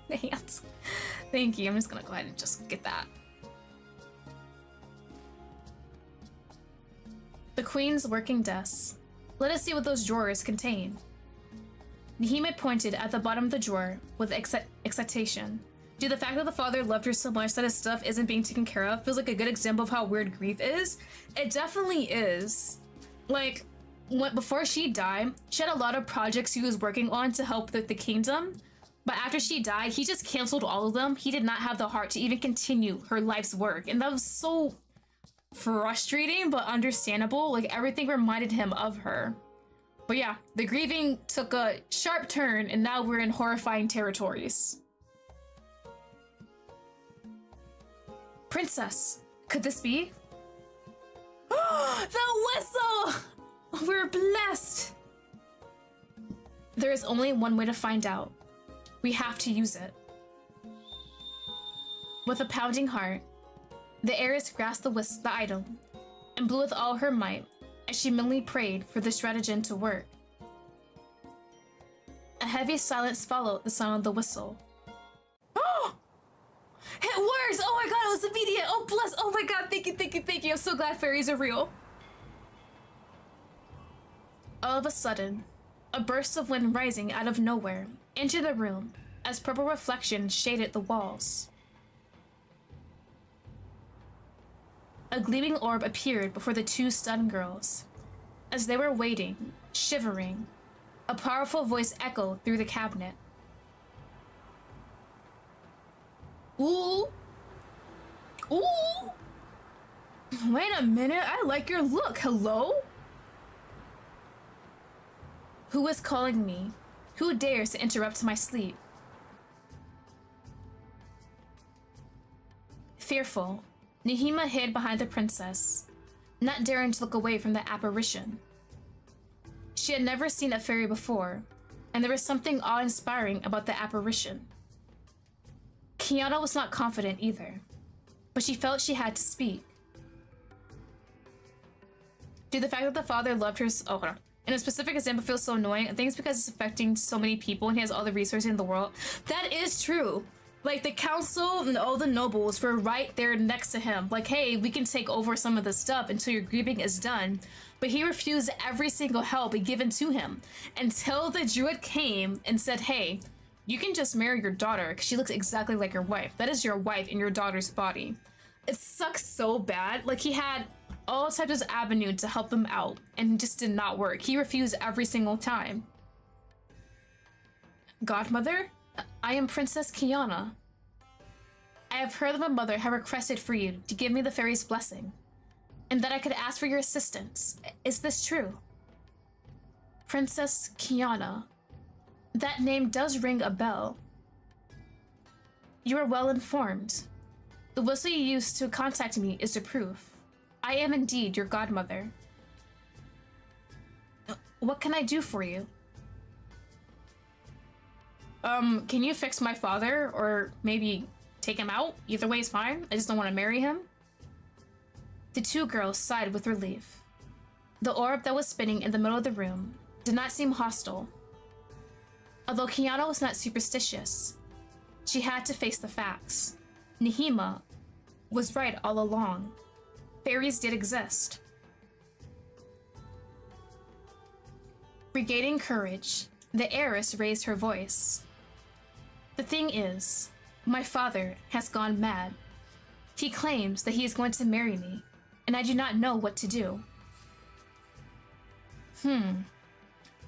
The hands. Thank you. I'm just gonna go ahead and just get that. The queen's working desk. Let us see what those drawers contain. Nahima pointed at the bottom of the drawer with excitation. Dude, the fact that the father loved her so much that his stuff isn't being taken care of feels like a good example of how weird grief is. It definitely is. Like, before she died, she had a lot of projects he was working on to help the kingdom. But after she died, he just canceled all of them. He did not have the heart to even continue her life's work. And that was so frustrating, but understandable. Like, everything reminded him of her. But yeah, the grieving took a sharp turn, and now we're in horrifying territories. Princess, could this be? The whistle! We're blessed! There is only one way to find out. We have to use it. With a pounding heart, the heiress grasped the item and blew with all her might as she mentally prayed for the stratagem to work. A heavy silence followed the sound of the whistle. Oh! It works! Oh my god, it was immediate! Oh bless! Oh my god, thank you, thank you, thank you! I'm so glad fairies are real. All of a sudden, a burst of wind rising out of nowhere entered the room as purple reflection shaded the walls. A gleaming orb appeared before the two stunned girls. As they were waiting, shivering, a powerful voice echoed through the cabinet. Ooh! Ooh! Wait a minute, I like your look. Hello? Who is calling me? Who dares to interrupt my sleep? Fearful, Nehima hid behind the princess, not daring to look away from the apparition. She had never seen a fairy before, and there was something awe-inspiring about the apparition. Kiana was not confident either, but she felt she had to speak. Did the fact that the father loved her hold on. In a specific example feels so annoying? I think it's because it's affecting so many people and he has all the resources in the world. That is true. Like, the council and all the nobles were right there next to him. Like, hey, we can take over some of the stuff until your grieving is done. But he refused every single help given to him until the druid came and said, hey, you can just marry your daughter because she looks exactly like your wife. That is your wife in your daughter's body. It sucks so bad. Like, he had all types of avenues to help them out and it just did not work. He refused every single time. Godmother? I am Princess Kiana. I have heard that my mother had requested for you to give me the fairy's blessing, and that I could ask for your assistance. Is this true? Princess Kiana. That name does ring a bell. You are well informed. The whistle you used to contact me is the proof. I am indeed your godmother. What can I do for you? Can you fix my father, or maybe take him out? Either way is fine. I just don't want to marry him. The two girls sighed with relief. The orb that was spinning in the middle of the room did not seem hostile. Although Kiana was not superstitious, she had to face the facts. Nehima was right all along. Fairies did exist. Regaining courage, the heiress raised her voice. The thing is, my father has gone mad. He claims that he is going to marry me, and I do not know what to do.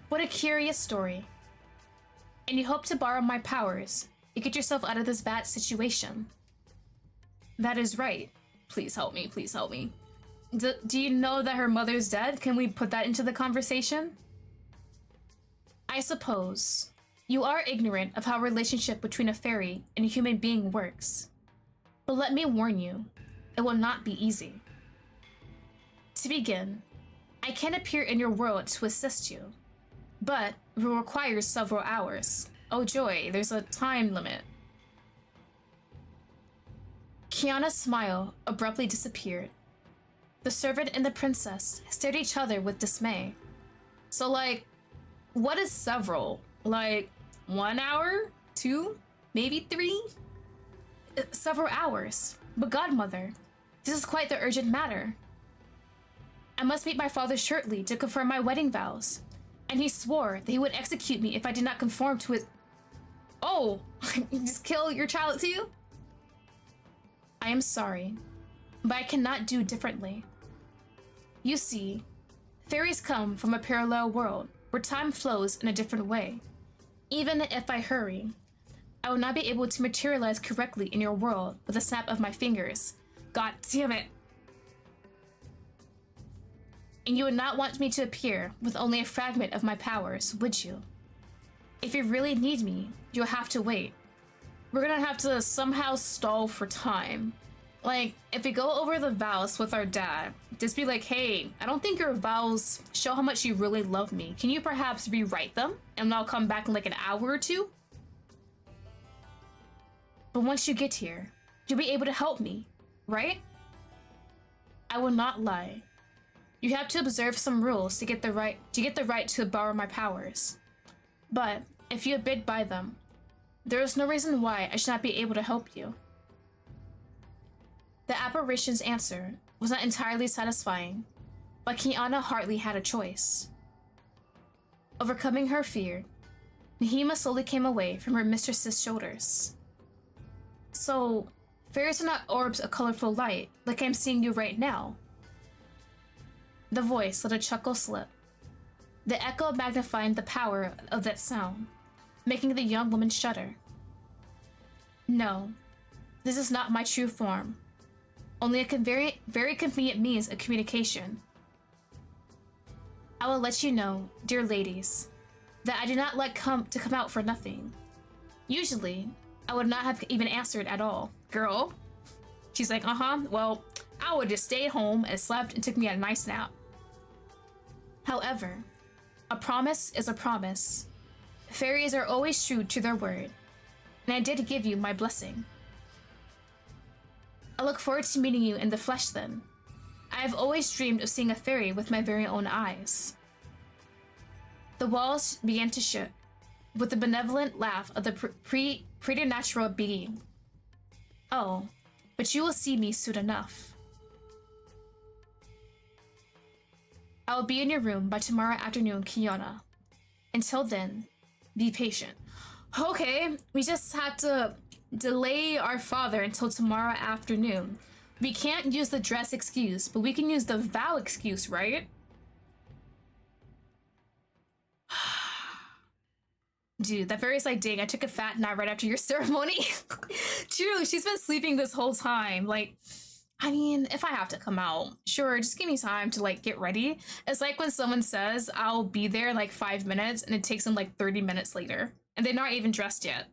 What a curious story. And you hope to borrow my powers to get yourself out of this bad situation. That is right. Please help me, please help me. Do you know that her mother's dead? Can we put that into the conversation? I suppose. You are ignorant of how a relationship between a fairy and a human being works. But let me warn you, it will not be easy. To begin, I can appear in your world to assist you, but it will require several hours. Oh joy, there's a time limit. Kiana's smile abruptly disappeared. The servant and the princess stared at each other with dismay. So, like, what is several? Like, 1 hour? 2? Maybe 3? Several hours. But godmother, this is quite the urgent matter. I must meet my father shortly to confirm my wedding vows, and he swore that he would execute me if I did not conform to it. Oh, just kill your child too? I am sorry, but I cannot do differently. You see, fairies come from a parallel world where time flows in a different way. Even if I hurry, I will not be able to materialize correctly in your world with a snap of my fingers. God damn it. And you would not want me to appear with only a fragment of my powers, would you? If you really need me, you'll have to wait. We're gonna have to somehow stall for time. Like, if we go over the vows with our dad, just be like, hey, I don't think your vows show how much you really love me. Can you perhaps rewrite them? And I'll come back in like an hour or two? But once you get here, you'll be able to help me, right? I will not lie. You have to observe some rules to get the right to borrow my powers. But if you abide by them, there is no reason why I should not be able to help you. The apparition's answer was not entirely satisfying, but Kiana hardly had a choice. Overcoming her fear, Nehima slowly came away from her mistress's shoulders. So, fairies are not orbs of colorful light like I'm seeing you right now. The voice let a chuckle slip, the echo magnifying the power of that sound, making the young woman shudder. No, this is not my true form, only a very, very convenient means of communication. I will let you know, dear ladies, that I do not like to come out for nothing. Usually, I would not have even answered at all. Girl. She's like, well, I would just stay home and slept and took me a nice nap. However, a promise is a promise. Fairies are always true to their word, and I did give you my blessing. I look forward to meeting you in the flesh then. I have always dreamed of seeing a fairy with my very own eyes. The walls began to shook, with the benevolent laugh of the preternatural being. Oh, but you will see me soon enough. I will be in your room by tomorrow afternoon, Kiana. Until then, be patient. Okay, we just have to delay our father until tomorrow afternoon. We can't use the dress excuse, but we can use the vow excuse, right? Dude, that fairy's like, dang, I took a fat nap right after your ceremony. True, she's been sleeping this whole time. Like, I mean, if I have to come out, sure, just give me time to like get ready. It's like when someone says I'll be there like 5 minutes and it takes them like 30 minutes later and they're not even dressed yet.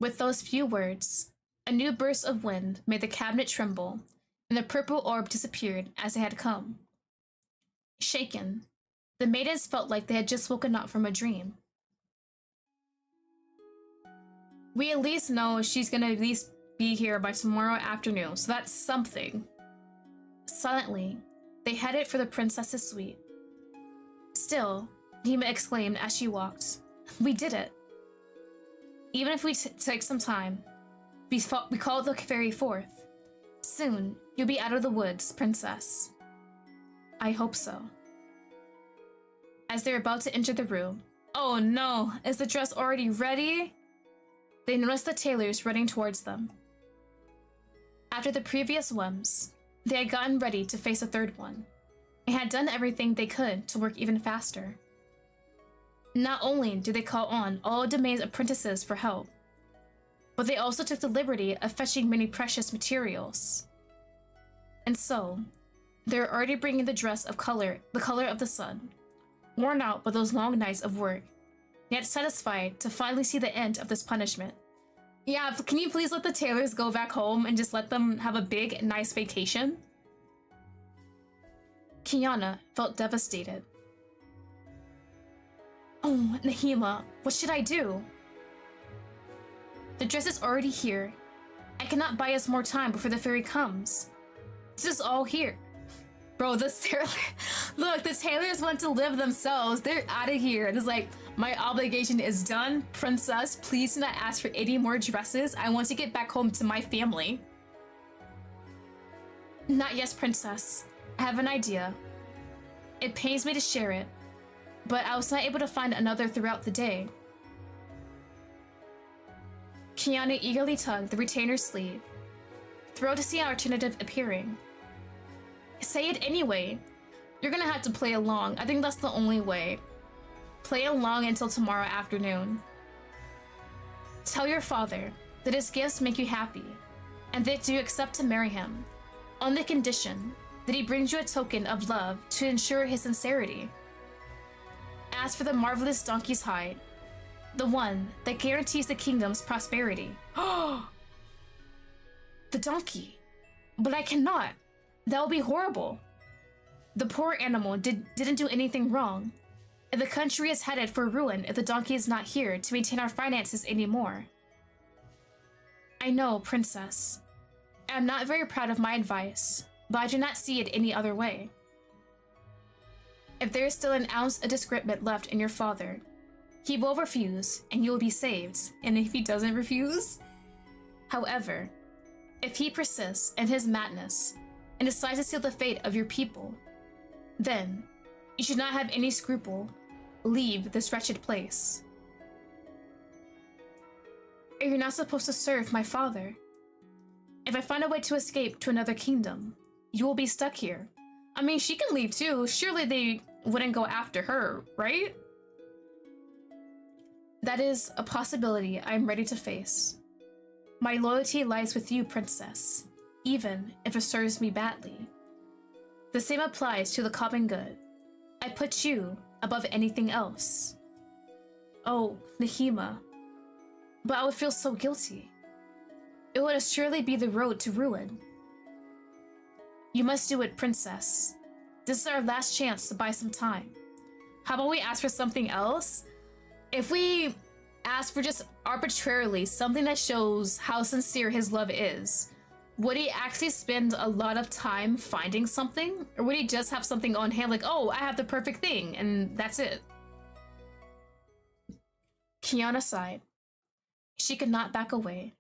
With those few words, a new burst of wind made the cabinet tremble and the purple orb disappeared as it had come. Shaken, the maidens felt like they had just woken up from a dream. We at least know she's gonna at least be here by tomorrow afternoon, so that's something. Silently, they headed for the princess's suite. Still, Nima exclaimed as she walked, "We did it. Even if we take some time, we called the fairy forth. Soon, you'll be out of the woods, princess." I hope so. As they're about to enter the room, oh no, is the dress already ready? They noticed the tailors running towards them. After the previous ones, they had gotten ready to face a third one, and had done everything they could to work even faster. Not only did they call on all Domain's apprentices for help, but they also took the liberty of fetching many precious materials. And so, they're already bringing the dress of color, the color of the sun, worn out by those long nights of work, yet satisfied to finally see the end of this punishment. Yeah, can you please let the tailors go back home and just let them have a big, nice vacation? Kiana felt devastated. Oh, Nahima, what should I do? The dress is already here. I cannot buy us more time before the fairy comes. This is all here. Bro, look, the tailors want to live themselves. They're out of here. This is like, my obligation is done. Princess, please do not ask for any more dresses. I want to get back home to my family. Not yes, princess. I have an idea. It pains me to share it, but I was not able to find another throughout the day. Kiana eagerly tugged the retainer's sleeve, thrilled to see an alternative appearing. Say it anyway. You're gonna have to play along. I think that's the only way. Play along until tomorrow afternoon. Tell your father that his gifts make you happy, and that you accept to marry him, on the condition that he brings you a token of love to ensure his sincerity. As for the marvelous donkey's hide, the one that guarantees the kingdom's prosperity. The donkey. But I cannot. That would be horrible. The poor animal didn't do anything wrong, and the country is headed for ruin if the donkey is not here to maintain our finances anymore. I know, princess. I am not very proud of my advice, but I do not see it any other way. If there is still an ounce of discernment left in your father, he will refuse, and you will be saved. And if he doesn't refuse? However, if he persists in his madness and decides to seal the fate of your people, then you should not have any scruple. Leave this wretched place. You're not supposed to serve my father. If I find a way to escape to another kingdom, you will be stuck here. I mean, she can leave too. Surely they wouldn't go after her, right? That is a possibility I am ready to face. My loyalty lies with you, princess, even if it serves me badly. The same applies to the common good. I put you above anything else. Oh, Nahima. But I would feel so guilty. It would surely be the road to ruin. You must do it, princess. This is our last chance to buy some time. How about we ask for something else? If we ask for just arbitrarily something that shows how sincere his love is, would he actually spend a lot of time finding something? Or would he just have something on hand like, oh, I have the perfect thing, and that's it? Kiana sighed. She could not back away.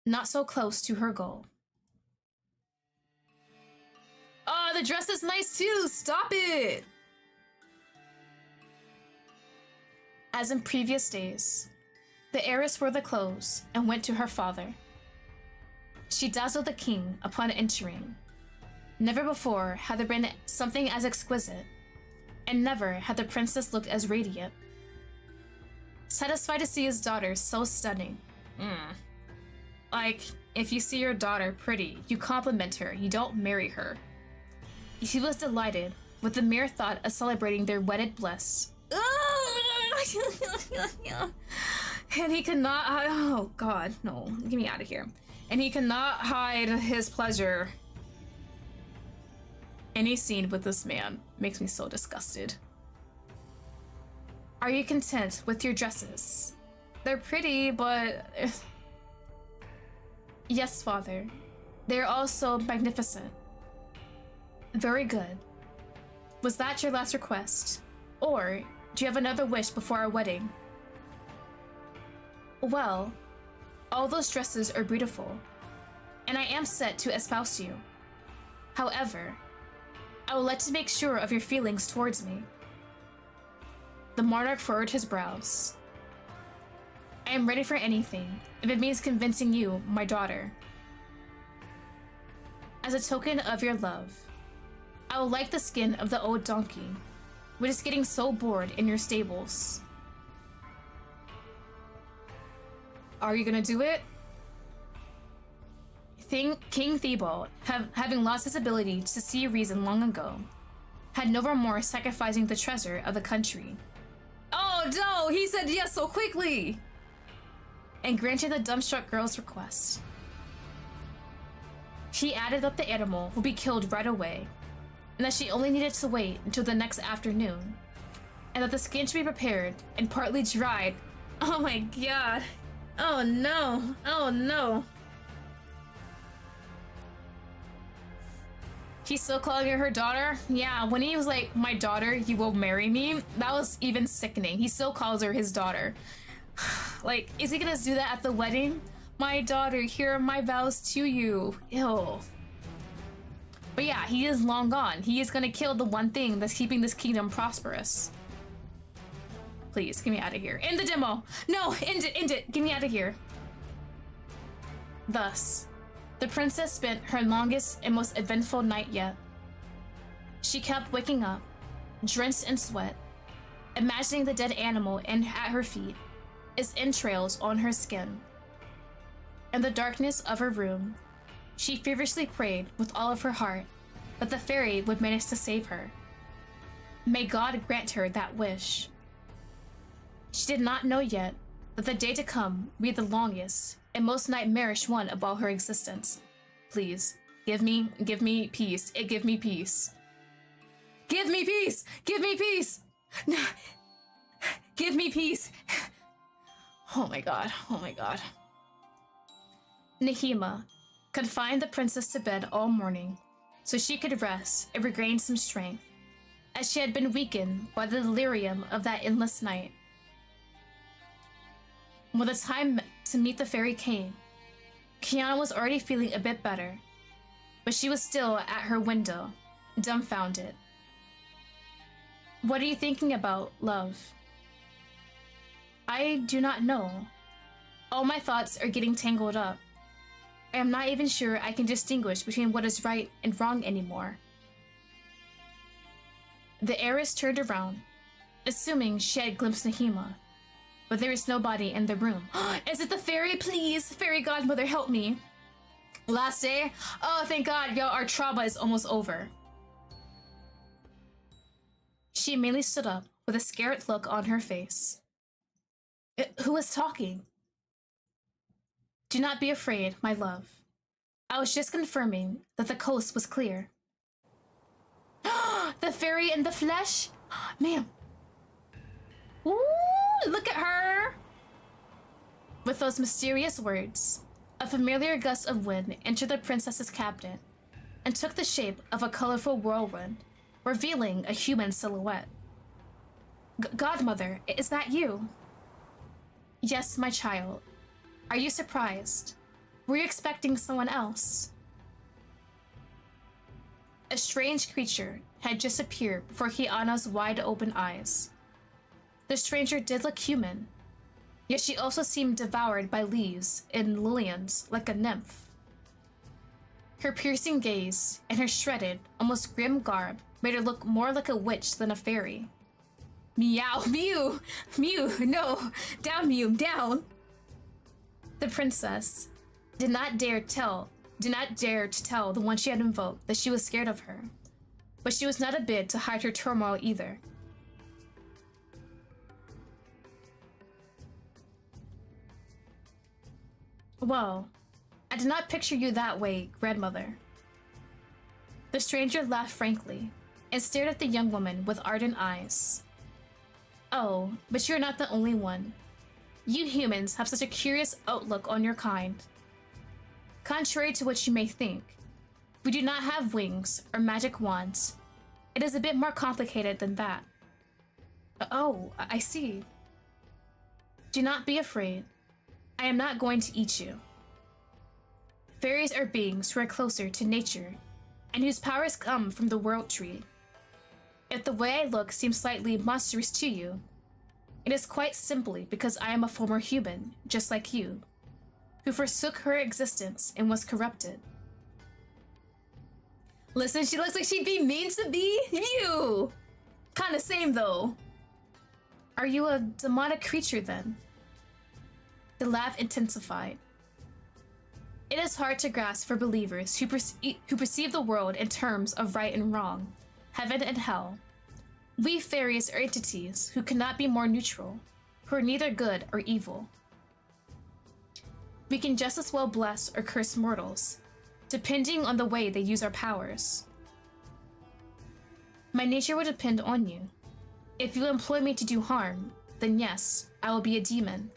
Not so close to her goal. Oh, the dress is nice too! Stop it! As in previous days, the heiress wore the clothes and went to her father. She dazzled the king upon entering. Never before had there been something as exquisite, and never had the princess looked as radiant. Satisfied to see his daughter so stunning. Like, if you see your daughter pretty, you compliment her, you don't marry her. He was delighted with the mere thought of celebrating their wedded bliss. And he could not, oh god, no, get me out of here. And he cannot hide his pleasure. Any scene with this man makes me so disgusted. Are you content with your dresses? They're pretty, but... Yes, father. They're also magnificent. Very good. Was that your last request? Or do you have another wish before our wedding? Well, all those dresses are beautiful, and I am set to espouse you. However, I would like to make sure of your feelings towards me. The monarch furrowed his brows. I am ready for anything, if it means convincing you, my daughter. As a token of your love, I would like the skin of the old donkey, which is getting so bored in your stables. Are you gonna do it? King Theobald, having lost his ability to see reason long ago, had no remorse sacrificing the treasure of the country. Oh no, he said yes so quickly! And granted the dumbstruck girl's request. He added that the animal would be killed right away, and that she only needed to wait until the next afternoon, and that the skin should be prepared and partly dried. Oh my god. Oh no. Oh no. He's still calling her her daughter? Yeah, when he was like, my daughter, you will marry me, that was even sickening. He still calls her his daughter. Like, is he gonna do that at the wedding? My daughter, here are my vows to you. Ew. But yeah, he is long gone. He is gonna kill the one thing that's keeping this kingdom prosperous. Please, get me out of here. End the demo! No, end it, get me out of here. Thus, the princess spent her longest and most eventful night yet. She kept waking up, drenched in sweat, imagining the dead animal at her feet, its entrails on her skin. In the darkness of her room, she feverishly prayed with all of her heart that the fairy would manage to save her. May God grant her that wish. She did not know yet that the day to come would be the longest and most nightmarish one of all her existence. Please, give me peace. Give me peace. Give me peace! Give me peace! Give me peace! Oh my god, oh my god. Nahima confined the princess to bed all morning so she could rest and regain some strength, as she had been weakened by the delirium of that endless night. When the time to meet the fairy came, Kiana was already feeling a bit better, but she was still at her window, dumbfounded. What are you thinking about, love? I do not know. All my thoughts are getting tangled up. I am not even sure I can distinguish between what is right and wrong anymore. The heiress turned around, assuming she had glimpsed Nahima, but there was nobody in the room. Is it the fairy? Please, fairy godmother, help me. Last day? Oh, thank God, yo, our trauma is almost over. She immediately stood up with a scared look on her face. Who was talking? Do not be afraid, my love. I was just confirming that the coast was clear. The fairy in the flesh? Ma'am. Ooh, look at her! With those mysterious words, a familiar gust of wind entered the princess's cabinet and took the shape of a colorful whirlwind, revealing a human silhouette. Godmother, is that you? Yes, my child. Are you surprised? Were you expecting someone else? A strange creature had just appeared before Kiana's wide-open eyes. The stranger did look human, yet she also seemed devoured by leaves and lilians like a nymph. Her piercing gaze and her shredded, almost grim garb made her look more like a witch than a fairy. Meow, Mew! Mew, no! Down, Mew, down! The princess did not dare to tell the one she had invoked that she was scared of her, but she was not a bit to hide her turmoil either. Well, I did not picture you that way, grandmother. The stranger laughed frankly and stared at the young woman with ardent eyes. Oh, but you're not the only one. You humans have such a curious outlook on your kind. Contrary to what you may think, we do not have wings or magic wands. It is a bit more complicated than that. Oh, I see. Do not be afraid. I am not going to eat you. Fairies are beings who are closer to nature and whose powers come from the world tree. If the way I look seems slightly monstrous to you, it is quite simply because I am a former human, just like you, who forsook her existence and was corrupted. Listen, she looks like she'd be mean to me. You! Kinda same though. Are you a demonic creature then? The laugh intensified. It is hard to grasp for believers who perceive the world in terms of right and wrong, heaven and hell. We fairies are entities who cannot be more neutral, who are neither good or evil. We can just as well bless or curse mortals, depending on the way they use our powers. My nature will depend on you. If you employ me to do harm, then yes, I will be a demon.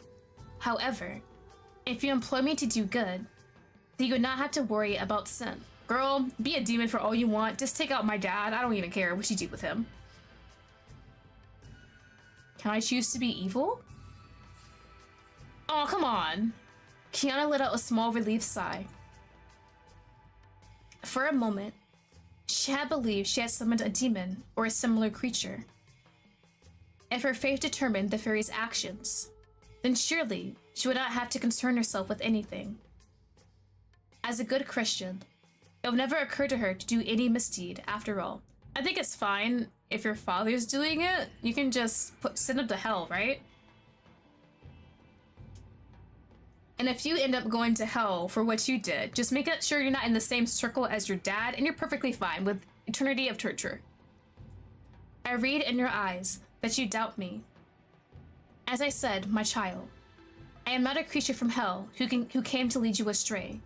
However, if you employ me to do good, then you would not have to worry about sin. Girl, be a demon for all you want. Just take out my dad. I don't even care what you do with him. Can I choose to be evil? Oh, come on. Kiana let out a small relief sigh. For a moment, she had believed she had summoned a demon or a similar creature. If her faith determined the fairy's actions, then surely she would not have to concern herself with anything. As a good Christian, it would never occur to her to do any misdeed after all. I think it's fine if your father's doing it. You can just send him to hell, right? And if you end up going to hell for what you did, just make sure you're not in the same circle as your dad, and you're perfectly fine with eternity of torture. I read in your eyes that you doubt me. As I said, my child, I am not a creature from hell who came to lead you astray.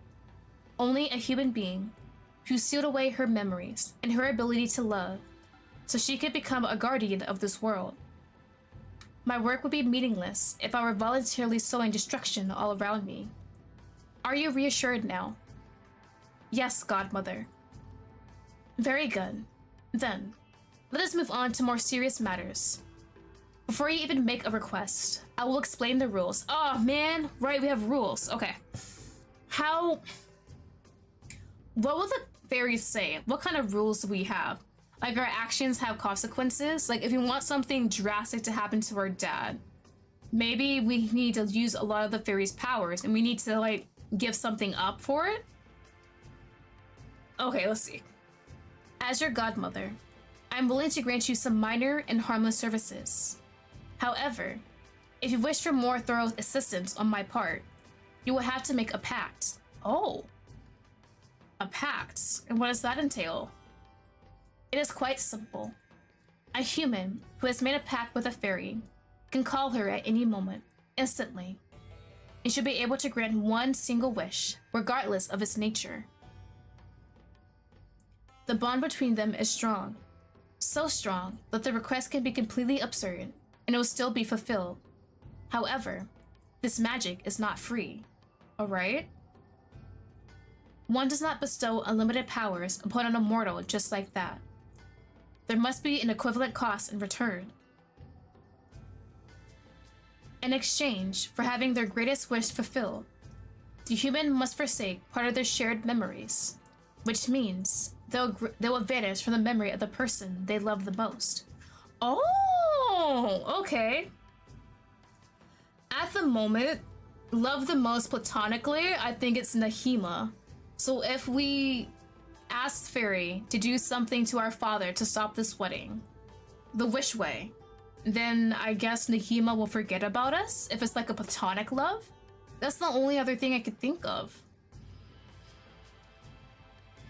Only a human being who sealed away her memories and her ability to love so she could become a guardian of this world. My work would be meaningless if I were voluntarily sowing destruction all around me. Are you reassured now? Yes, Godmother. Very good. Then, let us move on to more serious matters. Before you even make a request, I will explain the rules. Oh man, right, we have rules. Okay. What will the fairies say? What kind of rules do we have? Like, our actions have consequences? Like, if we want something drastic to happen to our dad, maybe we need to use a lot of the fairies' powers and we need to, like, give something up for it? Okay, let's see. As your godmother, I'm willing to grant you some minor and harmless services. However, if you wish for more thorough assistance on my part, you will have to make a pact. Oh. A pact? And what does that entail? It is quite simple. A human who has made a pact with a fairy can call her at any moment, instantly, and should be able to grant one single wish, regardless of its nature. The bond between them is strong, so strong that the request can be completely absurd, and it will still be fulfilled. However, this magic is not free, alright? One does not bestow unlimited powers upon an immortal just like that. There must be an equivalent cost in return. In exchange for having their greatest wish fulfilled, the human must forsake part of their shared memories, which means they'll vanish from the memory of the person they love the most. Oh, okay. At the moment, love the most platonically, I think it's Nahima. So if we ask Fairy to do something to our father to stop this wedding, the wish way, then I guess Nahima will forget about us if it's like a platonic love. That's the only other thing I could think of.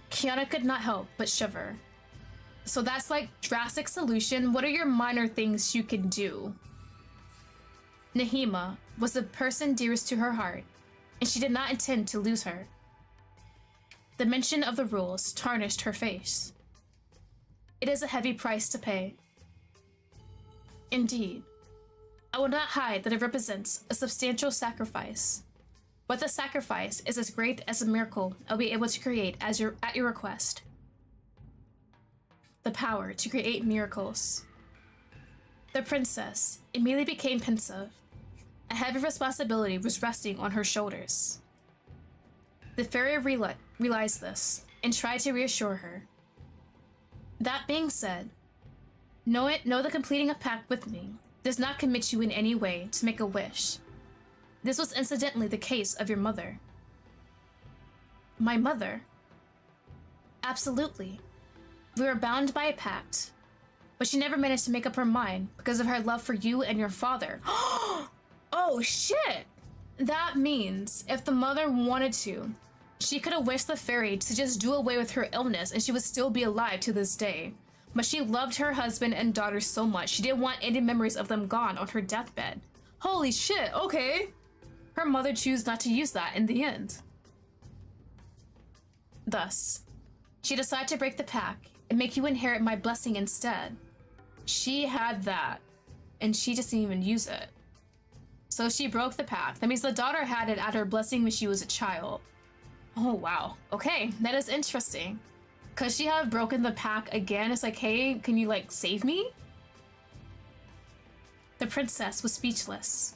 Kiana could not help but shiver. So that's like drastic solution. What are your minor things you can do? Nahima was the person dearest to her heart, and she did not intend to lose her. The mention of the rules tarnished her face. It is a heavy price to pay. Indeed, I will not hide that it represents a substantial sacrifice, but the sacrifice is as great as the miracle I'll be able to create at your request. The power to create miracles. The princess immediately became pensive. A heavy responsibility was resting on her shoulders. The fairy realized this and tried to reassure her. That being said, know that completing a pact with me does not commit you in any way to make a wish. This was incidentally the case of your mother. My mother? Absolutely. We were bound by a pact, but she never managed to make up her mind because of her love for you and your father. Oh shit! That means if the mother wanted to, she could have wished the fairy to just do away with her illness and she would still be alive to this day. But she loved her husband and daughter so much, she didn't want any memories of them gone on her deathbed. Holy shit, okay. Her mother chose not to use that in the end. Thus, she decided to break the pact and make you inherit my blessing instead. She had that, and she just didn't even use it. So she broke the pact. That means the daughter had it at her blessing when she was a child. Oh, wow. Okay, that is interesting. Could she have broken the pact again? It's like, hey, can you, like, save me? The princess was speechless.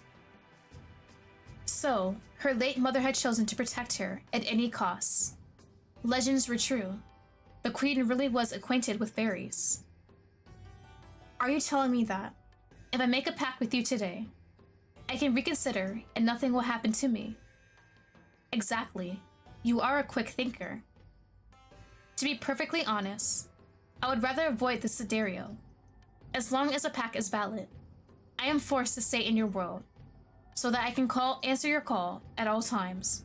So, her late mother had chosen to protect her at any cost. Legends were true. The queen really was acquainted with fairies. Are you telling me that, if I make a pact with you today, I can reconsider and nothing will happen to me? Exactly. You are a quick thinker. To be perfectly honest, I would rather avoid this scenario. As long as a pact is valid, I am forced to stay in your world, so that I can answer your call at all times.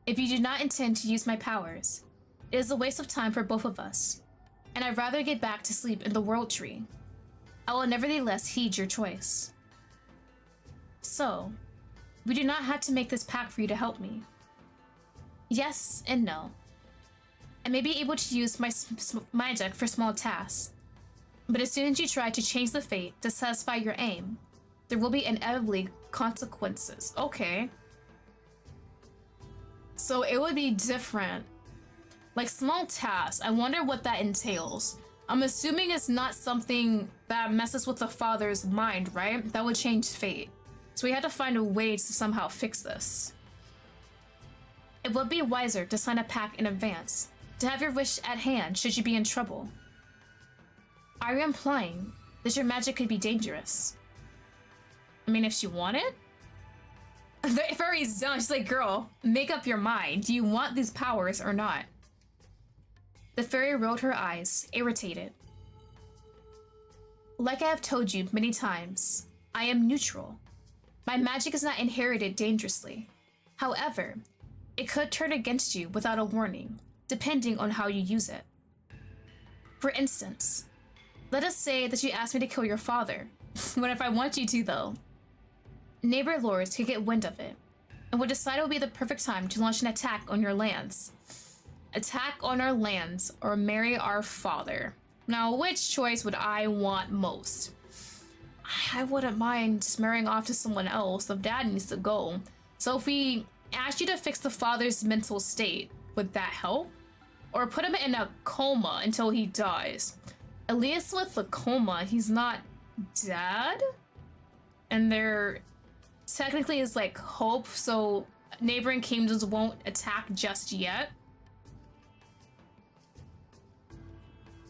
If you do not intend to use my powers, it is a waste of time for both of us, and I'd rather get back to sleep in the World Tree. I will nevertheless heed your choice. So, we do not have to make this pact for you to help me. Yes and no. I may be able to use my magic for small tasks, but as soon as you try to change the fate to satisfy your aim, there will be inevitably consequences. Okay. So it would be different. Like small tasks, I wonder what that entails. I'm assuming it's not something that messes with the father's mind, right? That would change fate. So we had to find a way to somehow fix this. It would be wiser to sign a pact in advance, to have your wish at hand should you be in trouble. Are you implying that your magic could be dangerous? I mean, if she wanted? The fairy's done. She's like, girl, make up your mind. Do you want these powers or not? The fairy rolled her eyes, irritated. Like I have told you many times, I am neutral. My magic is not inherited dangerously. However, it could turn against you without a warning, depending on how you use it. For instance, let us say that you ask me to kill your father. What if I want you to, though? Neighbor lords could get wind of it, and would decide it would be the perfect time to launch an attack on your lands. Attack on our lands, or marry our father. Now, which choice would I want most? I wouldn't mind just marrying off to someone else. The dad needs to go. So if we asked you to fix the father's mental state, would that help? Or put him in a coma until he dies? At least with the coma, he's not dead? And there technically is like hope, so neighboring kingdoms won't attack just yet.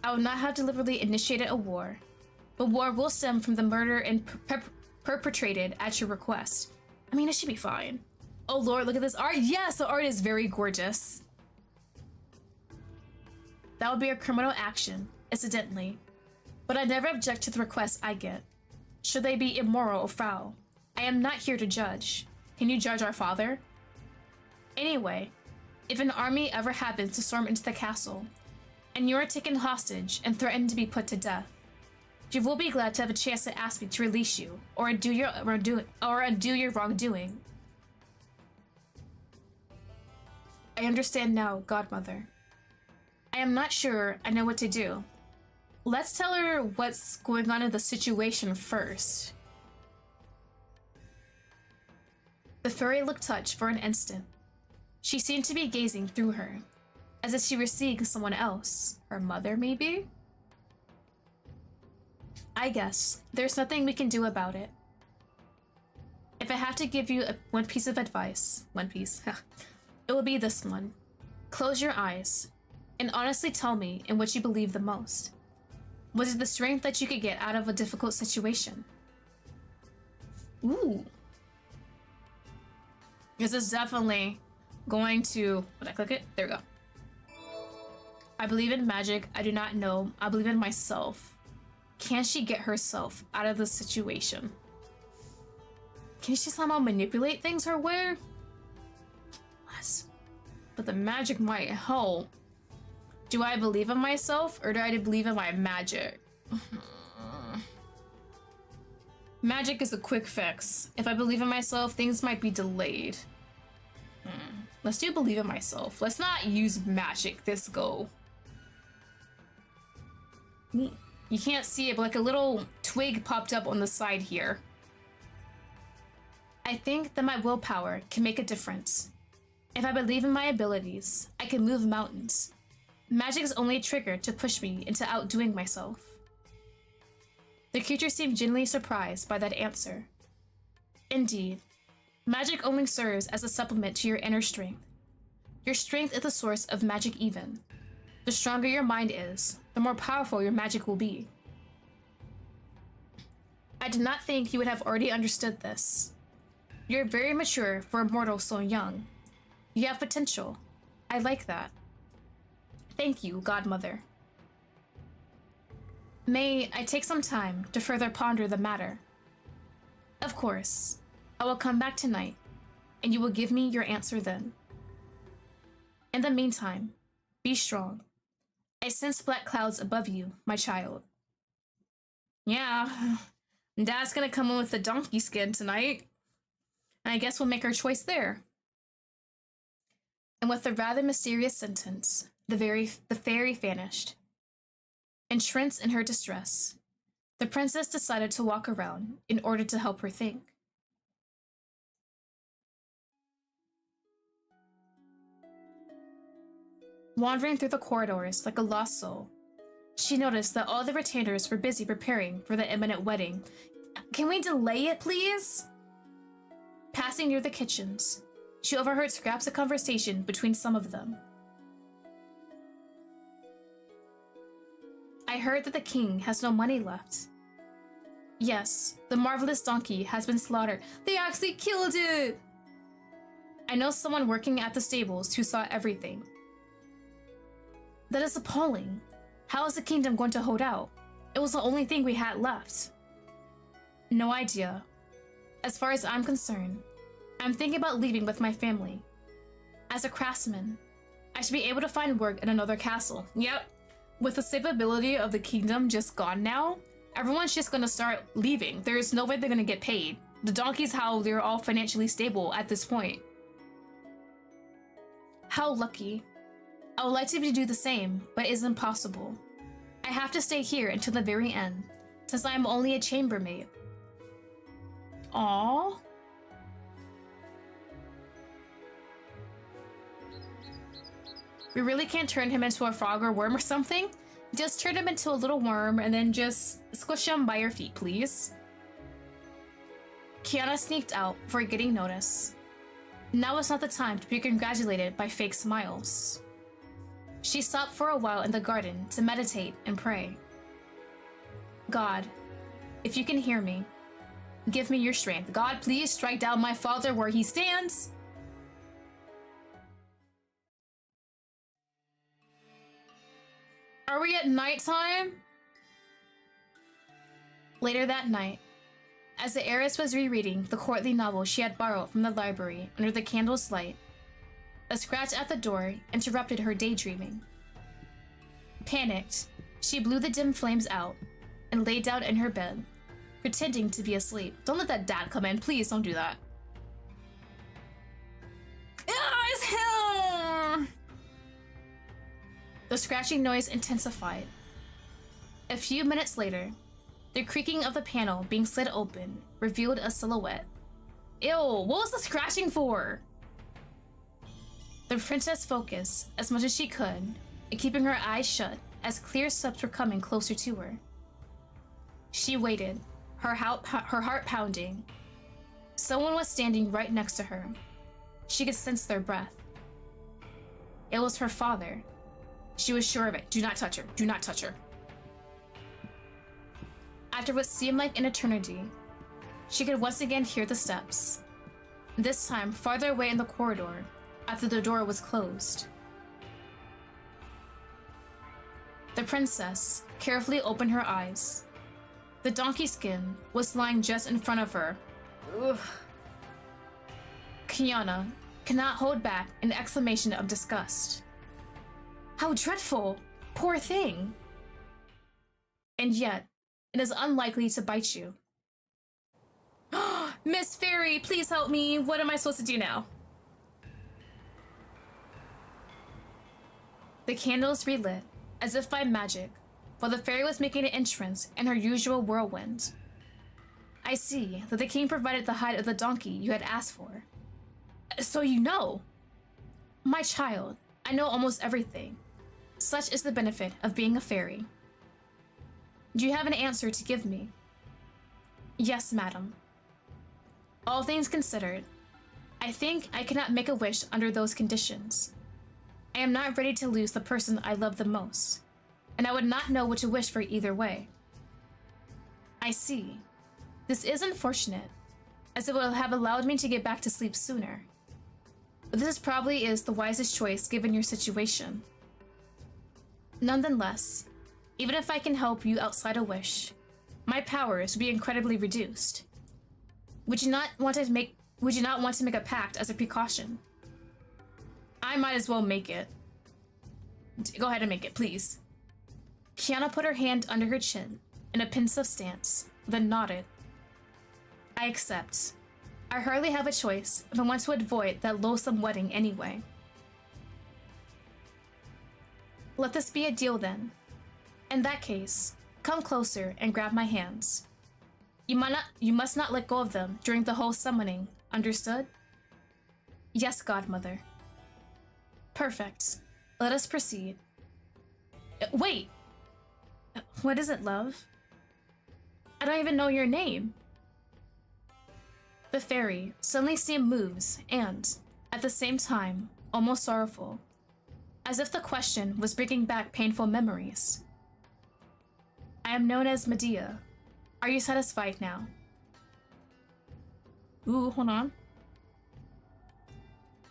I would not have deliberately initiated a war, but war will stem from the murder and perpetrated at your request. I mean, it should be fine. Oh lord, look at this art. Yes, the art is very gorgeous. That would be a criminal action, incidentally. But I never object to the requests I get. Should they be immoral or foul? I am not here to judge. Can you judge our father? Anyway, if an army ever happens to storm into the castle, and you are taken hostage and threatened to be put to death, you will be glad to have a chance to ask me to release you, or undo your wrongdoing. I understand now, Godmother. I am not sure I know what to do. Let's tell her what's going on in the situation first. The fairy looked touched for an instant. She seemed to be gazing through her, as if she were seeing someone else. Her mother, maybe? I guess there's nothing we can do about it. If I have to give you one piece of advice, it will be this one. Close your eyes, and honestly tell me in what you believe the most. Was it the strength that you could get out of a difficult situation? Ooh. This is definitely going to... Would I click it? There we go. I believe in magic. I do not know. I believe in myself. Can she get herself out of the situation? Can she somehow manipulate things her way? Yes. But the magic might help. Do I believe in myself, or do I believe in my magic? Magic is a quick fix. If I believe in myself, things might be delayed. Let's do believe in myself. Let's not use magic this go. You can't see it, but like a little twig popped up on the side here. I think that my willpower can make a difference. If I believe in my abilities, I can move mountains. Magic is only a trigger to push me into outdoing myself. The creature seemed genuinely surprised by that answer. Indeed, magic only serves as a supplement to your inner strength. Your strength is the source of magic even. The stronger your mind is, the more powerful your magic will be. I did not think you would have already understood this. You're very mature for a mortal so young. You have potential. I like that. Thank you, Godmother. May I take some time to further ponder the matter? Of course. I will come back tonight, and you will give me your answer then. In the meantime, be strong. I sense black clouds above you, my child. Yeah, Dad's gonna come in with the donkey skin tonight, and I guess we'll make our choice there. And with a rather mysterious sentence, the fairy vanished. Entranced in her distress, the princess decided to walk around in order to help her think. Wandering through the corridors like a lost soul, she noticed that all the retainers were busy preparing for the imminent wedding. Can we delay it, please? Passing near the kitchens, she overheard scraps of conversation between some of them. I heard that the king has no money left. Yes, the marvelous donkey has been slaughtered. They actually killed it! I know someone working at the stables who saw everything. That is appalling. How is the kingdom going to hold out? It was the only thing we had left. No idea. As far as I'm concerned, I'm thinking about leaving with my family. As a craftsman, I should be able to find work in another castle. Yep. With the stability of the kingdom just gone now, everyone's just gonna start leaving. There's no way they're gonna get paid. The donkeys, how they're all financially stable at this point. How lucky. I would like to do the same, but it's impossible. I have to stay here until the very end, since I am only a chambermaid. Aww. We really can't turn him into a frog or worm or something? Just turn him into a little worm and then just squish him by your feet, please. Kiana sneaked out before getting notice. Now is not the time to be congratulated by fake smiles. She stopped for a while in the garden to meditate and pray. God, if you can hear me, give me your strength. God, please strike down my father where he stands. Are we at nighttime? Later that night, as the heiress was rereading the courtly novel she had borrowed from the library under the candle's light, a scratch at the door interrupted her daydreaming. Panicked, she blew the dim flames out and lay down in her bed, pretending to be asleep. Don't let that dad come in. Please don't do that. It's him! The scratching noise intensified. A few minutes later, the creaking of the panel being slid open revealed a silhouette. Ew, what was the scratching for? The princess focused as much as she could, keeping her eyes shut as clear steps were coming closer to her. She waited, her heart pounding. Someone was standing right next to her. She could sense their breath. It was her father. She was sure of it. Do not touch her. Do not touch her. After what seemed like an eternity, she could once again hear the steps. This time farther away in the corridor, after the door was closed. The princess carefully opened her eyes. The donkey skin was lying just in front of her. Ugh. Kiana could not hold back an exclamation of disgust. How dreadful! Poor thing! And yet, it is unlikely to bite you. Miss Fairy, please help me. What am I supposed to do now? The candles relit, as if by magic, while the fairy was making an entrance in her usual whirlwind. I see that the king provided the hide of the donkey you had asked for. So you know. My child, I know almost everything. Such is the benefit of being a fairy. Do you have an answer to give me? Yes, madam. All things considered, I think I cannot make a wish under those conditions. I am not ready to lose the person I love the most, and I would not know what to wish for either way. I see. This is unfortunate, as it would have allowed me to get back to sleep sooner. But this probably is the wisest choice given your situation. Nonetheless, even if I can help you outside a wish, my powers would be incredibly reduced. Would you not want to make a pact as a precaution? I might as well make it. Go ahead and make it, please. Kiana put her hand under her chin in a pensive stance, then nodded. I accept. I hardly have a choice if I want to avoid that loathsome wedding anyway. Let this be a deal then. In that case, come closer and grab my hands. You must not let go of them during the whole summoning, understood? Yes, godmother. Perfect. Let us proceed. Wait! What is it, love? I don't even know your name. The fairy suddenly seemed moved and, at the same time, almost sorrowful, as if the question was bringing back painful memories. I am known as Medea. Are you satisfied now? Ooh, hold on.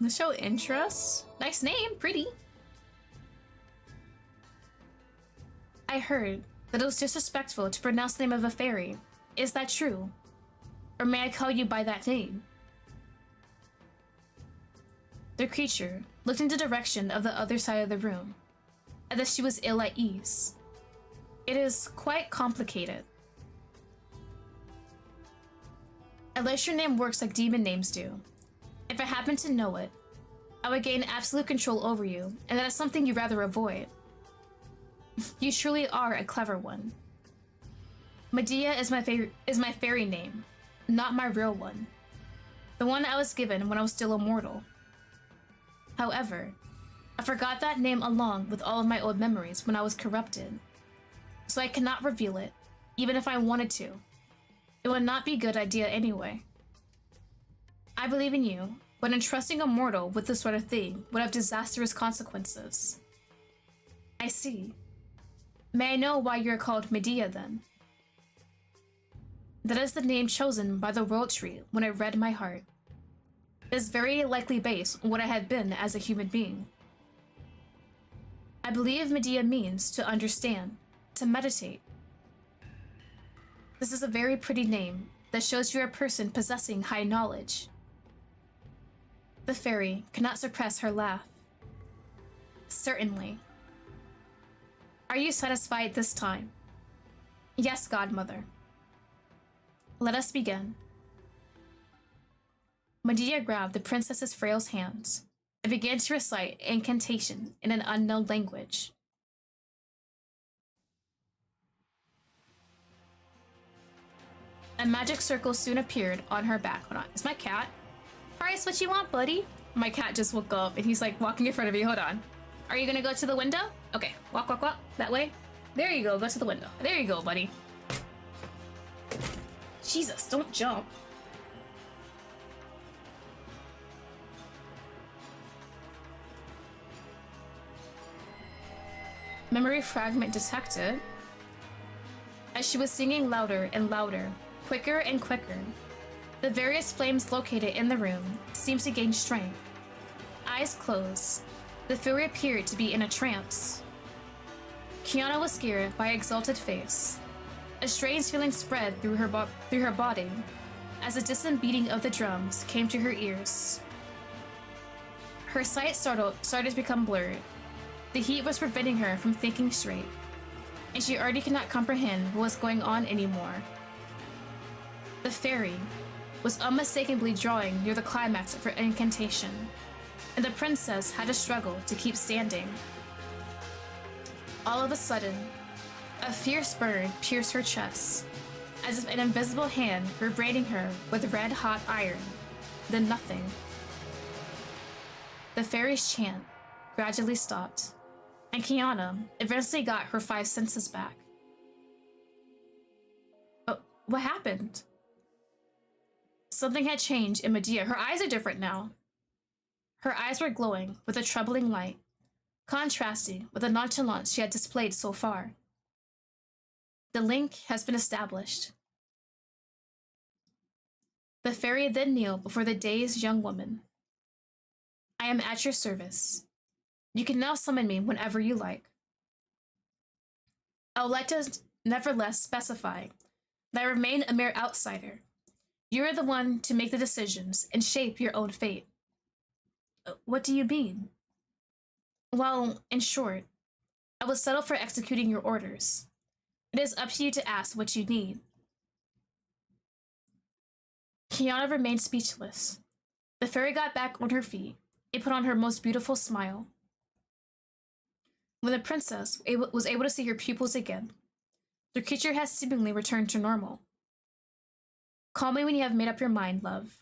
Let's show interest. Nice name, pretty. I heard that it was disrespectful to pronounce the name of a fairy. Is that true? Or may I call you by that name? The creature looked in the direction of the other side of the room, as if she was ill at ease. It is quite complicated. Unless your name works like demon names do. If I happen to know it, I would gain absolute control over you, and that is something you'd rather avoid. You truly are a clever one. Medea is my fairy name, not my real one. The one I was given when I was still immortal. However, I forgot that name along with all of my old memories when I was corrupted. So I cannot reveal it, even if I wanted to. It would not be a good idea anyway. I believe in you, but entrusting a mortal with this sort of thing would have disastrous consequences. I see. May I know why you're called Medea then? That is the name chosen by the World Tree when I read my heart. It is very likely based on what I had been as a human being. I believe Medea means to understand, to meditate. This is a very pretty name that shows you're a person possessing high knowledge. The fairy cannot suppress her laugh. Certainly. Are you satisfied this time? Yes, Godmother. Let us begin. Medea grabbed the princess's frail hands and began to recite an incantation in an unknown language. A magic circle soon appeared on her back. Hold on, it's my cat. Bryce, what you want, buddy? My cat just woke up and he's like walking in front of me. Hold on. Are you gonna go to the window? Okay, walk, walk, walk, that way. There you go, go to the window. There you go, buddy. Jesus, don't jump. Memory fragment detected. As she was singing louder and louder, quicker and quicker, the various flames located in the room seemed to gain strength. Eyes closed, the fairy appeared to be in a trance. Kiana was scared by her exalted face. A strange feeling spread through her body as the distant beating of the drums came to her ears. Her sight started to become blurred. The heat was preventing her from thinking straight, and she already could not comprehend what was going on anymore. The fairy was unmistakably drawing near the climax of her incantation, and the princess had to struggle to keep standing. All of a sudden, a fierce burn pierced her chest, as if an invisible hand were branding her with red-hot iron, then nothing. The fairy's chant gradually stopped, and Kiana eventually got her 5 senses back. Oh, what happened? Something had changed in Medea. Her eyes are different now. Her eyes were glowing with a troubling light, contrasting with the nonchalance she had displayed so far. The link has been established. The fairy then kneeled before the dazed young woman. I am at your service. You can now summon me whenever you like. I would like to nevertheless specify that I remain a mere outsider. You are the one to make the decisions and shape your own fate. What do you mean? Well, in short, I will settle for executing your orders. It is up to you to ask what you need. Kiana remained speechless. The fairy got back on her feet and put on her most beautiful smile. When the princess was able to see her pupils again, the creature had seemingly returned to normal. Call me when you have made up your mind, love.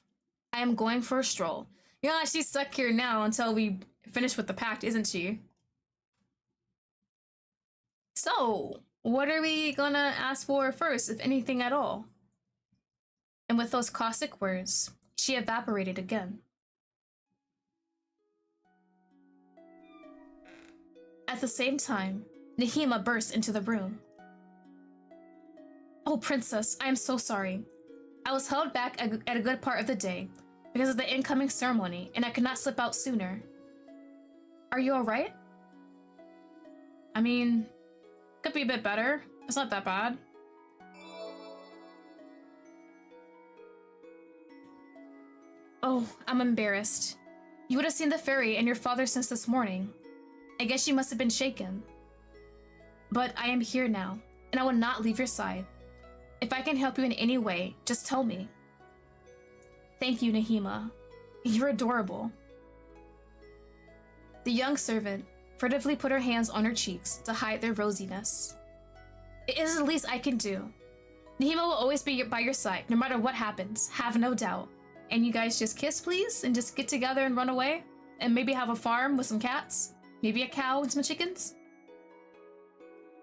I am going for a stroll. Yeah, she's stuck here now until we finish with the pact, isn't she? So, what are we gonna ask for first, if anything at all? And with those caustic words, she evaporated again. At the same time, Nahima burst into the room. Oh, princess, I am so sorry. I was held back at a good part of the day because of the incoming ceremony, and I could not slip out sooner. Are you alright? I mean, Could be a bit better. It's not that bad. Oh, I'm embarrassed. You would have seen the fairy and your father since this morning. I guess you must have been shaken. But I am here now, and I will not leave your side. If I can help you in any way, just tell me. Thank you, Nahima. You're adorable. The young servant furtively put her hands on her cheeks to hide their rosiness. It is the least I can do. Nahima will always be by your side, no matter what happens, have no doubt. And you guys just kiss, please, and just get together and run away? And maybe have a farm with some cats? Maybe a cow and some chickens?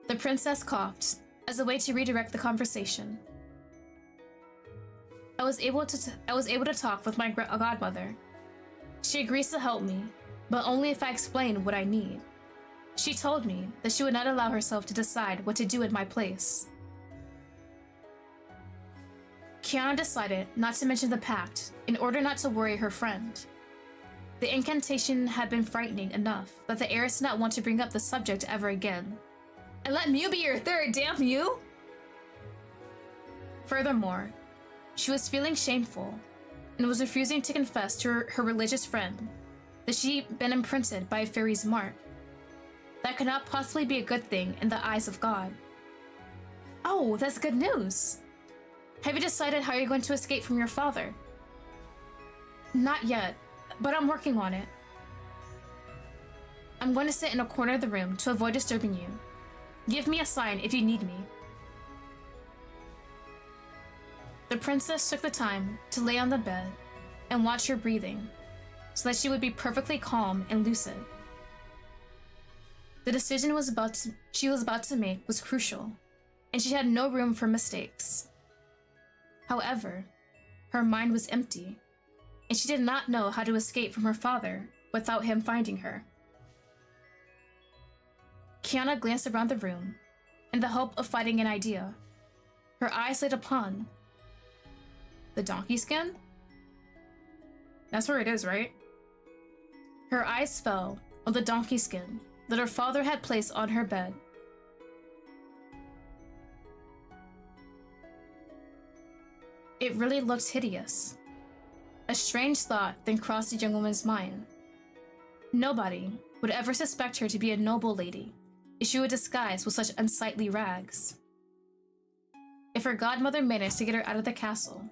The princess coughed, as a way to redirect the conversation. I was able to talk with my godmother. She agrees to help me, but only if I explain what I need. She told me that she would not allow herself to decide what to do in my place. Kiana decided not to mention the pact in order not to worry her friend. The incantation had been frightening enough that the heiress did not want to bring up the subject ever again. And let Mew be your third, damn Mew! Furthermore, she was feeling shameful and was refusing to confess to her religious friend that she'd been imprinted by a fairy's mark. That could not possibly be a good thing in the eyes of God. Oh, that's good news! Have you decided how you're going to escape from your father? Not yet, but I'm working on it. I'm going to sit in a corner of the room to avoid disturbing you. Give me a sign if you need me. The princess took the time to lay on the bed and watch her breathing so that she would be perfectly calm and lucid. The decision she was about to make was crucial, and she had no room for mistakes. However, her mind was empty, and she did not know how to escape from her father without him finding her. Kiana glanced around the room in the hope of finding an idea. Her eyes lit upon the donkey skin? That's where it is, right? Her eyes fell on the donkey skin that her father had placed on her bed. It really looked hideous. A strange thought then crossed the young woman's mind. Nobody would ever suspect her to be a noble lady if she were disguised with such unsightly rags. If her godmother managed to get her out of the castle,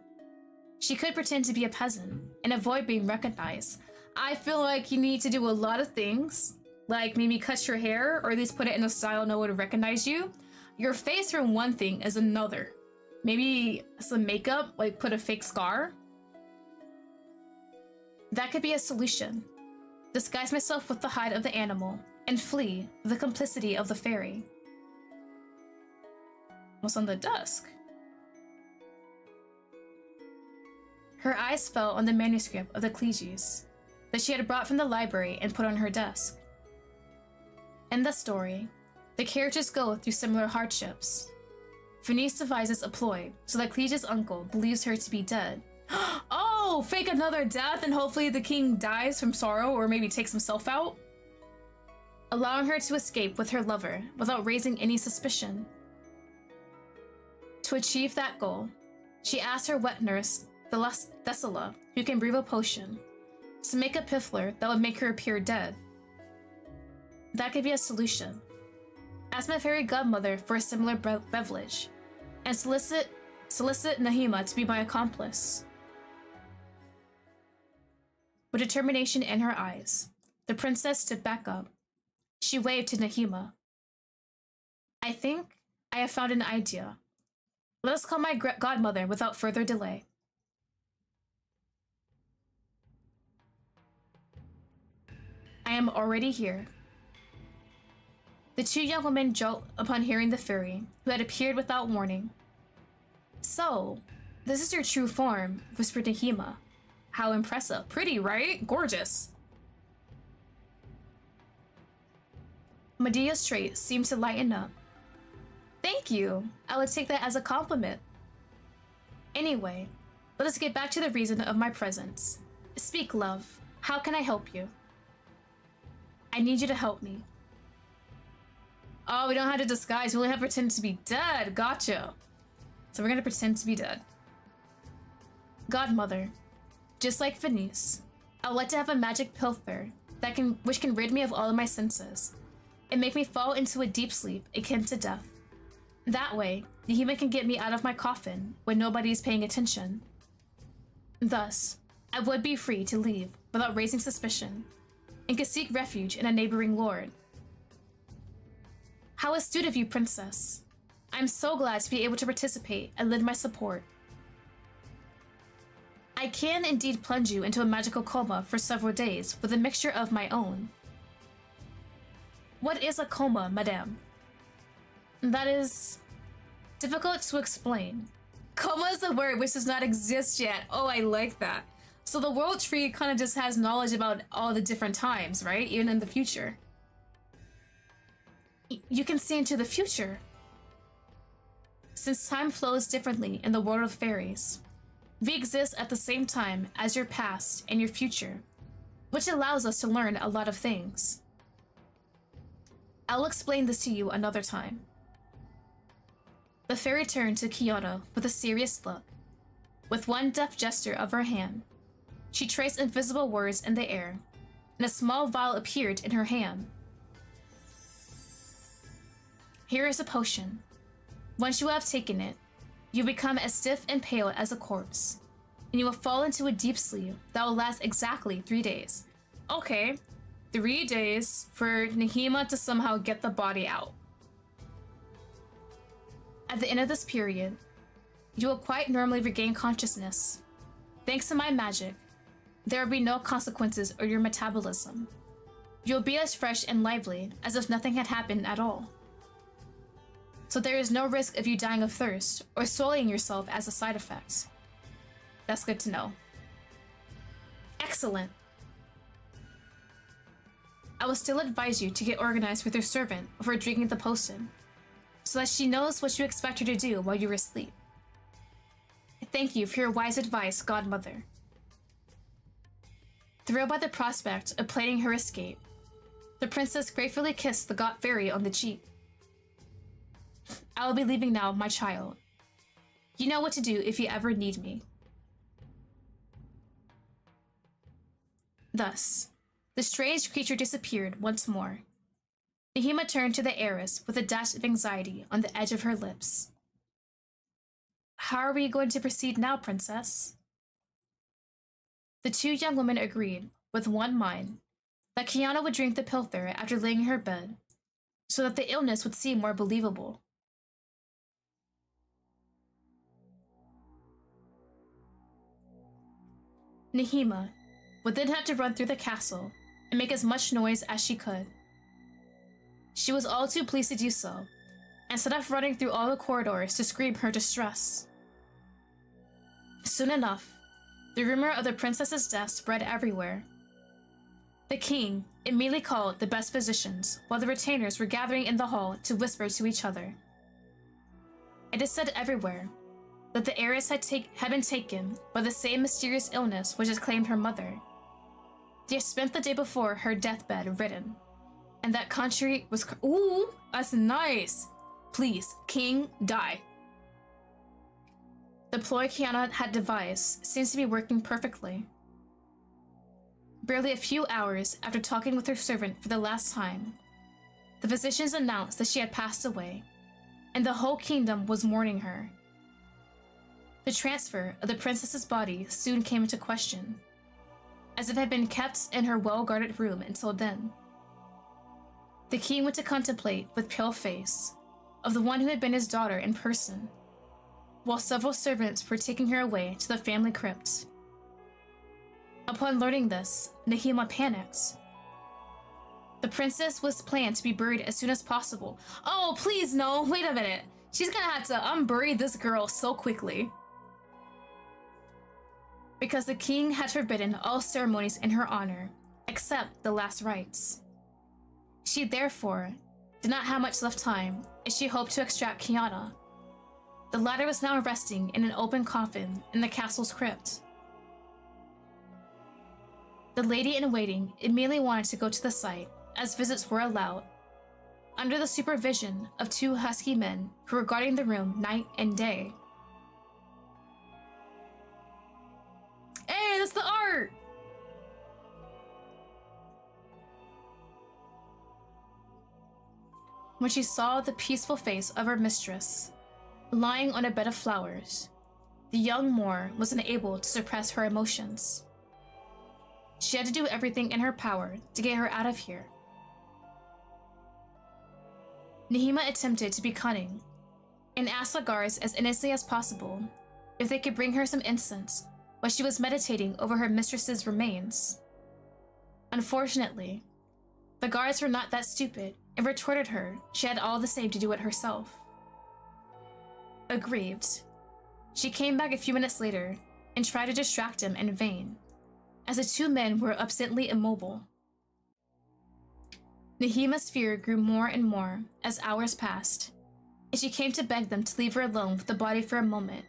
she could pretend to be a peasant and avoid being recognized. I feel like you need to do a lot of things, like maybe cut your hair or at least put it in a style no one would recognize you. Your face for one thing is another. Maybe some makeup, like put a fake scar. That could be a solution. Disguise myself with the hide of the animal and flee with the complicity of the fairy. What's on the desk? Her eyes fell on the manuscript of the Cleges that she had brought from the library and put on her desk. In the story, the characters go through similar hardships. Venice devises a ploy so that Clege's uncle believes her to be dead. Oh, fake another death and hopefully the king dies from sorrow or maybe takes himself out? Allowing her to escape with her lover without raising any suspicion. To achieve that goal, she asked her wet nurse, Thessala, who can brew a potion, to make a piffler that would make her appear dead. That could be a solution. Ask my fairy godmother for a similar beverage, and solicit Nahima to be my accomplice. With determination in her eyes, the princess stood back up. She waved to Nahima. I think I have found an idea. Let us call my godmother without further delay. I am already here. The two young women jolt upon hearing the fairy, who had appeared without warning. So, this is your true form, whispered Nahima. How impressive. Pretty, right? Gorgeous. Medea's trait seemed to lighten up. Thank you. I would take that as a compliment. Anyway, let us get back to the reason of my presence. Speak, love. How can I help you? I need you to help me. Oh, we don't have to disguise. We only have to pretend to be dead. Gotcha. So we're gonna pretend to be dead. Godmother, just like Venice, I would like to have a magic pilfer which can rid me of all of my senses and make me fall into a deep sleep akin to death. That way, the human can get me out of my coffin when nobody is paying attention. Thus, I would be free to leave without raising suspicion and could seek refuge in a neighboring lord. How astute of you, princess. I'm so glad to be able to participate and lend my support. I can indeed plunge you into a magical coma for several days with a mixture of my own. What is a coma, madame? That is difficult to explain. Coma is a word which does not exist yet. Oh, I like that. So the world tree kind of just has knowledge about all the different times, right? Even in the future. You can see into the future. Since time flows differently in the world of fairies, we exist at the same time as your past and your future, which allows us to learn a lot of things. I'll explain this to you another time. The fairy turned to Kiana with a serious look. With one deft gesture of her hand, she traced invisible words in the air, and a small vial appeared in her hand. Here is a potion. Once you have taken it, you become as stiff and pale as a corpse, and you will fall into a deep sleep that will last exactly 3 days. Okay, 3 days for Nehema to somehow get the body out. At the end of this period, you will quite normally regain consciousness. Thanks to my magic, there will be no consequences or your metabolism. You'll be as fresh and lively as if nothing had happened at all. So there is no risk of you dying of thirst or swallowing yourself as a side effect. That's good to know. Excellent. I will still advise you to get organized with your servant before drinking the potion, so that she knows what you expect her to do while you're asleep. Thank you for your wise advice, Godmother. Thrilled by the prospect of planning her escape, the princess gratefully kissed the god fairy on the cheek. I will be leaving now, my child. You know what to do if you ever need me. Thus, the strange creature disappeared once more. Nehema turned to the heiress with a dash of anxiety on the edge of her lips. How are we going to proceed now, princess? The two young women agreed, with one mind, that Kiana would drink the pilfer after laying in her bed, so that the illness would seem more believable. Nehema would then have to run through the castle and make as much noise as she could. She was all too pleased to do so, instead of running through all the corridors to scream her distress. Soon enough, the rumor of the princess's death spread everywhere. The king immediately called the best physicians while the retainers were gathering in the hall to whisper to each other. It is said everywhere that the heiress had been taken by the same mysterious illness which had claimed her mother. They had spent the day before her deathbed ridden, and that country was ooh, that's nice. Please, king, die. The ploy Kiana had devised seems to be working perfectly. Barely a few hours after talking with her servant for the last time, the physicians announced that she had passed away, and the whole kingdom was mourning her. The transfer of the princess's body soon came into question, as it had been kept in her well-guarded room until then. The king went to contemplate with pale face of the one who had been his daughter in person, while several servants were taking her away to the family crypt. Upon learning this, Nehema panicked. The princess was planned to be buried as soon as possible. Oh, please no, wait a minute. She's gonna have to unbury this girl so quickly. Because the king had forbidden all ceremonies in her honor, except the last rites. She therefore did not have much left time as she hoped to extract Kiana. The latter was now resting in an open coffin in the castle's crypt. The lady in waiting immediately wanted to go to the site, as visits were allowed. under the supervision of two husky men who were guarding the room night and day. Hey, that's the art! When she saw the peaceful face of her mistress, lying on a bed of flowers, the young Moor was unable to suppress her emotions. She had to do everything in her power to get her out of here. Nehema attempted to be cunning and asked the guards as innocently as possible if they could bring her some incense while she was meditating over her mistress's remains. Unfortunately, the guards were not that stupid and retorted her she had all the same to do it herself. Aggrieved, she came back a few minutes later and tried to distract him in vain, as the two men were absently immobile. Nehema's fear grew more and more as hours passed, and she came to beg them to leave her alone with the body for a moment,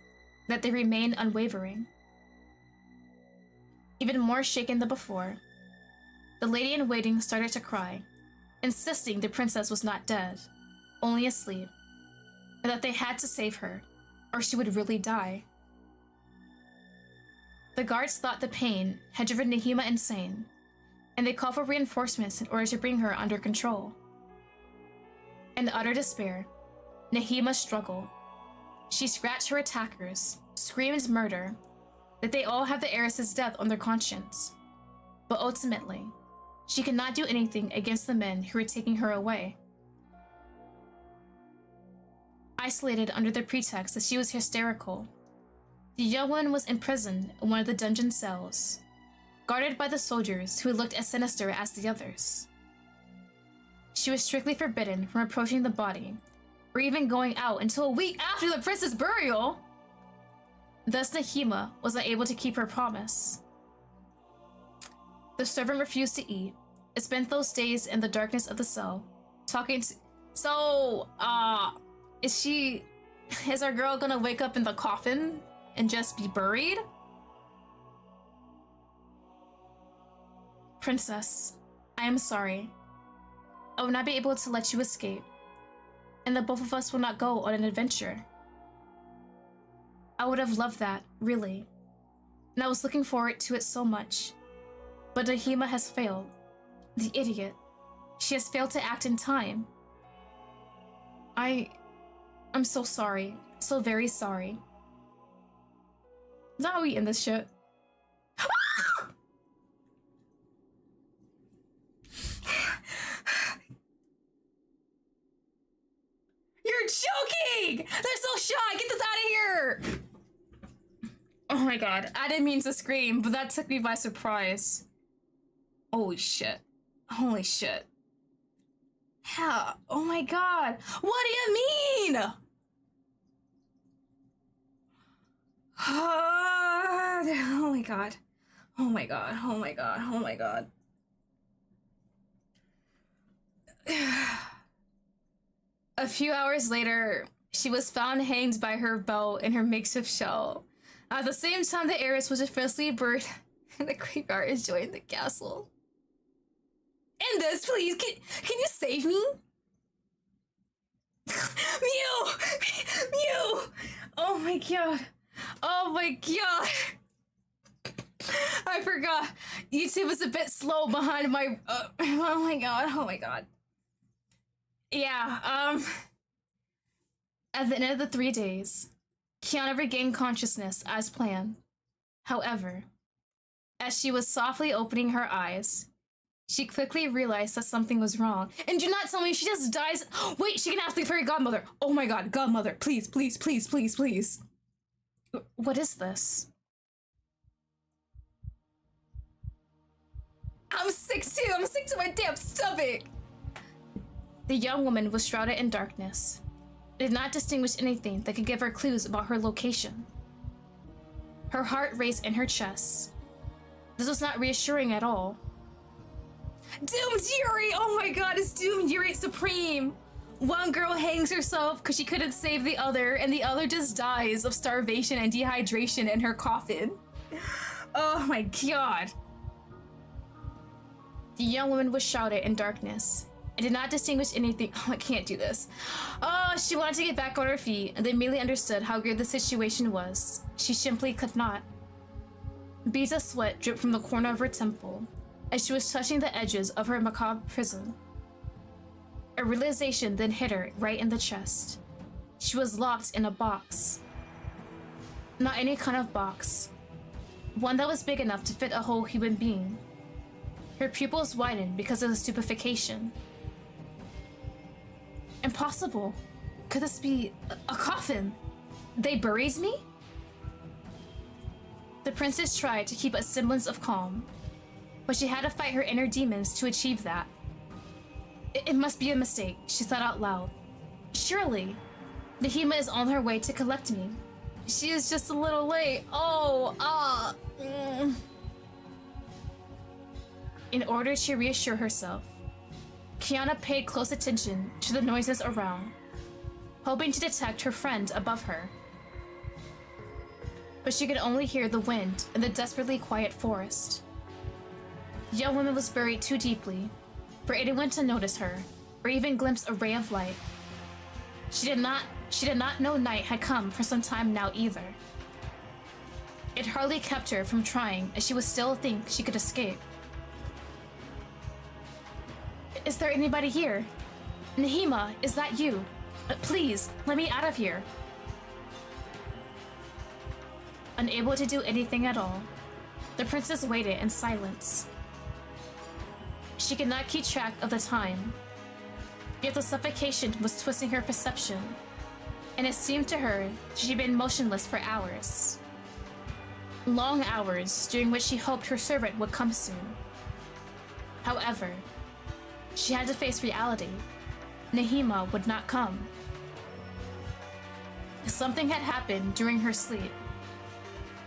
that they remained unwavering. Even more shaken than before, the lady-in-waiting started to cry, insisting the princess was not dead, only asleep, and that they had to save her, or she would really die. The guards thought the pain had driven Nehema insane, and they called for reinforcements in order to bring her under control. In utter despair, Nehema struggled. She scratched her attackers, screamed murder, that they all have the heiress's death on their conscience. But ultimately, she could not do anything against the men who were taking her away. Isolated under the pretext that she was hysterical, the young one was imprisoned in one of the dungeon cells, guarded by the soldiers who looked as sinister as the others. She was strictly forbidden from approaching the body, or even going out until a week after the prince's burial. Thus, Nehema was unable to keep her promise. The servant refused to eat and spent those days in the darkness of the cell, talking to... So, is our girl gonna wake up in the coffin and just be buried? Princess, I am sorry. I will not be able to let you escape, and the both of us will not go on an adventure. I would have loved that, really, and I was looking forward to it so much. But Nehema has failed. The idiot. She has failed to act in time. I'm so sorry. So very sorry. Is that how we end this shit? You're joking! They're so shy! Get this out of here! Oh my god, I didn't mean to scream, but that took me by surprise. Holy shit. Holy shit. Yeah, oh my god. What do you mean? Oh my god. Oh my god. Oh my god. Oh my god. A few hours later, she was found hanged by her belt in her makeshift shell. At the same time, the heiress was officially buried in the graveyard enjoying the castle. End this, please. Can you save me? Mew! Mew! Oh my god. Oh my god. I forgot. YouTube was a bit slow behind my... oh my god. Oh my god. Yeah, at the end of the 3 days, Kiana regained consciousness as planned. However, as she was softly opening her eyes, she quickly realized that something was wrong. And do not tell me she just dies. Wait, she can ask the fairy godmother. Oh my god, godmother, please, please, please, please, please. What is this? I'm sick too. I'm sick to my damn stomach. The young woman was shrouded in darkness. Did not distinguish anything that could give her clues about her location. Her heart raced in her chest. This was not reassuring at all. Doomed Yuri! Oh my god, it's Doomed Yuri Supreme! One girl hangs herself because she couldn't save the other, and the other just dies of starvation and dehydration in her coffin. Oh my god. The young woman was shrouded in darkness, I did not distinguish anything. Oh, I can't do this. Oh, she wanted to get back on her feet and then immediately understood how grave the situation was. She simply could not. Beads of sweat dripped from the corner of her temple as she was touching the edges of her macabre prison. A realization then hit her right in the chest. She was locked in a box. Not any kind of box. One that was big enough to fit a whole human being. Her pupils widened because of the stupefaction. Impossible. Could this be a coffin? They buried me? The princess tried to keep a semblance of calm, but she had to fight her inner demons to achieve that. It must be a mistake, she thought out loud. Surely, Nahima is on her way to collect me. She is just a little late. In order to reassure herself, Kiana paid close attention to the noises around, hoping to detect her friend above her. But she could only hear the wind in the desperately quiet forest. The young woman was buried too deeply for anyone to notice her or even glimpse a ray of light. She did not know night had come for some time now either. It hardly kept her from trying, as she would still think she could escape. Is there anybody here? Nahima, is that you? Please, let me out of here. Unable to do anything at all, the princess waited in silence. She could not keep track of the time, yet the suffocation was twisting her perception, and it seemed to her she'd been motionless for hours. Long hours during which she hoped her servant would come soon. However, she had to face reality. Nahima would not come. Something had happened during her sleep.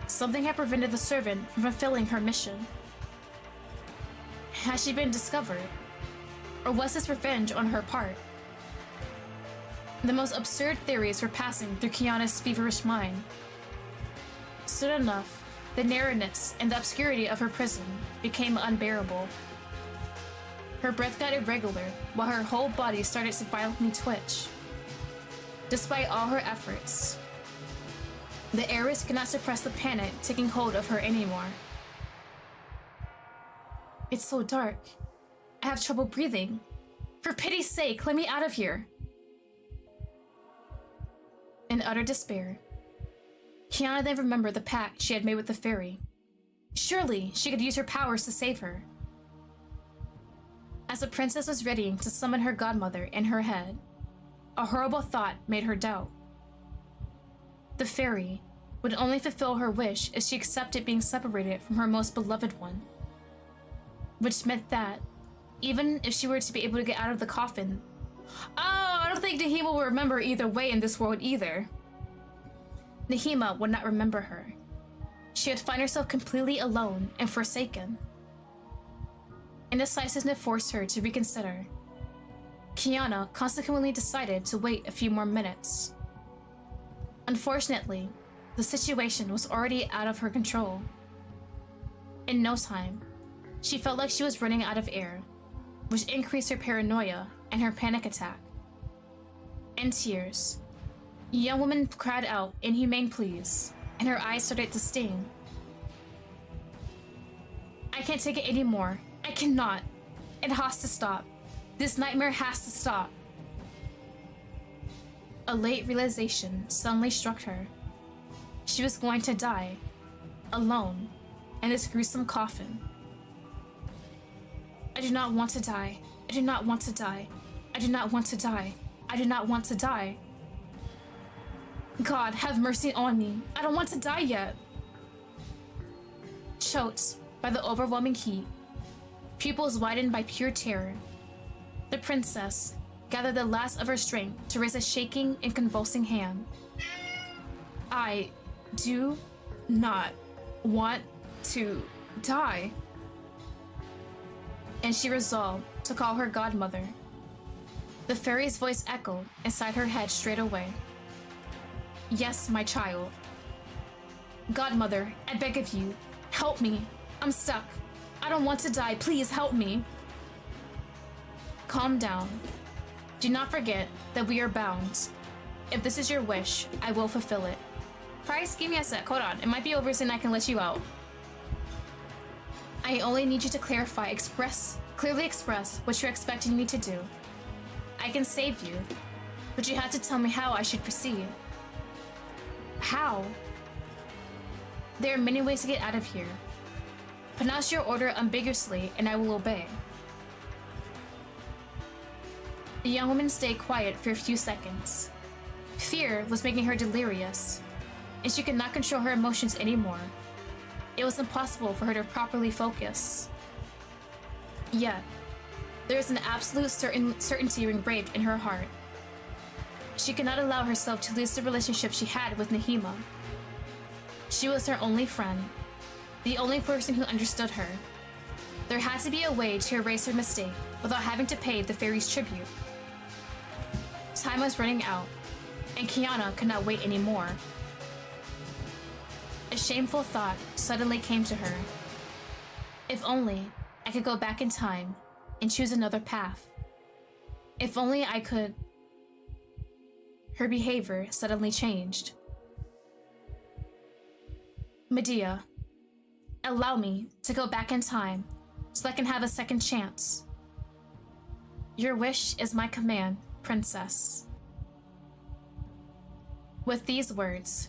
Something had prevented the servant from fulfilling her mission. Had she been discovered? Or was this revenge on her part? The most absurd theories were passing through Kiana's feverish mind. Soon enough, the narrowness and the obscurity of her prison became unbearable. Her breath got irregular, while her whole body started to violently twitch. Despite all her efforts, the heiress could not suppress the panic taking hold of her anymore. It's so dark. I have trouble breathing. For pity's sake, let me out of here. In utter despair, Kiana then remembered the pact she had made with the fairy. Surely she could use her powers to save her. As the princess was readying to summon her godmother in her head, a horrible thought made her doubt. The fairy would only fulfill her wish if she accepted being separated from her most beloved one. Which meant that, even if she were to be able to get out of the coffin... I don't think Nahima will remember either way in this world either. Nahima would not remember her. She would find herself completely alone and forsaken. Indecisiveness forced her to reconsider. Kiana consequently decided to wait a few more minutes. Unfortunately, the situation was already out of her control. In no time, she felt like she was running out of air, which increased her paranoia and her panic attack. In tears, the young woman cried out inhumane pleas, and her eyes started to sting. I can't take it anymore. I cannot. It has to stop. This nightmare has to stop. A late realization suddenly struck her. She was going to die, alone, in this gruesome coffin. I do not want to die. I do not want to die. I do not want to die. I do not want to die. God, have mercy on me. I don't want to die yet. Choked by the overwhelming heat, pupils widened by pure terror, the princess gathered the last of her strength to raise a shaking and convulsing hand. I do not want to die. And she resolved to call her godmother. The fairy's voice echoed inside her head straight away. Yes, my child. Godmother, I beg of you, help me. I'm stuck. I don't want to die. Please help me. calm down. Do not forget that we are bound. If this is your wish, I will fulfill it. Price, give me a sec. Hold on. It might be over soon. I can let you out. I only need you to clearly express what you're expecting me to do. I can save you, but you have to tell me how I should proceed. How? There are many ways to get out of here. Pronounce your order ambiguously, and I will obey. The young woman stayed quiet for a few seconds. Fear was making her delirious, and she could not control her emotions anymore. It was impossible for her to properly focus. Yet, there was an absolute certainty engraved in her heart. She could not allow herself to lose the relationship she had with Nahima. She was her only friend, the only person who understood her. There had to be a way to erase her mistake without having to pay the fairy's tribute. Time was running out, and Kiana could not wait anymore. A shameful thought suddenly came to her. If only I could go back in time and choose another path. If only I could... Her behavior suddenly changed. Medea, allow me to go back in time so I can have a second chance. Your wish is my command, princess. With these words,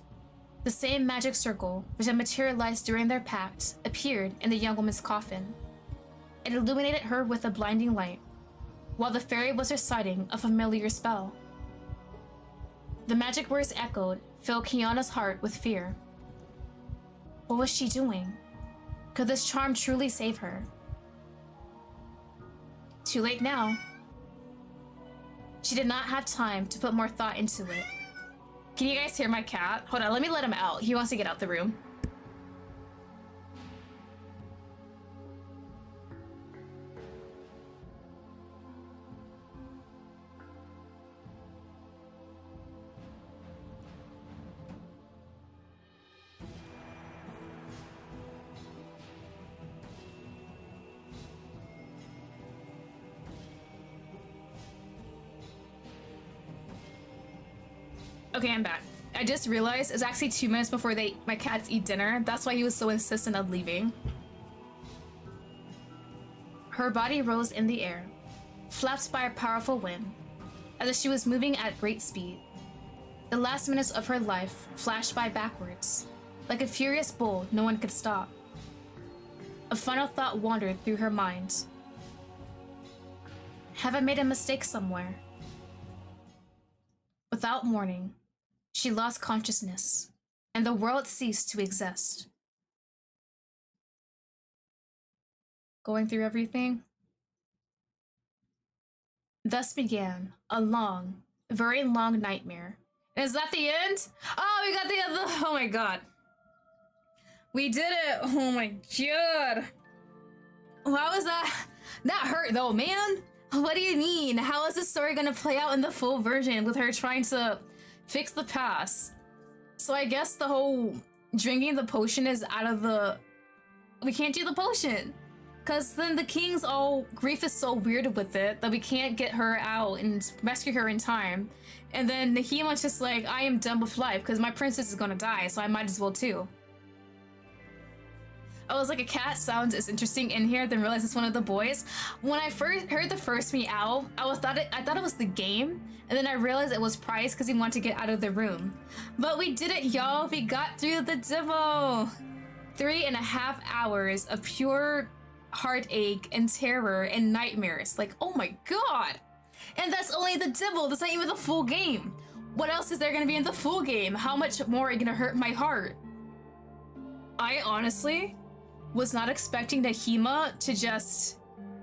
the same magic circle which had materialized during their pact appeared in the young woman's coffin. It illuminated her with a blinding light, while the fairy was reciting a familiar spell. The magic words echoed, filled Kiana's heart with fear. What was she doing? Could this charm truly save her? Too late now. She did not have time to put more thought into it. Can you guys hear my cat? Hold on, let me let him out. He wants to get out the room. Okay, I'm back. I just realized it's actually 2 minutes before my cats eat dinner. That's why he was so insistent on leaving. Her body rose in the air, flapped by a powerful wind, as if she was moving at great speed. The last minutes of her life flashed by backwards, like a furious bull no one could stop. A final thought wandered through her mind. Have I made a mistake somewhere? Without warning, she lost consciousness, and the world ceased to exist. Going through everything. Thus began a long, very long nightmare. And is that the end? Oh, we got the other. Oh my god. We did it. Oh my god. How was that? That hurt though, man. What do you mean? How is this story gonna play out in the full version with her trying to fix the past? So I guess the whole drinking the potion is out of the... We can't do the potion. Because then the king's grief is so weird with it that we can't get her out and rescue her in time. And then Nahima's just like, I am done with life because my princess is gonna die, so I might as well too. I was like, a cat sounds as interesting in here, then realized it's one of the boys. When I first heard the first meow, I thought it was the game, and then I realized it was Price because he wanted to get out of the room. But we did it, y'all. We got through the demo. 3.5 hours of pure heartache and terror and nightmares. Like, oh my god. And that's only the demo. That's not even the full game. What else is there gonna be in the full game? How much more are you gonna hurt my heart? I honestly was not expecting Nahima to just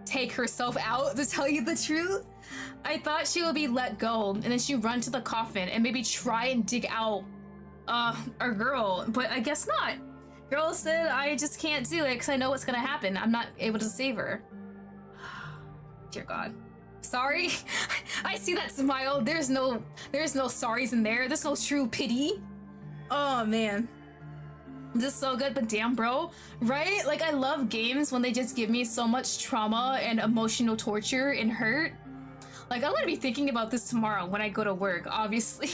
take herself out, to tell you the truth. I thought she would be let go and then she'd run to the coffin and maybe try and dig out our girl, but I guess not. Girl said, I just can't do it because I know what's gonna happen. I'm not able to save her. Dear God. Sorry. I see that smile. There's no sorries in there. There's no true pity. Oh man. This is so good, but damn, bro, right? Like, I love games when they just give me so much trauma and emotional torture and hurt. Like, I'm gonna be thinking about this tomorrow when I go to work, obviously.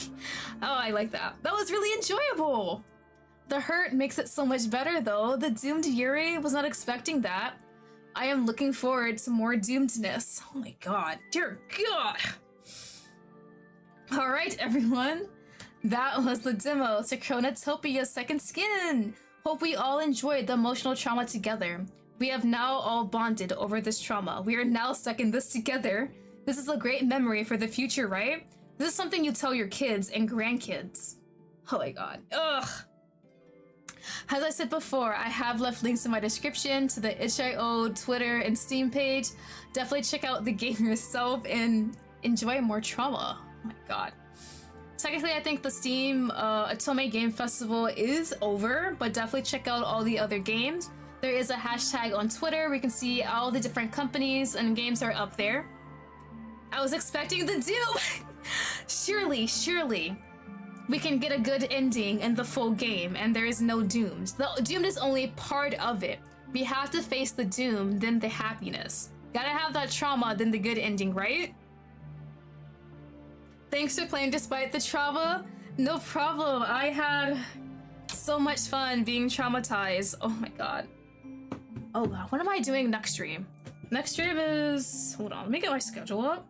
Oh, I like that. That was really enjoyable. The hurt makes it so much better, though. The doomed Yuri was not expecting that. I am looking forward to more doomedness. Oh my god. Dear god. Alright, everyone. That was the demo to Chronotopia Second Skin. Hope we all enjoyed the emotional trauma together. We have now all bonded over this trauma. We are now stuck in this together. This is a great memory for the future, right? This is something you tell your kids and grandkids. Oh my god. Ugh. As I said before, I have left links in my description to the itch.io, Twitter, and Steam page. Definitely check out the game yourself and enjoy more trauma. Oh my god. Technically, I think the Steam Atome Game Festival is over, but definitely check out all the other games. There is a hashtag on Twitter where you can see all the different companies and games are up there. I was expecting the Doom! Surely, we can get a good ending in the full game, and there is no Doomed. The Doomed is only part of it. We have to face the Doom, then the happiness. Gotta have that trauma, then the good ending, right? Thanks for playing despite the trauma. No problem. I had so much fun being traumatized. Oh my god. Oh wow, what am I doing next stream? Next stream is... Hold on, let me get my schedule up.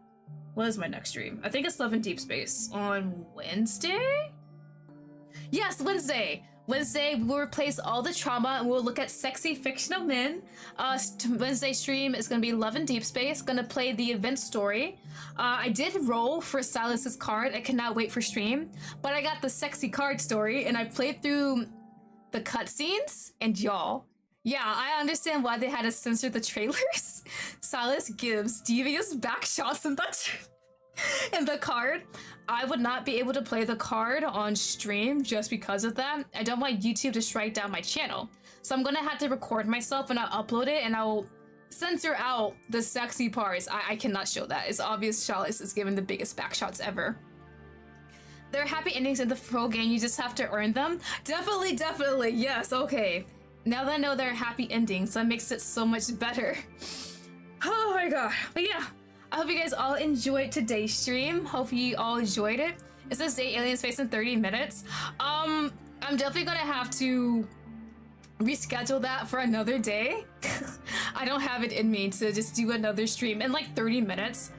What is my next stream? I think it's Love in Deep Space. On Wednesday? Yes, Wednesday! Wednesday, we'll replace all the trauma and we'll look at sexy fictional men. Wednesday stream is gonna be Love in Deep Space. Gonna play the event story. I did roll for Silas's card. I cannot wait for stream. But I got the sexy card story and I played through the cutscenes and y'all. Yeah, I understand why they had to censor the trailers. Silas gives devious backshots in the card. I would not be able to play the card on stream just because of that. I don't want YouTube to strike down my channel. So I'm gonna have to record myself and I'll upload it and I'll censor out the sexy parts. I cannot show that. It's obvious Chalice is giving the biggest backshots ever. There are happy endings in the full game, you just have to earn them. Definitely, yes, okay. Now that I know there are happy endings, that makes it so much better. Oh my god. But yeah, I hope you guys all enjoyed today's stream. Hope you all enjoyed it. It says date Alien Space in 30 minutes. I'm definitely gonna have to reschedule that for another day. I don't have it in me to just do another stream in like 30 minutes.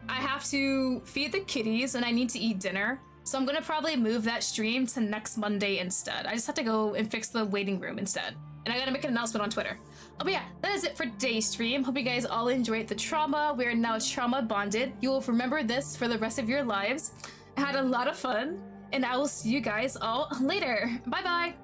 I have to feed the kitties and I need to eat dinner. So I'm gonna probably move that stream to next Monday instead. I just have to go and fix the waiting room instead. And I gotta make an announcement on Twitter. Oh, but yeah, that is it for today's stream. Hope you guys all enjoyed the trauma. We are now trauma bonded. You will remember this for the rest of your lives. I had a lot of fun, and I will see you guys all later. Bye-bye.